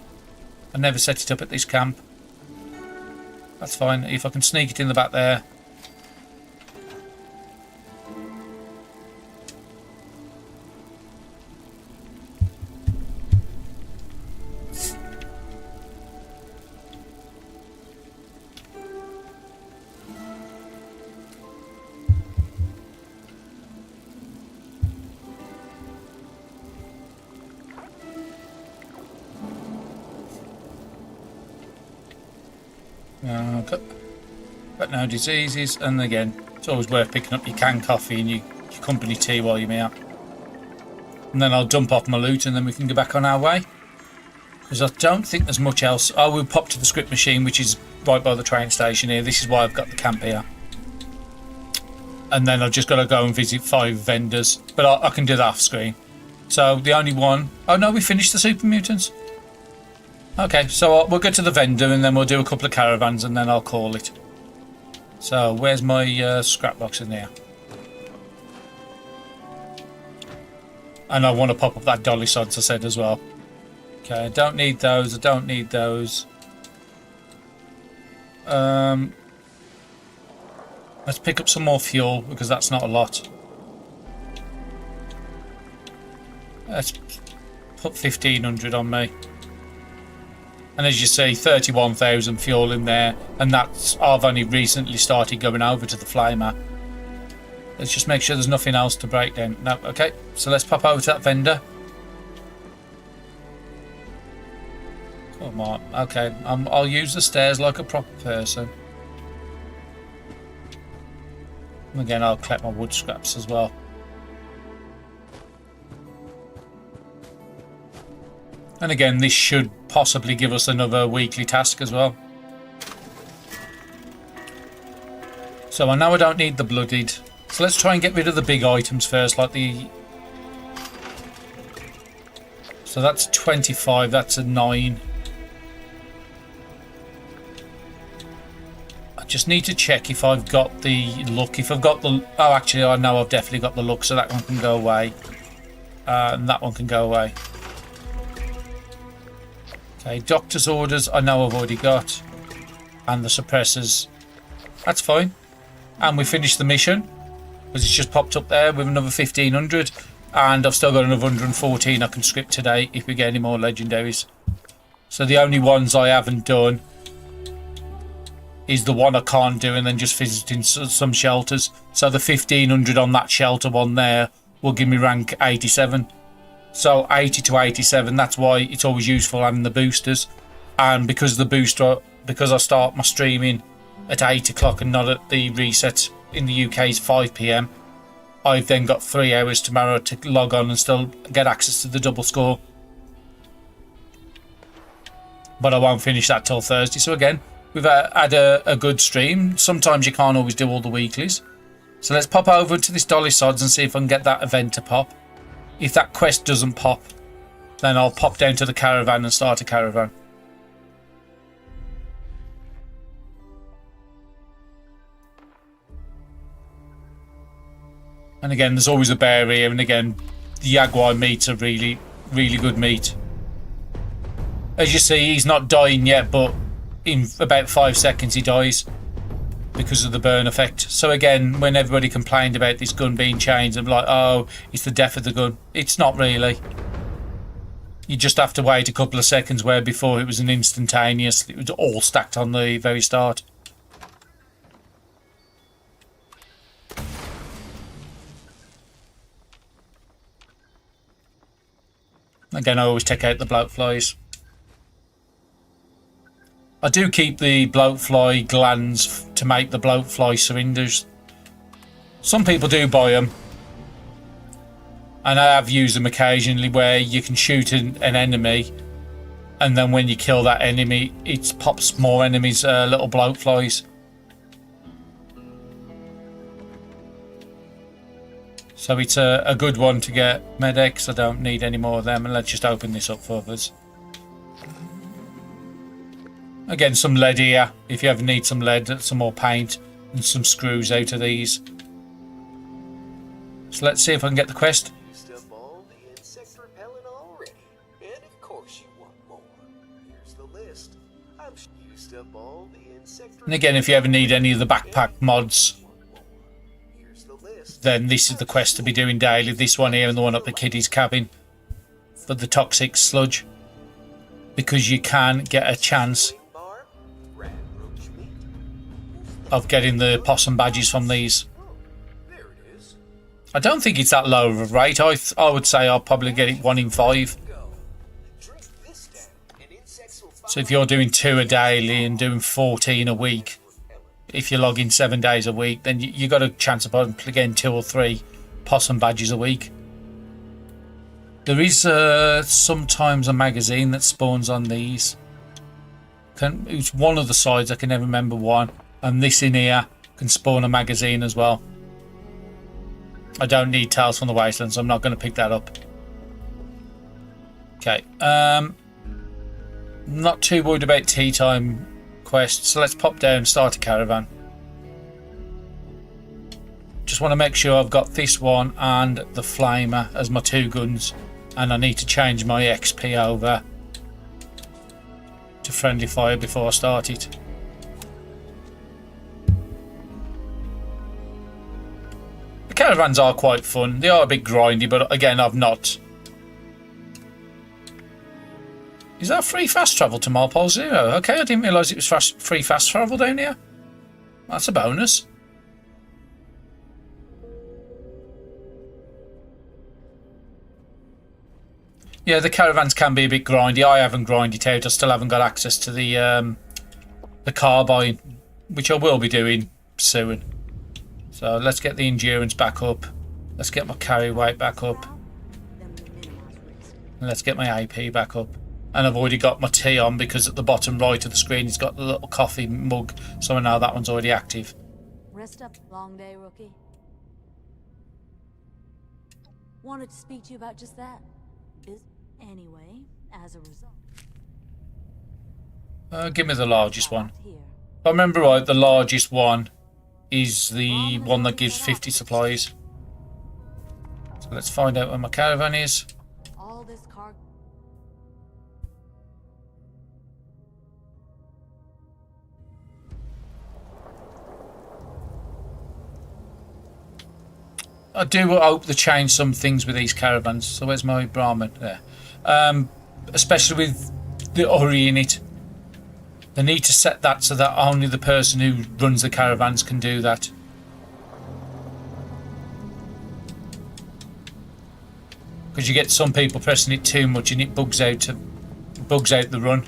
I never set it up at this camp. That's fine. If I can sneak it in the back there. Got no diseases, and again, it's always worth picking up your canned coffee and your company tea while you're out. And then I'll dump off my loot and then we can go back on our way. Because I don't think there's much else. I will pop to the script machine, which is right by the train station here. This is why I've got the camp here. And then I've just got to go and visit 5 vendors. But I can do that off screen. So the only one... Oh no, we finished the super mutants. Okay, so we'll go to the vendor and then we'll do a couple of caravans and then I'll call it. So, where's my scrap box in there? And I want to pop up that dolly sods I said as well. Okay, I don't need those, I don't need those. Let's pick up some more fuel because that's not a lot. Let's put 1,500 on me. And as you see, 31,000 fuel in there. And that's, I've only recently started going over to the flamer. Let's just make sure there's nothing else to break down. No, okay. So let's pop over to that vendor. Come on. Okay, I'll use the stairs like a proper person. And again, I'll collect my wood scraps as well. And again, this should possibly give us another weekly task as well. So I know I don't need the bloodied. So let's try and get rid of the big items first, like the... So that's 25, that's a 9. I just need to check if I've got the look. If I've got the... Oh, actually, I know I've definitely got the look, so that one can go away. And that one can go away. Okay, doctor's orders, I know I've already got. And the suppressors. That's fine. And we finished the mission. Because it's just popped up there with another 1,500. And I've still got another 114 I can script today if we get any more legendaries. So the only ones I haven't done is the one I can't do and then just visiting some shelters. So the 1,500 on that shelter one there will give me rank 87. So 80 to 87, that's why it's always useful having the boosters. And because the booster, because I start my streaming at 8 o'clock and not at the reset in the UK's 5 PM, I've then got 3 hours tomorrow to log on and still get access to the double score. but I won't finish that till Thursday. So again, we've had a good stream. Sometimes you can't always do all the weeklies. So let's pop over to this Dolly Sods and see if I can get that event to pop. If that quest doesn't pop, then I'll pop down to the caravan and start a caravan. And again, there's always a bear here, and again, the jaguar meats are really, really good meat. As you see, he's not dying yet, but in about 5 seconds he dies because of the burn effect. So again, when everybody complained about this gun being changed, I'm like, oh, it's the death of the gun. It's not really. You just have to wait a couple of seconds, where before it was an instantaneous, it was all stacked on the very start. Again, I always take out the bloatflies. I do keep the bloatfly glands to make the bloatfly cylinders. Some people do buy them. And I have used them occasionally, where you can shoot an enemy, and then when you kill that enemy, it pops more enemies, little bloatflies. So it's a good one to get medics. I don't need any more of them, and let's just open this up for others. Again, some lead here, if you ever need some lead, some more paint, and some screws out of these. So let's see if I can get the quest. Used up all the insect repellent already, and of course you want more. Here's the list. I've used up all the insect. And again, if you ever need any of the backpack mods, then this is the quest to be doing daily. This one here and the one up the kiddies' cabin for the toxic sludge, because you can get a chance of getting the possum badges from these. I don't think it's that low of a rate. I would say I'll probably get it 1 in 5. So if you're doing 2 a daily and doing 14 a week, if you log in 7 days a week, then you got a chance of getting 2 or 3 possum badges a week. There is sometimes a magazine that spawns on these. It's one of the sides, I can never remember one. And this in here can spawn a magazine as well. I don't need Tales from the Wasteland, so I'm not going to pick that up. Okay. Not too worried about tea time quests, so let's pop down and start a caravan. Just want to make sure I've got this one and the flamer as my 2 guns, and I need to change my XP over to friendly fire before I start it. The caravans are quite fun. They are a bit grindy, but again, I've not. Is that free fast travel to Marpole 0? Okay, I didn't realise it was free fast travel down here. That's a bonus. Yeah, the caravans can be a bit grindy. I haven't grinded out. I still haven't got access to the carbine, which I will be doing soon. So let's get the endurance back up. Let's get my carry weight back up. And let's get my AP back up. And I've already got my tea on, because at the bottom right of the screen it's got the little coffee mug, so I know that one's already active. Rest up, long day, rookie. Wanted to speak to you about just that. Anyway, as a result. Give me the largest one. If I remember right, the largest one is the one that gives 50 supplies. So let's find out where my caravan is. All this car. I do hope they change some things with these caravans. So where's my Brahmin? There. Especially with the Uri in it. They need to set that so that only the person who runs the caravans can do that. Because you get some people pressing it too much and it bugs out the run.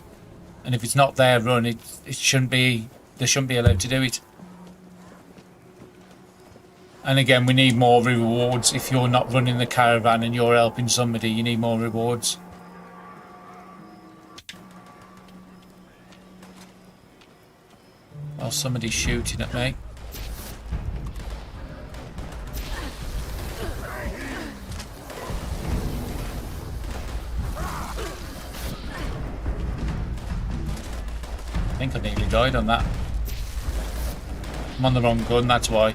And if it's not their run, it shouldn't be. They shouldn't be allowed to do it. And again, we need more rewards. If you're not running the caravan and you're helping somebody, you need more rewards. Oh, somebody's shooting at me. I think I nearly died on that. I'm on the wrong gun, that's why.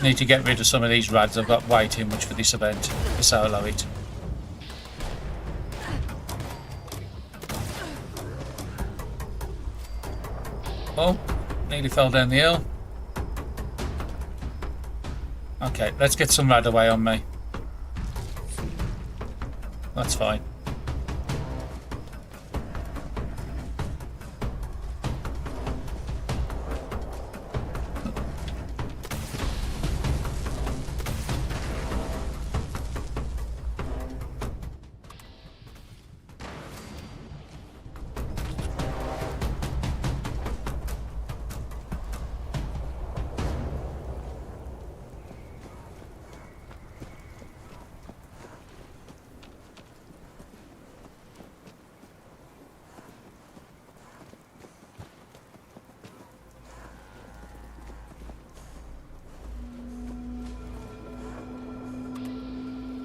Need to get rid of some of these rads. I've got way too much for this event to solo it. Oh, nearly fell down the hill. Okay, let's get some rad away on me. That's fine.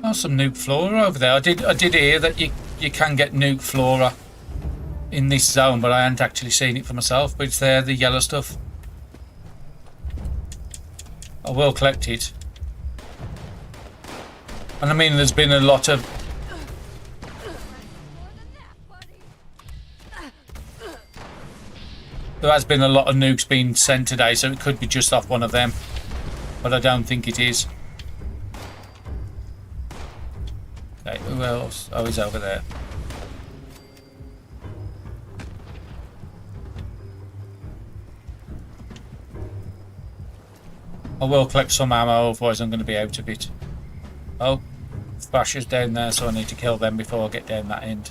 Oh, some nuke flora over there. I did hear that you can get nuke flora in this zone, but I hadn't actually seen it for myself. But it's there, the yellow stuff. I will collect it. And I mean, there's been a lot of... There has been a lot of nukes being sent today, so it could be just off one of them. But I don't think it is. Okay, who else? Oh, he's over there. I will collect some ammo, otherwise I'm going to be out of it. Oh, Thrasher's down there, so I need to kill them before I get down that end.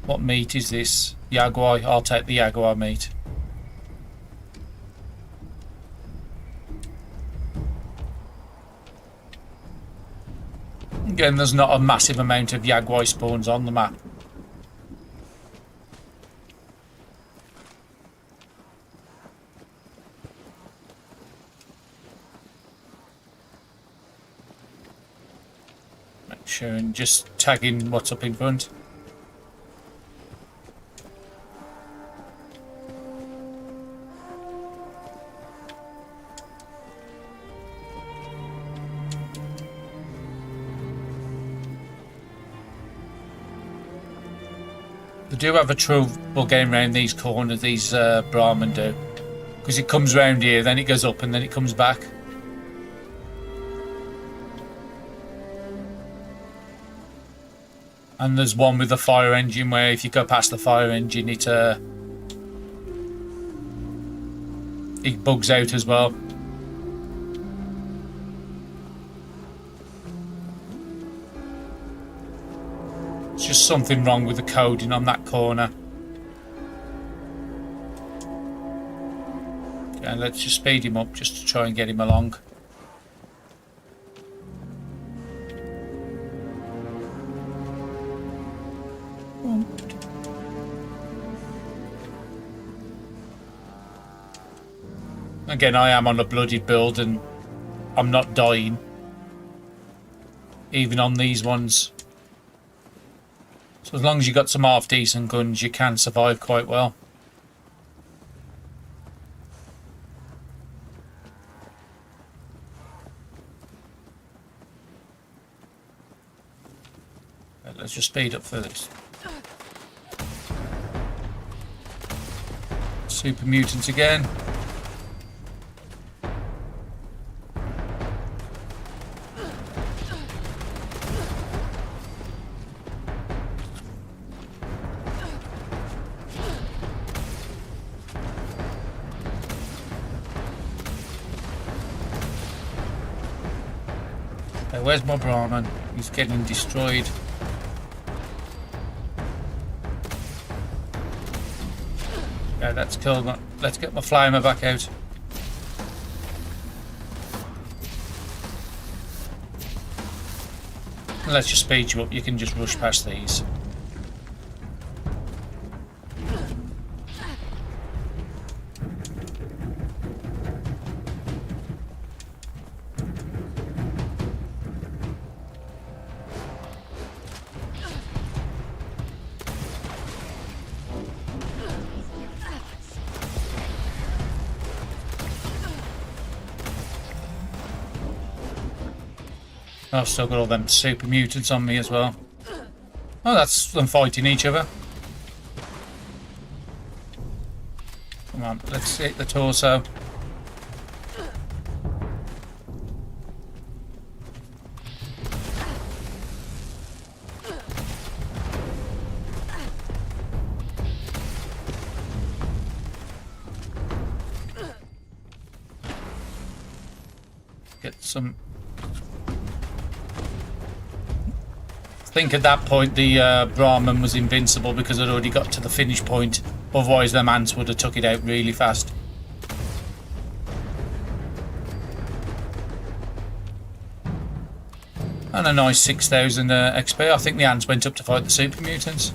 What meat is this? Jaguar. I'll take the Jaguar meat. Again, there's not a massive amount of Jaguar spawns on the map. Make sure and just tagging what's up in front. They do have a trouble getting around these corners, these Brahmin do. Because it comes round here, then it goes up and then it comes back. And there's one with the fire engine where if you go past the fire engine it bugs out as well. It's just something wrong with the coding on that corner. Okay, let's just speed him up just to try and get him along. Again, I am on a bloodied build and I'm not dying. Even on these ones. So as long as you got some half decent guns, you can survive quite well. Okay, let's just speed up for this. Super mutants again. Where's my Brahmin? He's getting destroyed. Okay, let's kill him. Let's get my flamer back out. Let's just speed you up. You can just rush past these. I've still got all them super mutants on me as well. Oh, that's them fighting each other. Come on, let's hit the torso. Get some... I think at that point the Brahmin was invincible because I'd already got to the finish point. Otherwise them ants would have took it out really fast. And a nice 6,000 XP. I think the ants went up to fight the super mutants.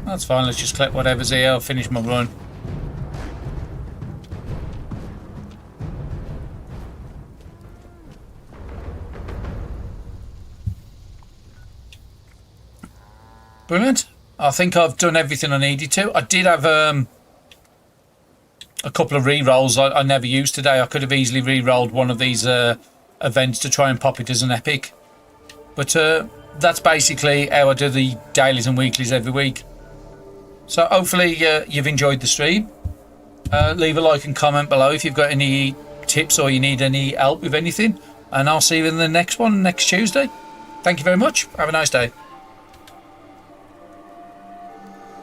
That's fine, let's just collect whatever's here. I'll finish my run. Brilliant. I think I've done everything I needed to. I did have a couple of re-rolls I never used today. I could have easily re-rolled one of these events to try and pop it as an epic. But that's basically how I do the dailies and weeklies every week. So hopefully you've enjoyed the stream. Leave a like and comment below if you've got any tips or you need any help with anything. And I'll see you in the next one next Tuesday. Thank you very much. Have a nice day.